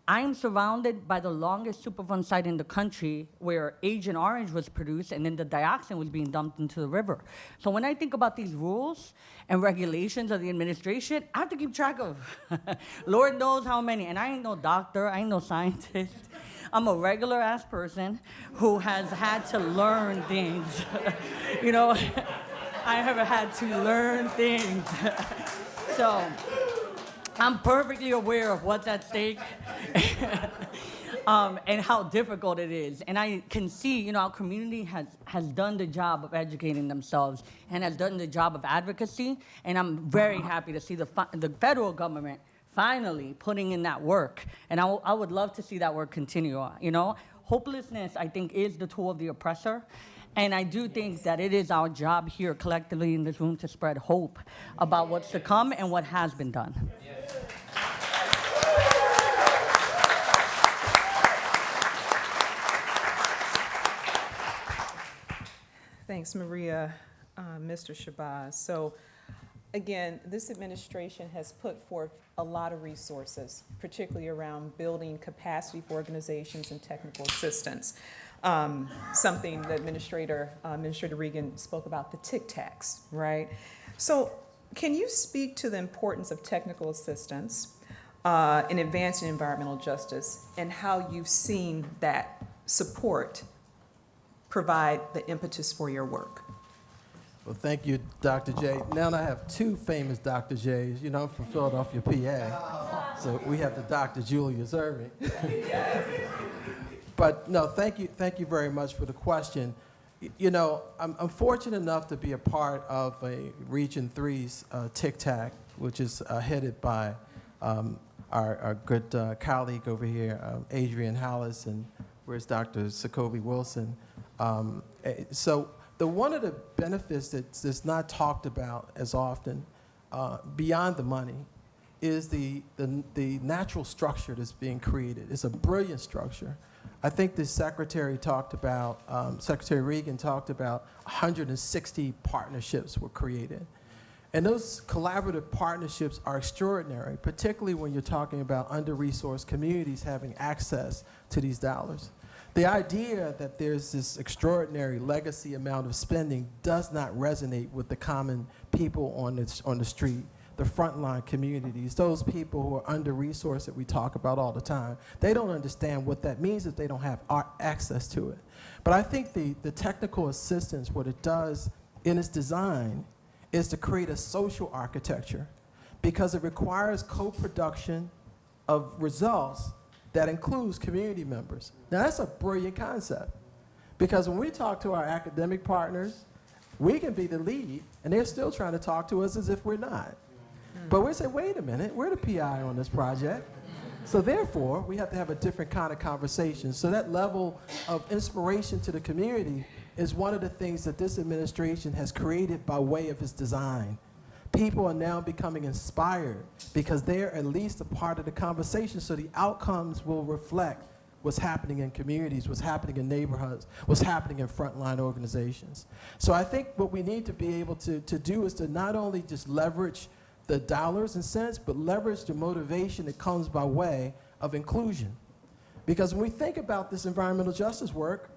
I am surrounded by the longest Superfund site in the country where Agent Orange was produced and then the dioxin was being dumped into the river. So when I think about these rules and regulations of the administration, I have to keep track of Lord knows how many. And I ain't no doctor, I ain't no scientist. I'm a regular ass person who has had to learn things. I have had to learn things. So I'm perfectly aware of what's at stake and how difficult it is. And I can see, our community has done the job of educating themselves and has done the job of advocacy. And I'm very happy to see the federal government finally putting in that work. And I would love to see that work continue on, Hopelessness, I think, is the tool of the oppressor. And I do think that it is our job here collectively in this room to spread hope about what's to come and what has been done. Thanks, Maria, Mr. Shabazz. So again, this administration has put forth a lot of resources, particularly around building capacity for organizations and technical assistance. Something that Administrator Regan spoke about, the TIC tax, right? So can you speak to the importance of technical assistance in advancing environmental justice and how you've seen that support provide the impetus for your work? Well, thank you, Dr. J. Now I have 2 famous Dr. J's, from Philadelphia, PA. So we have the Dr. Julius Irving. But no, thank you very much for the question. I'm fortunate enough to be a part of a Region 3's TIC-TAC, which is headed by our good colleague over here, Adrian Hallis, and where's Dr. Sokobi Wilson. So one of the benefits that's not talked about as often, beyond the money, is the natural structure that's being created. It's a brilliant structure. I think the Secretary talked about, Secretary Regan talked about 160 partnerships were created. And those collaborative partnerships are extraordinary, particularly when you're talking about under-resourced communities having access to these dollars. The idea that there's this extraordinary legacy amount of spending does not resonate with the common people on the street, the frontline communities, those people who are under-resourced that we talk about all the time. They don't understand what that means if they don't have access to it. But I think the technical assistance, what it does in its design, is to create a social architecture because it requires co-production of results that includes community members. Now that's a brilliant concept because when we talk to our academic partners, We can be the lead, and they're still trying to talk to us as if we're not. But we say, wait a minute, we're the PI on this project. So therefore, we have to have a different kind of conversation. So that level of inspiration to the community is one of the things that this administration has created by way of its design. People are now becoming inspired because they're at least a part of the conversation, so the outcomes will reflect what's happening in communities, what's happening in neighborhoods, what's happening in frontline organizations. So I think what we need to be able to do is to not only just leverage the dollars and cents, but leverage the motivation that comes by way of inclusion. Because when we think about this environmental justice work,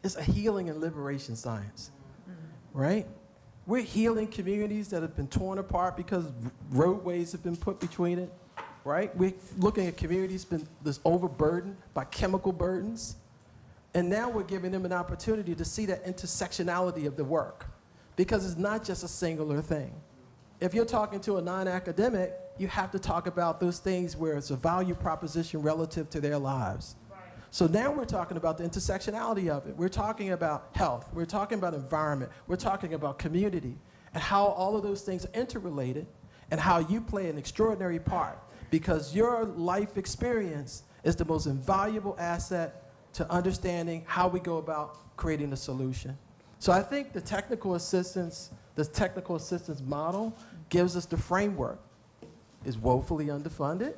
it's a healing and liberation science, right? We're healing communities that have been torn apart because roadways have been put between it, right? We're looking at communities that's overburdened by chemical burdens. And now we're giving them an opportunity to see that intersectionality of the work, because it's not just a singular thing. If you're talking to a non-academic, you have to talk about those things where it's a value proposition relative to their lives. So now we're talking about the intersectionality of it. We're talking about health. We're talking about environment. We're talking about community and how all of those things are interrelated and how you play an extraordinary part, because your life experience is the most invaluable asset to understanding how we go about creating a solution. So I think the technical assistance model gives us the framework. It's woefully underfunded,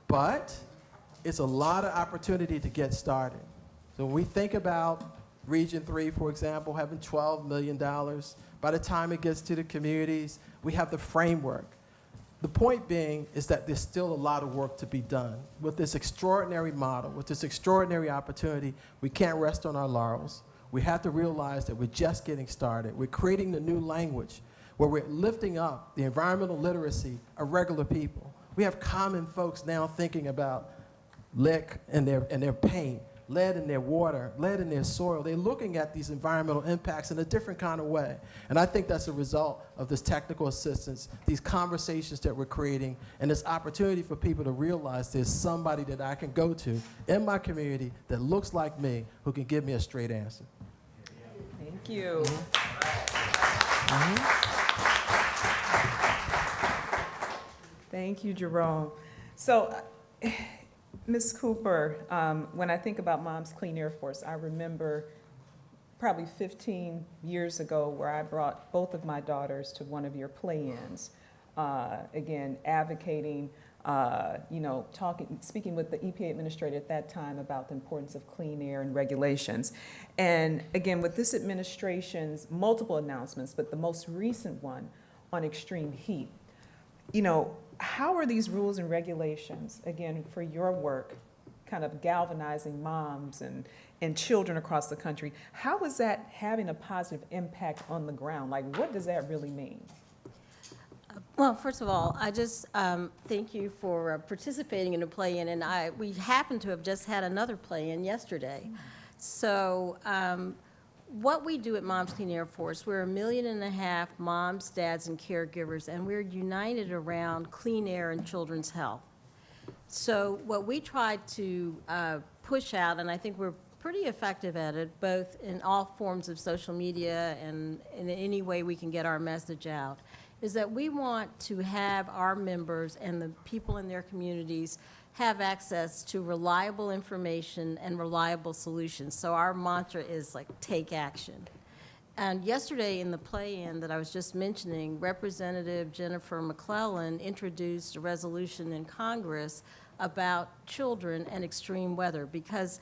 but it's a lot of opportunity to get started. So when we think about Region 3, for example, having $12 million, by the time it gets to the communities, we have the framework. The point being is that there's still a lot of work to be done. With this extraordinary model, with this extraordinary opportunity, we can't rest on our laurels. We have to realize that we're just getting started. We're creating the new language where we're lifting up the environmental literacy of regular people. We have common folks now thinking about lead in their paint, lead in their water, lead in their soil. They're looking at these environmental impacts in a different kind of way. And I think that's a result of this technical assistance, these conversations that we're creating, and this opportunity for people to realize there's somebody that I can go to in my community that looks like me who can give me a straight answer. Thank you. Thank you, Jerome. So, Ms. Cooper, when I think about Mom's Clean Air Force, I remember probably 15 years ago where I brought both of my daughters to one of your play-ins, again, advocating, speaking with the EPA administrator at that time about the importance of clean air and regulations. And again, with this administration's multiple announcements, but the most recent one on extreme heat, how are these rules and regulations, again, for your work, kind of galvanizing moms and children across the country, how is that having a positive impact on the ground? Like, what does that really mean? Well, first of all, I just thank you for participating in a play-in, and we happen to have just had another play-in yesterday. So what we do at Moms Clean Air Force, we're 1.5 million moms, dads, and caregivers, and we're united around clean air and children's health. So what we try to push out, and I think we're pretty effective at it, both in all forms of social media and in any way we can get our message out, is that we want to have our members and the people in their communities have access to reliable information and reliable solutions. So our mantra is like, take action. And yesterday in the play-in that I was just mentioning, Representative Jennifer McClellan introduced a resolution in Congress about children and extreme weather, because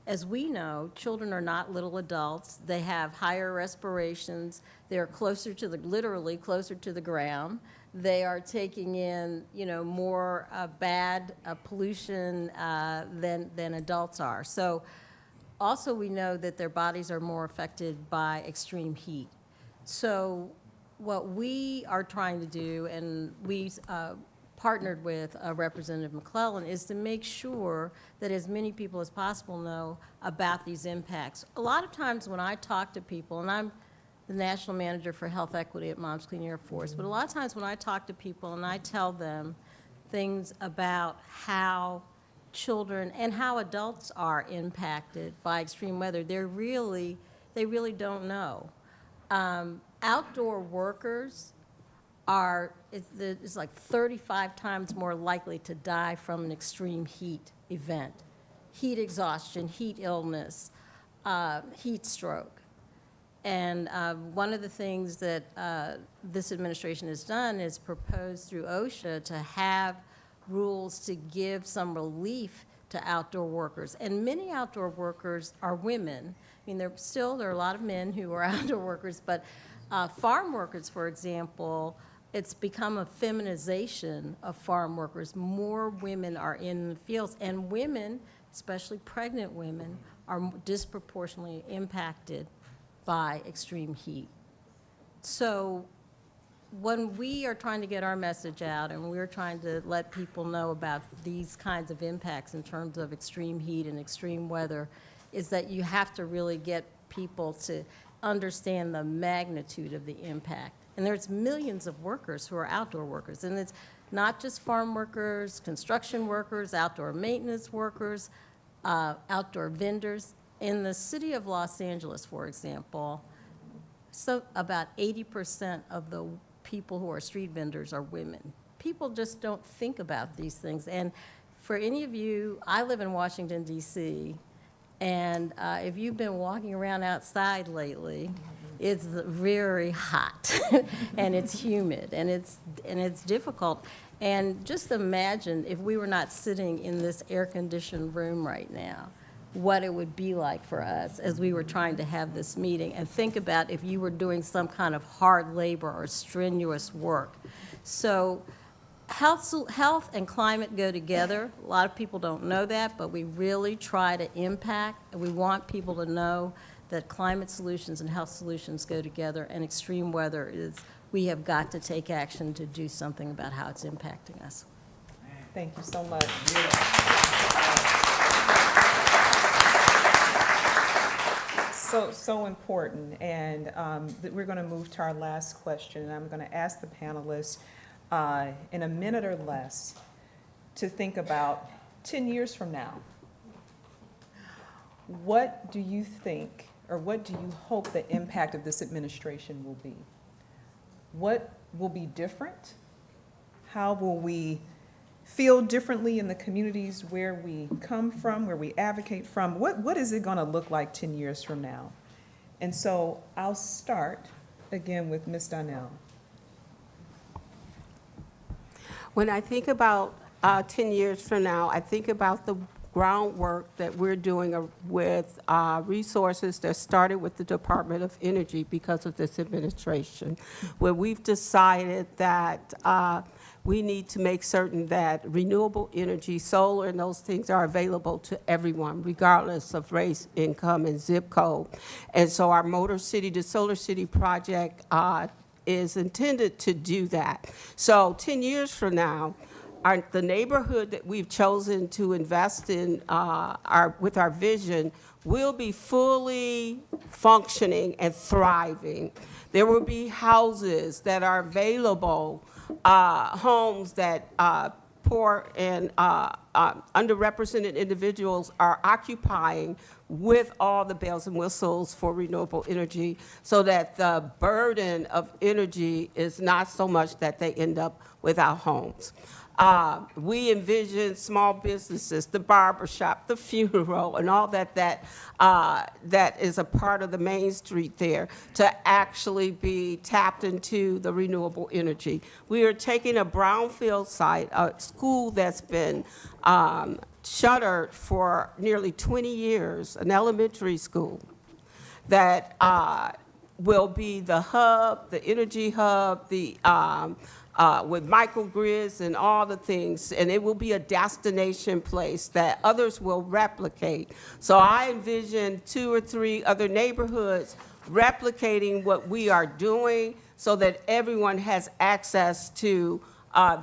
as we know, children are not little adults. They have higher respirations. They're closer to literally closer to the ground. They are taking in, more bad pollution than adults are. So also we know that their bodies are more affected by extreme heat. So what we are trying to do, and we partnered with Representative McClellan, is to make sure that as many people as possible know about these impacts. A lot of times when I talk to people, and I'm the National Manager for Health Equity at Moms Clean Air Force, but a lot of times when I talk to people and I tell them things about how children and how adults are impacted by extreme weather, they really don't know. Outdoor workers it's like 35 times more likely to die from an extreme heat event. Heat exhaustion, heat illness, heat stroke. And one of the things that this administration has done is proposed through OSHA to have rules to give some relief to outdoor workers. And many outdoor workers are women. I mean, there are a lot of men who are outdoor workers, but farm workers, for example, it's become a feminization of farm workers. More women are in the fields, and women, especially pregnant women, are disproportionately impacted by extreme heat. So when we are trying to get our message out and we're trying to let people know about these kinds of impacts in terms of extreme heat and extreme weather, is that you have to really get people to understand the magnitude of the impact. And there's millions of workers who are outdoor workers, and it's not just farm workers, construction workers, outdoor maintenance workers, outdoor vendors. In the city of Los Angeles, for example, so about 80% of the people who are street vendors are women. People just don't think about these things. And for any of you, I live in Washington, D.C., and if you've been walking around outside lately, it's very hot, and it's humid, and it's difficult. And just imagine if we were not sitting in this air-conditioned room right now, what it would be like for us as we were trying to have this meeting. And think about if you were doing some kind of hard labor or strenuous work. So health and climate go together. A lot of people don't know that, but we really try to impact, and we want people to know that climate solutions and health solutions go together, and extreme weather we have got to take action to do something about how it's impacting us. Thank you so much. So important, and we're going to move to our last question, and I'm going to ask the panelists in a minute or less to think about 10 years from now. What do you think, or what do you hope the impact of this administration will be? What will be different? How will we feel differently in the communities where we come from, where we advocate from? What is it going to look like 10 years from now? And so I'll start again with Ms. Donnell. When I think about 10 years from now, I think about the groundwork that we're doing with resources that started with the Department of Energy because of this administration, where we've decided that we need to make certain that renewable energy, solar, and those things are available to everyone, regardless of race, income, and zip code. And so our Motor City to Solar City project is intended to do that. So 10 years from now, the neighborhood that we've chosen to invest in with our vision will be fully functioning and thriving. There will be houses that are available, homes that poor and underrepresented individuals are occupying, with all the bells and whistles for renewable energy, so that the burden of energy is not so much that they end up without homes. We envision small businesses, the barbershop, the funeral, and all that is a part of the Main Street there to actually be tapped into the renewable energy. We are taking a brownfield site, a school that's been shuttered for nearly 20 years, an elementary school, that will be the hub, the energy hub, with microgrids and all the things, and it will be a destination place that others will replicate. So I envision 2 or 3 other neighborhoods replicating what we are doing so that everyone has access to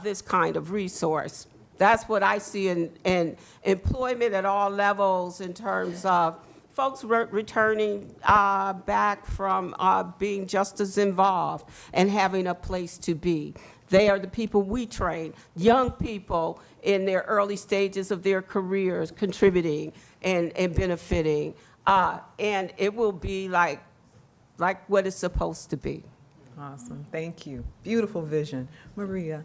this kind of resource. That's what I see in employment at all levels, in terms of folks returning back from being just as involved and having a place to be. They are the people we train, young people in their early stages of their careers, contributing and benefiting. And it will be like like what it's supposed to be. Awesome, thank you. Beautiful vision. Maria?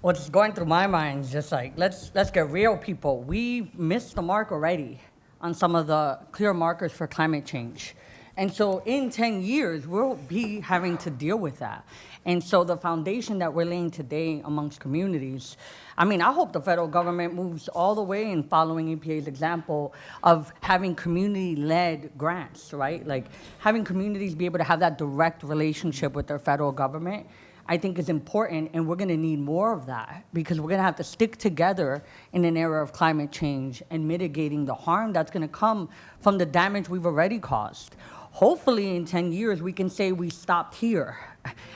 What's going through my mind is just like, let's get real, people. We've missed the mark already on some of the clear markers for climate change. And so in 10 years, we'll be having to deal with that. And so the foundation that we're laying today amongst communities, I mean, I hope the federal government moves all the way in following EPA's example of having community-led grants, right? Like having communities be able to have that direct relationship with their federal government, I think is important, and we're gonna need more of that because we're gonna have to stick together in an era of climate change and mitigating the harm that's gonna come from the damage we've already caused. Hopefully in 10 years, we can say we stopped here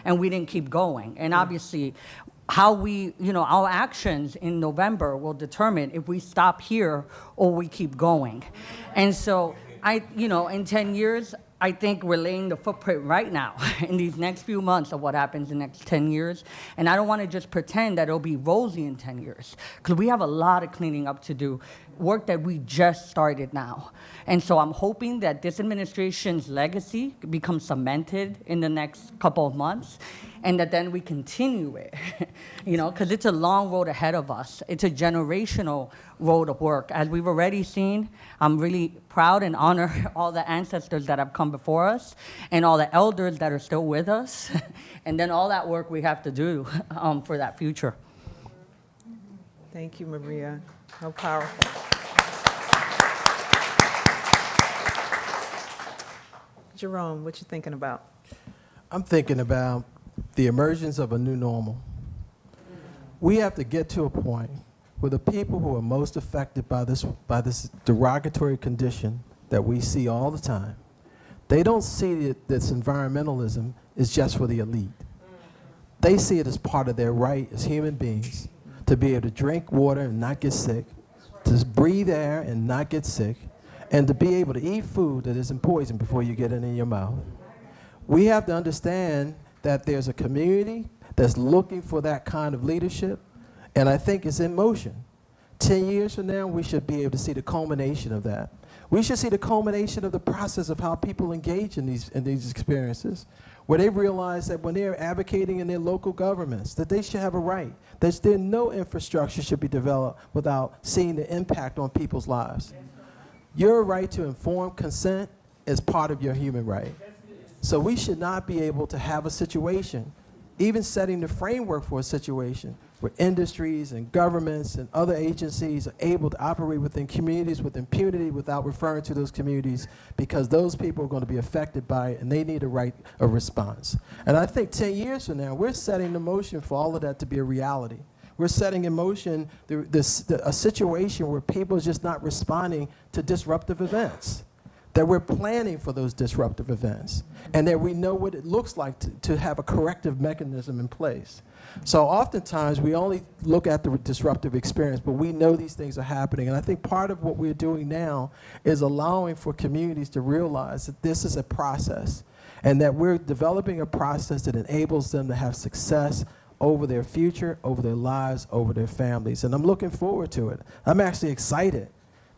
and we didn't keep going. And obviously, how we, our actions in November will determine if we stop here or we keep going. And so in 10 years, I think we're laying the footprint right now in these next few months of what happens in the next 10 years. And I don't want to just pretend that it'll be rosy in 10 years, because we have a lot of cleaning up to do, work that we just started now. And so I'm hoping that this administration's legacy becomes cemented in the next couple of months, and that then we continue it, because it's a long road ahead of us. It's a generational road of work. As we've already seen, I'm really proud and honor all the ancestors that have come before us and all the elders that are still with us, and then all that work we have to do for that future. Thank you, Maria. How powerful. Jerome, what you thinking about? I'm thinking about the emergence of a new normal. We have to get to a point where the people who are most affected by this derogatory condition that we see all the time, they don't see that this environmentalism is just for the elite. They see it as part of their right as human beings to be able to drink water and not get sick, to breathe air and not get sick, and to be able to eat food that isn't poison before you get it in your mouth. We have to understand that there's a community that's looking for that kind of leadership, and I think it's in motion. 10 years from now, we should be able to see the culmination of that. We should see the culmination of the process of how people engage in these experiences, where they realize that when they're advocating in their local governments, that they should have a right, that no infrastructure should be developed without seeing the impact on people's lives. Your right to informed consent is part of your human right. So we should not be able to have a situation, even setting the framework for a situation, where industries and governments and other agencies are able to operate within communities with impunity without referring to those communities, because those people are going to be affected by it and they need a response. And I think 10 years from now, we're setting the motion for all of that to be a reality. We're setting in motion a situation where people are just not responding to disruptive events, that we're planning for those disruptive events, and that we know what it looks like to have a corrective mechanism in place. So oftentimes we only look at the disruptive experience, but we know these things are happening. And I think part of what we're doing now is allowing for communities to realize that this is a process, and that we're developing a process that enables them to have success over their future, over their lives, over their families. And I'm looking forward to it. I'm actually excited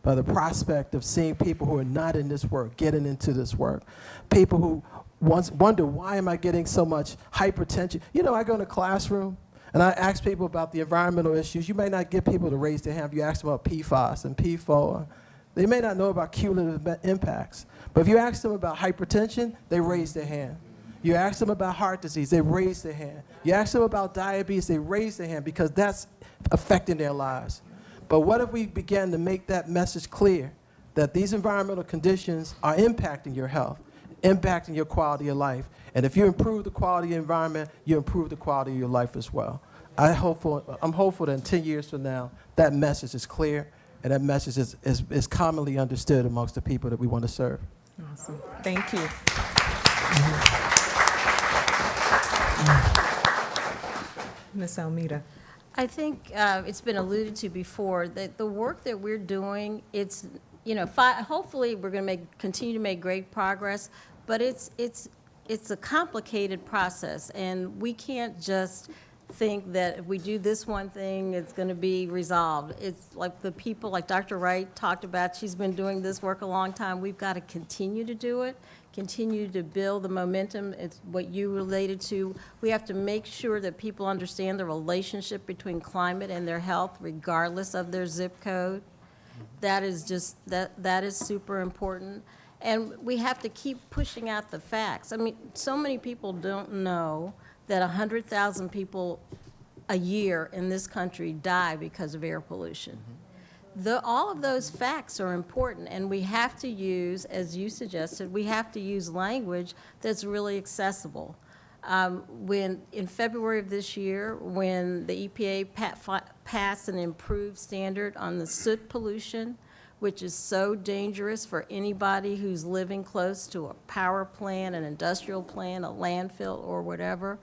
by the prospect of seeing people who are not in this work getting into this work. People who once wonder, why am I getting so much hypertension? I go in a classroom and I ask people about the environmental issues. You may not get people to raise their hand. If you ask them about PFAS and PFOA, they may not know about cumulative impacts. But if you ask them about hypertension, they raise their hand. You ask them about heart disease, they raise their hand. You ask them about diabetes, they raise their hand, because that's affecting their lives. But what if we began to make that message clear, that these environmental conditions are impacting your health, impacting your quality of life, and if you improve the quality of the environment, you improve the quality of your life as well. I'm hopeful that in 10 years from now, that message is clear, and that message is commonly understood amongst the people that we want to serve. Awesome. Thank you. Ms. Almeida. I think it's been alluded to before that the work that we're doing, it's, hopefully we're going to continue to make great progress, but it's a complicated process, and we can't just think that if we do this one thing, it's going to be resolved. It's like the people, like Dr. Wright talked about, she's been doing this work a long time. We've got to continue to do it, continue to build the momentum. It's what you related to. We have to make sure that people understand the relationship between climate and their health, regardless of their zip code. That is just, that is super important. And we have to keep pushing out the facts. I mean, so many people don't know that 100,000 people a year in this country die because of air pollution. All of those facts are important, and we have to use, as you suggested, we have to use language that's really accessible. In February of this year, when the EPA passed an improved standard on the soot pollution, which is so dangerous for anybody who's living close to a power plant, an industrial plant, a landfill, or whatever,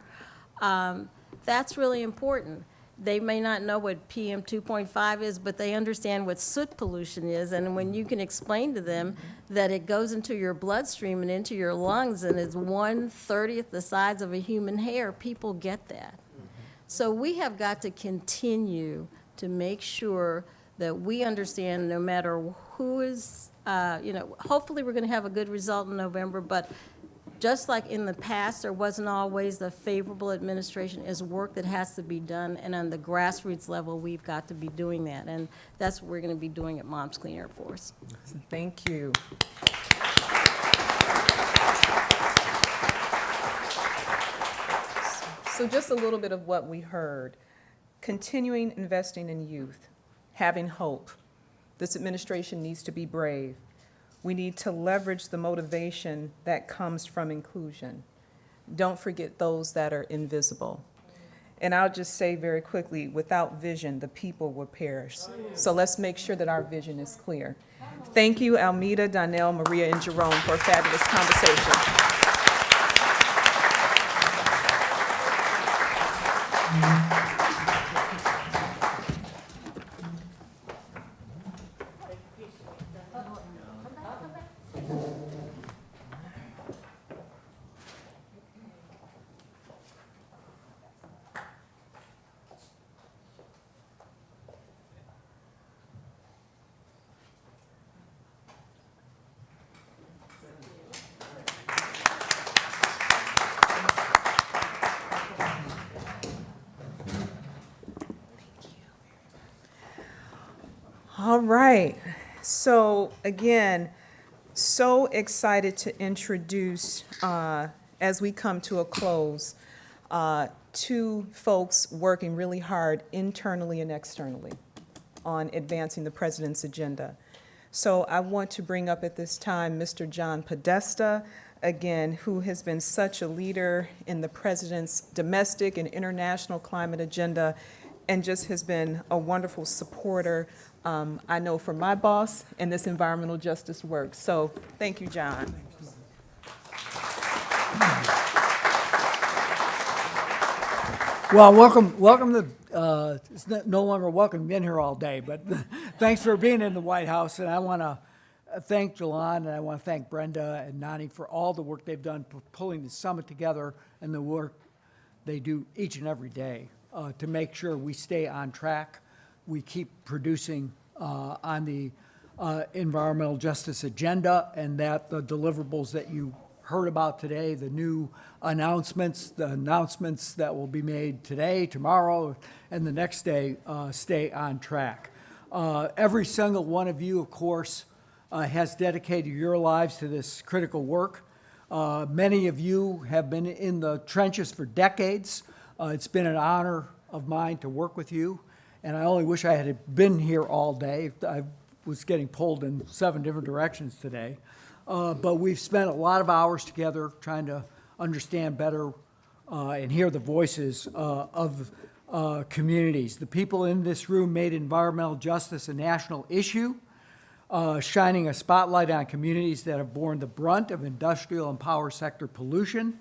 that's really important. They may not know what PM 2.5 is, but they understand what soot pollution is, and when you can explain to them that it goes into your bloodstream and into your lungs and is 1/30th the size of a human hair, people get that. So we have got to continue to make sure that we understand, no matter who is, hopefully we're going to have a good result in November, but just like in the past, there wasn't always the favorable administration, is work that has to be done, and on the grassroots level, we've got to be doing that, and that's what we're going to be doing at Moms Clean Air Force. Thank you. So just a little bit of what we heard. Continuing investing in youth, having hope. This administration needs to be brave. We need to leverage the motivation that comes from inclusion. Don't forget those that are invisible. And I'll just say very quickly, without vision, the people will perish. So let's make sure that our vision is clear. Thank you, Almeda, Donnell, Maria, and Jerome, for a fabulous conversation. All right. So again, so excited to introduce, as we come to a close, two folks working really hard internally and externally on advancing the president's agenda. So I want to bring up at this time Mr. John Podesta, again, who has been such a leader in the president's domestic and international climate agenda and just has been a wonderful supporter, I know, for my boss and this environmental justice work. So thank you, John. Well, welcome to, it's no longer welcome, been here all day, but thanks for being in the White House. And I want to thank Jalon, and I want to thank Brenda and Nani for all the work they've done for pulling the summit together and the work they do each and every day to make sure we stay on track. We keep producing on the environmental justice agenda, and that the deliverables that you heard about today, the new announcements, the announcements that will be made today, tomorrow, and the next day, stay on track. Every single one of you, of course, has dedicated your lives to this critical work. Many of you have been in the trenches for decades. It's been an honor of mine to work with you, and I only wish I had been here all day. I was getting pulled in 7 different directions today. But we've spent a lot of hours together trying to understand better and hear the voices of communities. The people in this room made environmental justice a national issue, shining a spotlight on communities that have borne the brunt of industrial and power sector pollution,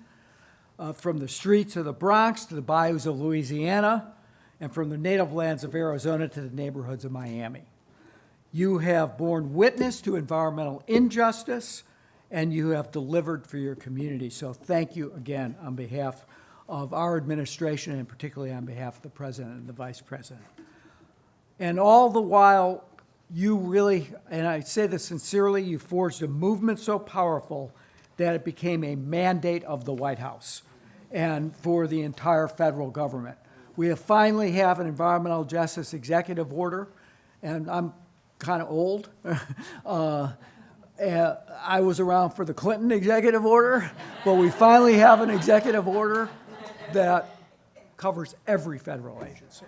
from the streets of the Bronx to the bayous of Louisiana, and from the native lands of Arizona to the neighborhoods of Miami. You have borne witness to environmental injustice, and you have delivered for your community. So thank you again on behalf of our administration, and particularly on behalf of the President and the Vice President. And all the while, you really, and I say this sincerely, you forged a movement so powerful that it became a mandate of the White House and for the entire federal government. We finally have an environmental justice executive order, and I'm kind of old. I was around for the Clinton executive order, but we finally have an executive order that covers every federal agency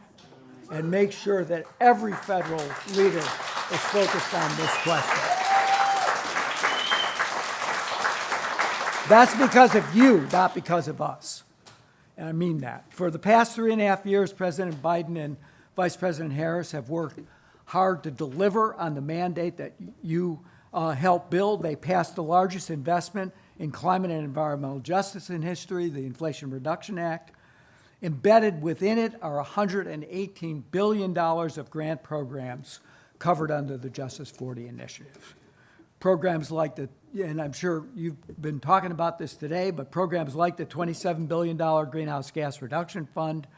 and makes sure that every federal leader is focused on this question. That's because of you, not because of us. And I mean that. For the past 3.5 years, President Biden and Vice President Harris have worked hard to deliver on the mandate that you helped build. They passed the largest investment in climate and environmental justice in history, the Inflation Reduction Act. Embedded within it are $118 billion of grant programs covered under the Justice 40 initiative. Programs like and I'm sure you've been talking about this today, but programs like the $27 billion Greenhouse Gas Reduction Fund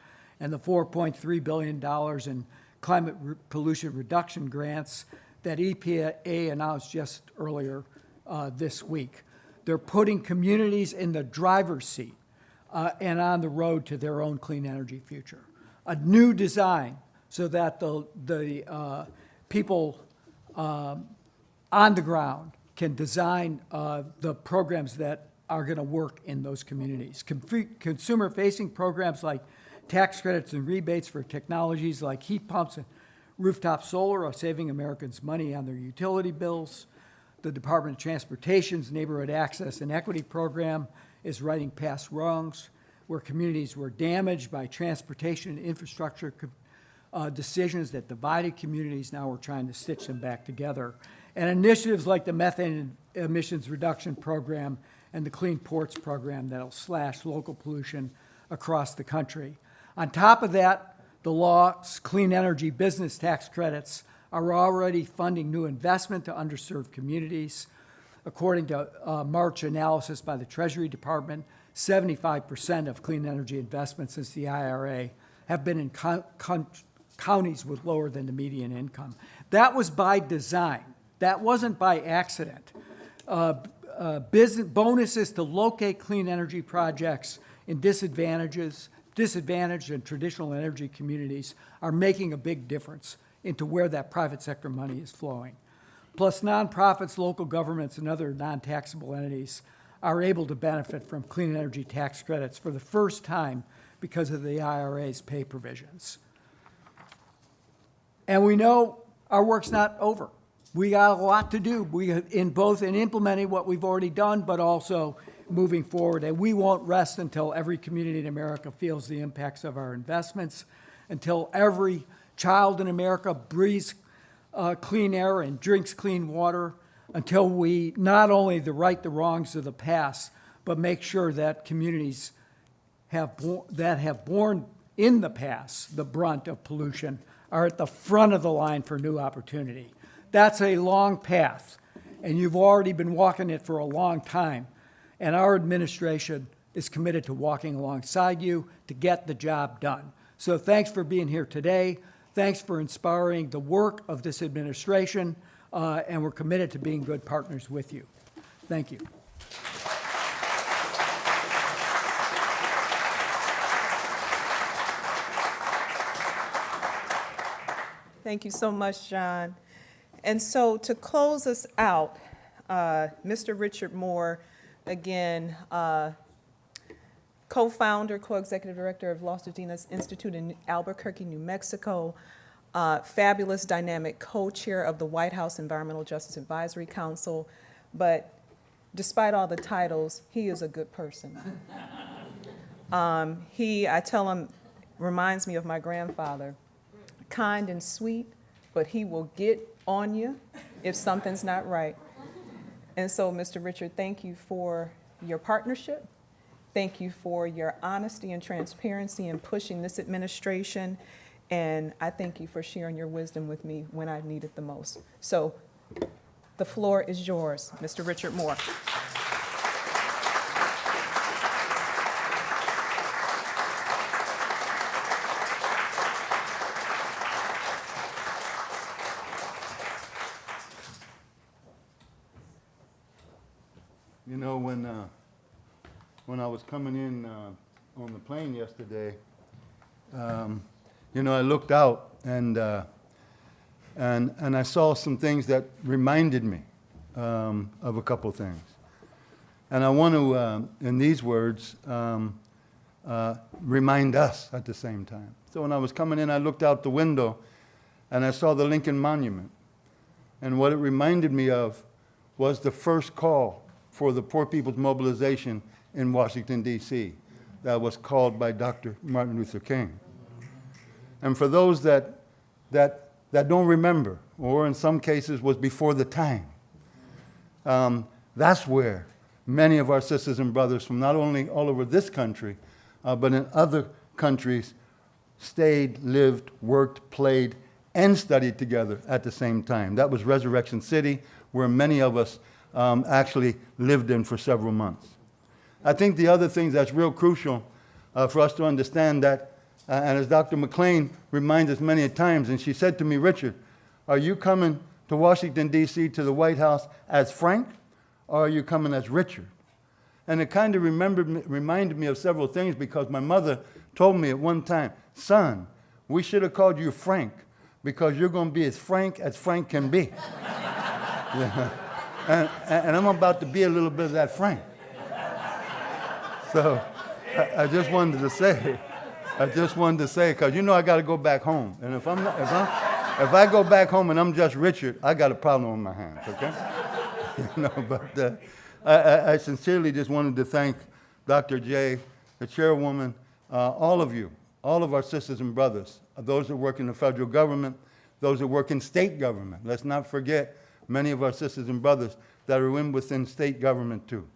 and the $4.3 billion in climate pollution reduction grants that EPA announced just earlier this week. They're putting communities in the driver's seat and on the road to their own clean energy future. A new design so that the people on the ground can design the programs that are going to work in those communities. Consumer-facing programs like tax credits and rebates for technologies like heat pumps and rooftop solar are saving Americans money on their utility bills. The Department of Transportation's Neighborhood Access and Equity Program is righting past wrongs where communities were damaged by transportation and infrastructure decisions that divided communities. Now we're trying to stitch them back together. And initiatives like the Methane Emissions Reduction Program and the Clean Ports Program that'll slash local pollution across the country. On top of that, the law's clean energy business tax credits are already funding new investment to underserved communities. According to March analysis by the Treasury Department, 75% of clean energy investments since the IRA have been in counties with lower than the median income. That was by design. That wasn't by accident. Business bonuses to locate clean energy projects in disadvantaged and traditional energy communities are making a big difference into where that private sector money is flowing. Plus, nonprofits, local governments, and other non-taxable entities are able to benefit from clean energy tax credits for the first time because of the IRA's pay provisions. And we know our work's not over. We got a lot to do. In implementing what we've already done, but also moving forward. And we won't rest until every community in America feels the impacts of our investments, until every child in America breathes clean air and drinks clean water, until we not only right the wrongs of the past, but make sure that communities that have borne in the past the brunt of pollution are at the front of the line for new opportunity. That's a long path, and you've already been walking it for a long time. And our administration is committed to walking alongside you to get the job done. So thanks for being here today. Thanks for inspiring the work of this administration, and we're committed to being good partners with you. Thank you. Thank you so much, John. And so to close us out, Mr. Richard Moore, again, co-founder, co-executive director of Los Dinas Institute in Albuquerque, New Mexico, fabulous dynamic co-chair of the White House Environmental Justice Advisory Council, but despite all the titles, he is a good person. I tell him, reminds me of my grandfather, kind and sweet, but he will get on you if something's not right. And so, Mr. Richard, thank you for your partnership. Thank you for your honesty and transparency in pushing this administration. And I thank you for sharing your wisdom with me when I need it the most. So the floor is yours, Mr. Richard Moore. when I was coming in on the plane yesterday, I looked out and I saw some things that reminded me of a couple things. And I want to, in these words, remind us at the same time. So when I was coming in, I looked out the window and I saw the Lincoln Monument. And what it reminded me of was the first call for the Poor People's Mobilization in Washington, D.C. that was called by Dr. Martin Luther King. And for those that don't remember, or in some cases was before the time, that's where many of our sisters and brothers from not only all over this country, but in other countries stayed, lived, worked, played, and studied together at the same time. That was Resurrection City, where many of us actually lived in for several months. I think the other thing that's real crucial for us to understand that, and as Dr. McLean reminds us many times, and she said to me, Richard, are you coming to Washington, D.C., to the White House as Frank, or are you coming as Richard? And it kind of reminded me of several things, because my mother told me at one time, son, we should have called you Frank, because you're going to be as Frank can be. Yeah. And I'm about to be a little bit of that Frank. So I just wanted to say, because I got to go back home. And if I go back home and I'm just Richard, I got a problem on my hands, okay? But I sincerely just wanted to thank Dr. J, the chairwoman, all of you, all of our sisters and brothers, those that work in the federal government, those that work in state government. Let's not forget many of our sisters and brothers that are within state government too.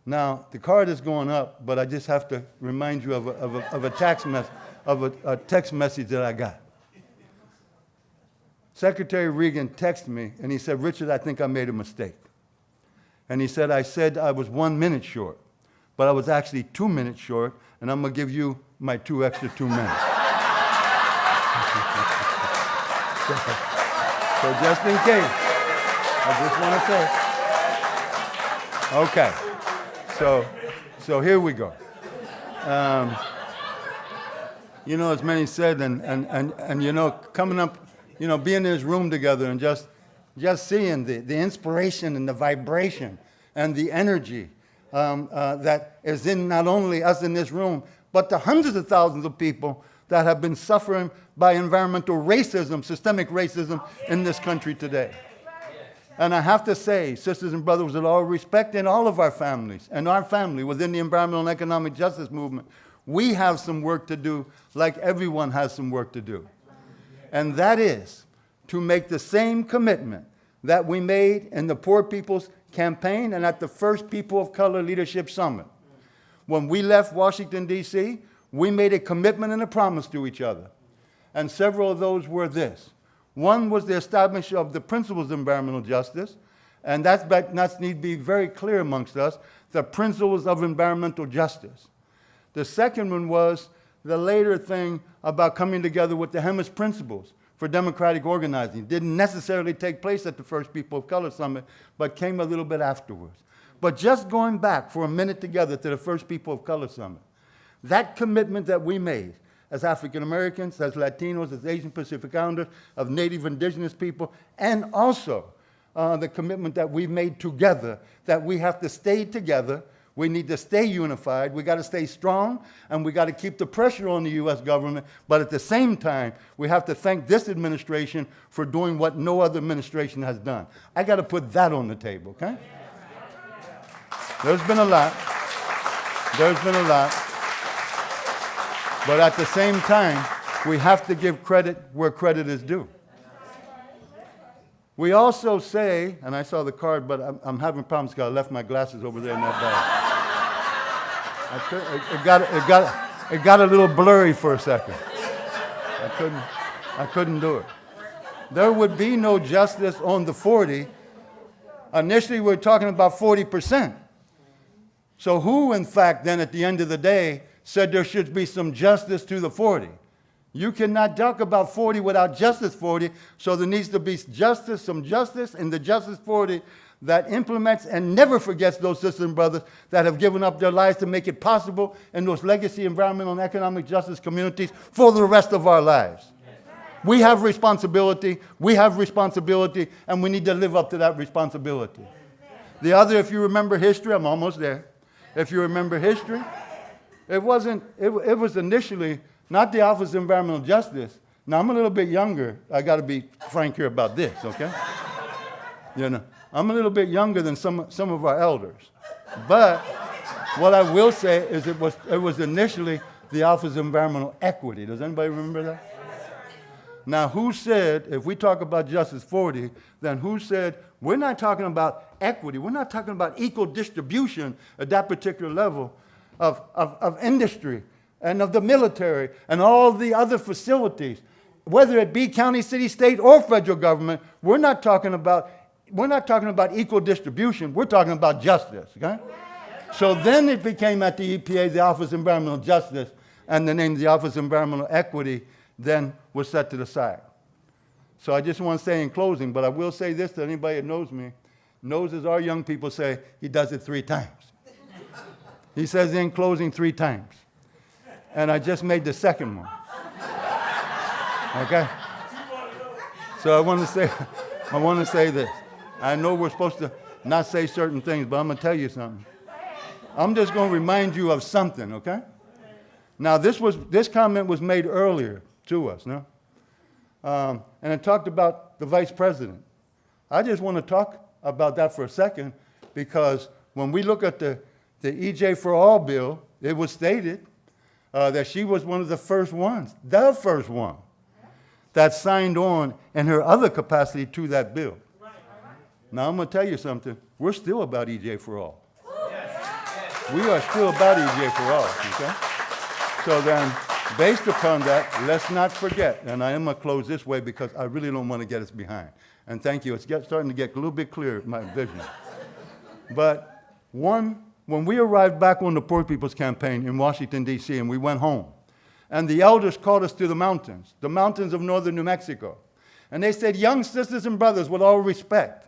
Now, the card is going up, but I just have to remind you of a text message that I got. Secretary Reagan texted me, and he said, Richard, I think I made a mistake. And he said, I said I was 1 minute short, but I was actually 2 minutes short, and I'm going to give you my 2 extra 2 minutes. So just in case, I just want to say, okay. So here we go. As many said, and coming up, being in this room together and just seeing the inspiration and the vibration and the energy that is in not only us in this room, but the hundreds of thousands of people that have been suffering by environmental racism, systemic racism in this country today. And I have to say, sisters and brothers, with all respect, in all of our families, and our family within the environmental and economic justice movement, we have some work to do, like everyone has some work to do. And that is to make the same commitment that we made in the Poor People's Campaign and at the first People of Color Leadership Summit. When we left Washington, D.C., we made a commitment and a promise to each other. And several of those were this. One was the establishment of the principles of environmental justice, and that needs to be very clear amongst us, the principles of environmental justice. The second one was the later thing about coming together with the HEMIS principles for democratic organizing. It didn't necessarily take place at the first People of Color Summit, but came a little bit afterwards. But just going back for a minute together to the first People of Color Summit, that commitment that we made as African Americans, as Latinos, as Asian Pacific Islanders, of Native Indigenous people, and also the commitment that we made together, that we have to stay together, we need to stay unified, we got to stay strong, and we got to keep the pressure on the U.S. government, but at the same time, we have to thank this administration for doing what no other administration has done. I got to put that on the table, okay? There's been a lot. But at the same time, we have to give credit where credit is due. We also say, and I saw the card, but I'm having problems because I left my glasses over there in that bag. It got a little blurry for a second. I couldn't do it. There would be no justice on the 40. Initially, we were talking about 40%. So who, in fact, then at the end of the day, said there should be some justice to the 40? You cannot talk about 40 without justice 40, so there needs to be justice, some justice in the justice 40 that implements and never forgets those sisters and brothers that have given up their lives to make it possible in those legacy environmental and economic justice communities for the rest of our lives. We have responsibility, and we need to live up to that responsibility. The other, if you remember history, I'm almost there. If you remember history, it was initially not the Office of Environmental Justice. Now, I'm a little bit younger. I got to be frank here about this, okay? You know, I'm a little bit younger than some of our elders. But what I will say is it was initially the Office of Environmental Equity. Does anybody remember that? Now, who said, if we talk about Justice 40, then who said, we're not talking about equity, we're not talking about equal distribution at that particular level of industry and of the military and all the other facilities, whether it be county, city, state, or federal government, we're not talking about equal distribution, we're talking about justice, okay? So then it became at the EPA, the Office of Environmental Justice, and the name, the Office of Environmental Equity, then was set to the side. So I just want to say in closing, but I will say this to anybody that knows me, knows as our young people say, he does it 3 times. He says in closing 3 times. And I just made the second one. Okay? So I want to say this. I know we're supposed to not say certain things, but I'm going to tell you something. I'm just going to remind you of something, okay? Now, this comment was made earlier to us, no? And it talked about the vice president. I just want to talk about that for a second because when we look at the EJ for All bill, it was stated that she was one of the first ones, the first one, that signed on in her other capacity to that bill. Now, I'm going to tell you something. We're still about EJ for All. We are still about EJ for All, okay? So then, based upon that, let's not forget, and I am going to close this way because I really don't want to get us behind. And thank you. It's starting to get a little bit clearer, my vision. But when we arrived back on the Poor People's Campaign in Washington, D.C., and we went home, and the elders called us to the mountains of northern New Mexico, and they said, young sisters and brothers, with all respect,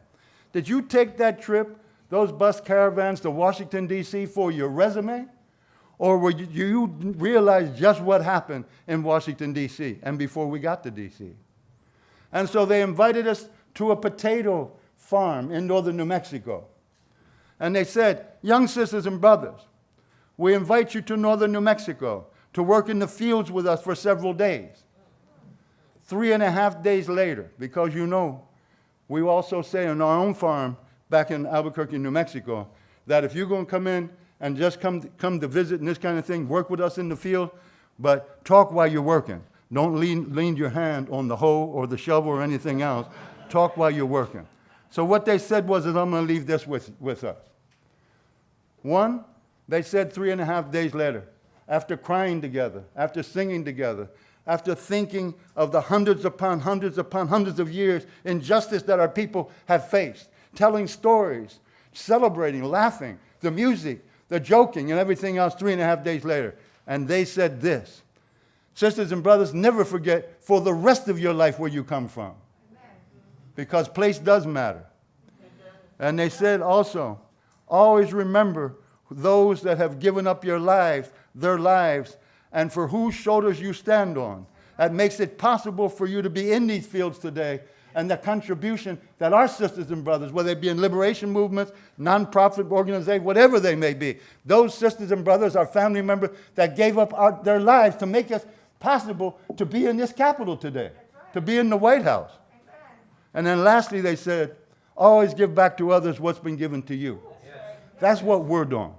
did you take that trip, those bus caravans to Washington, D.C. for your resume? Or were you realize just what happened in Washington, D.C. and before we got to D.C.? And so they invited us to a potato farm in northern New Mexico. And they said, young sisters and brothers, we invite you to northern New Mexico to work in the fields with us for several days. 3.5 days later, because you know, we also say on our own farm back in Albuquerque, New Mexico, that if you're going to come in and just come to visit and this kind of thing, work with us in the field, but talk while you're working. Don't lean your hand on the hoe or the shovel or anything else. Talk while you're working. So what they said was that I'm going to leave this with us. One, they said 3.5 days later, after crying together, after singing together, after thinking of the hundreds upon hundreds of years injustice that our people have faced, telling stories, celebrating, laughing, the music, the joking, and everything else 3.5 days later. And they said this, sisters and brothers, never forget for the rest of your life where you come from. Because place does matter. And they said also, always remember those that have given up their lives, and for whose shoulders you stand on. That makes it possible for you to be in these fields today, and the contribution that our sisters and brothers, whether they be in liberation movements, nonprofit organizations, whatever they may be, those sisters and brothers are family members that gave up their lives to make us possible to be in this Capitol today, to be in the White House. And then lastly, they said, always give back to others what's been given to you. That's what we're doing.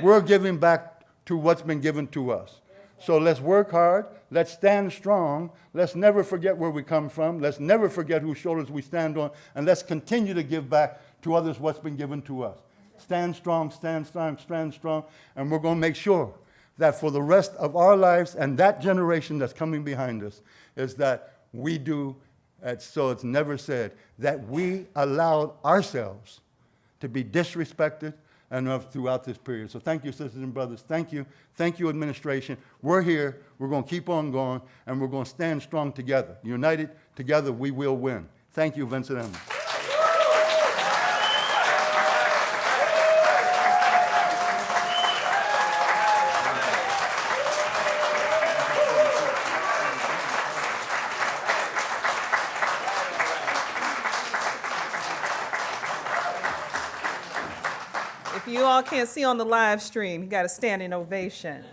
We're giving back to what's been given to us. So let's work hard. Let's stand strong. Let's never forget where we come from. Let's never forget whose shoulders we stand on. And let's continue to give back to others what's been given to us. Stand strong, stand strong, stand strong. And we're going to make sure that for the rest of our lives and that generation that's coming behind us is that we do, so it's never said, that we allowed ourselves to be disrespected and throughout this period. So thank you, sisters and brothers. Thank you. Thank you, administration. We're here. We're going to keep on going, and we're going to stand strong together. United together, we will win. Thank you, Vincent Emmons. all can't see on the live stream, you got a standing ovation.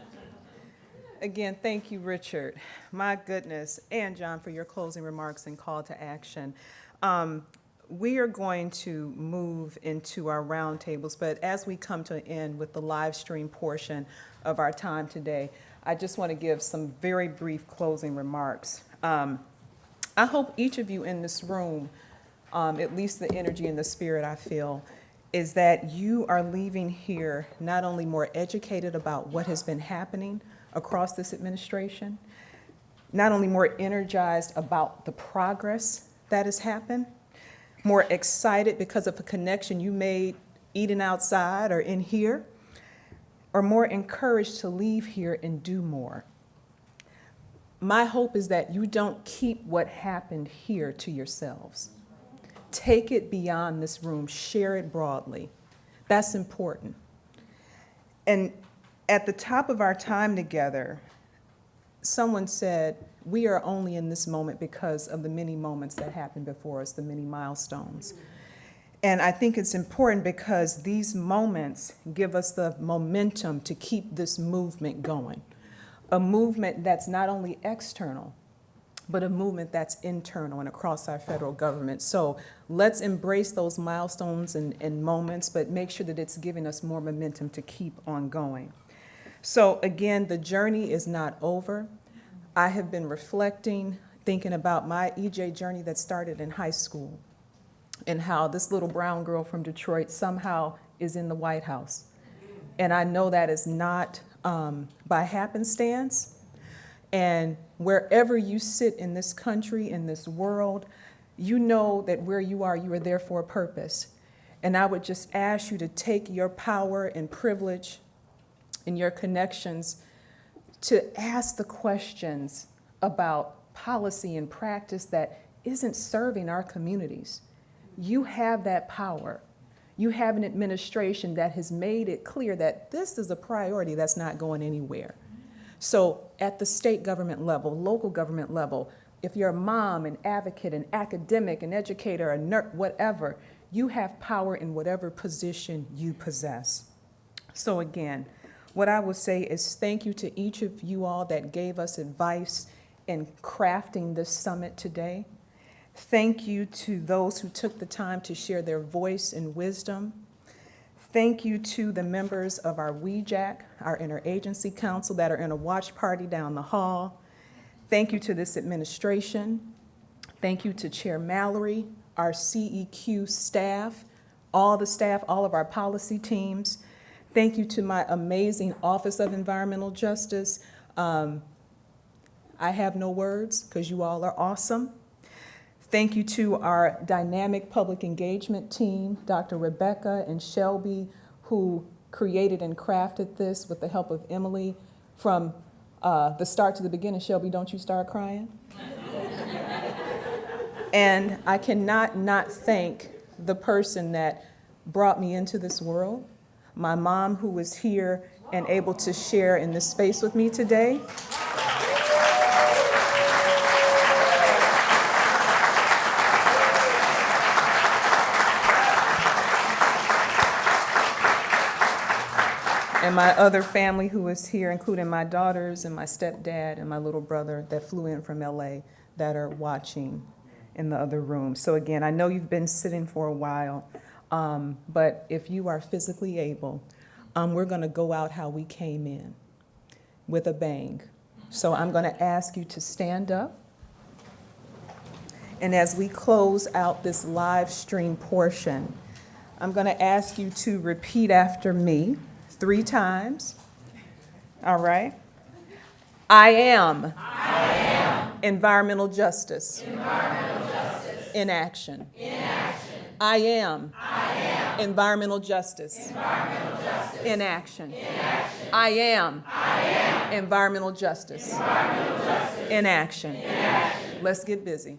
Again, thank you, Richard. My goodness, and John, for your closing remarks and call to action. We are going to move into our roundtables, but as we come to an end with the live stream portion of our time today, I just want to give some very brief closing remarks. I hope each of you in this room, at least the energy and the spirit I feel, is that you are leaving here not only more educated about what has been happening across this administration, not only more energized about the progress that has happened, more excited because of a connection you made eating outside or in here, or more encouraged to leave here and do more. My hope is that you don't keep what happened here to yourselves. Take it beyond this room, share it broadly. That's important. And at the top of our time together, someone said, we are only in this moment because of the many moments that happened before us, the many milestones. And I think it's important because these moments give us the momentum to keep this movement going. A movement that's not only external, but a movement that's internal and across our federal government. So let's embrace those milestones and moments, but make sure that it's giving us more momentum to keep on going. So again, the journey is not over. I have been reflecting, thinking about my EJ journey that started in high school and how this little brown girl from Detroit somehow is in the White House. And I know that is not by happenstance. And wherever you sit in this country, in this world, you know that where you are there for a purpose. And I would just ask you to take your power and privilege and your connections to ask the questions about policy and practice that isn't serving our communities. You have that power. You have an administration that has made it clear that this is a priority that's not going anywhere. So at the state government level, local government level, if you're a mom, an advocate, an academic, an educator, a nurse, whatever, you have power in whatever position you possess. So again, what I will say is thank you to each of you all that gave us advice in crafting this summit today. Thank you to those who took the time to share their voice and wisdom. Thank you to the members of our WEJAC, our Interagency Council, that are in a watch party down the hall. Thank you to this administration. Thank you to Chair Mallory, our CEQ staff, all the staff, all of our policy teams. Thank you to my amazing Office of Environmental Justice. I have no words because you all are awesome. Thank you to our dynamic public engagement team, Dr. Rebecca and Shelby, who created and crafted this with the help of Emily from the start to the beginning. Shelby, don't you start crying? And I cannot not thank the person that brought me into this world, my mom, who was here and able to share in this space with me today. And my other family who is here, including my daughters and my stepdad and my little brother that flew in from LA that are watching in the other room. So again, I know you've been sitting for a while, but if you are physically able, we're gonna go out how we came in, with a bang. So I'm gonna ask you to stand up. And as we close out this live stream portion, I'm gonna ask you to repeat after me 3 times. All right. I am. Environmental justice. In action. I am. Environmental justice. In action. I am. Environmental justice. In action. Let's get busy.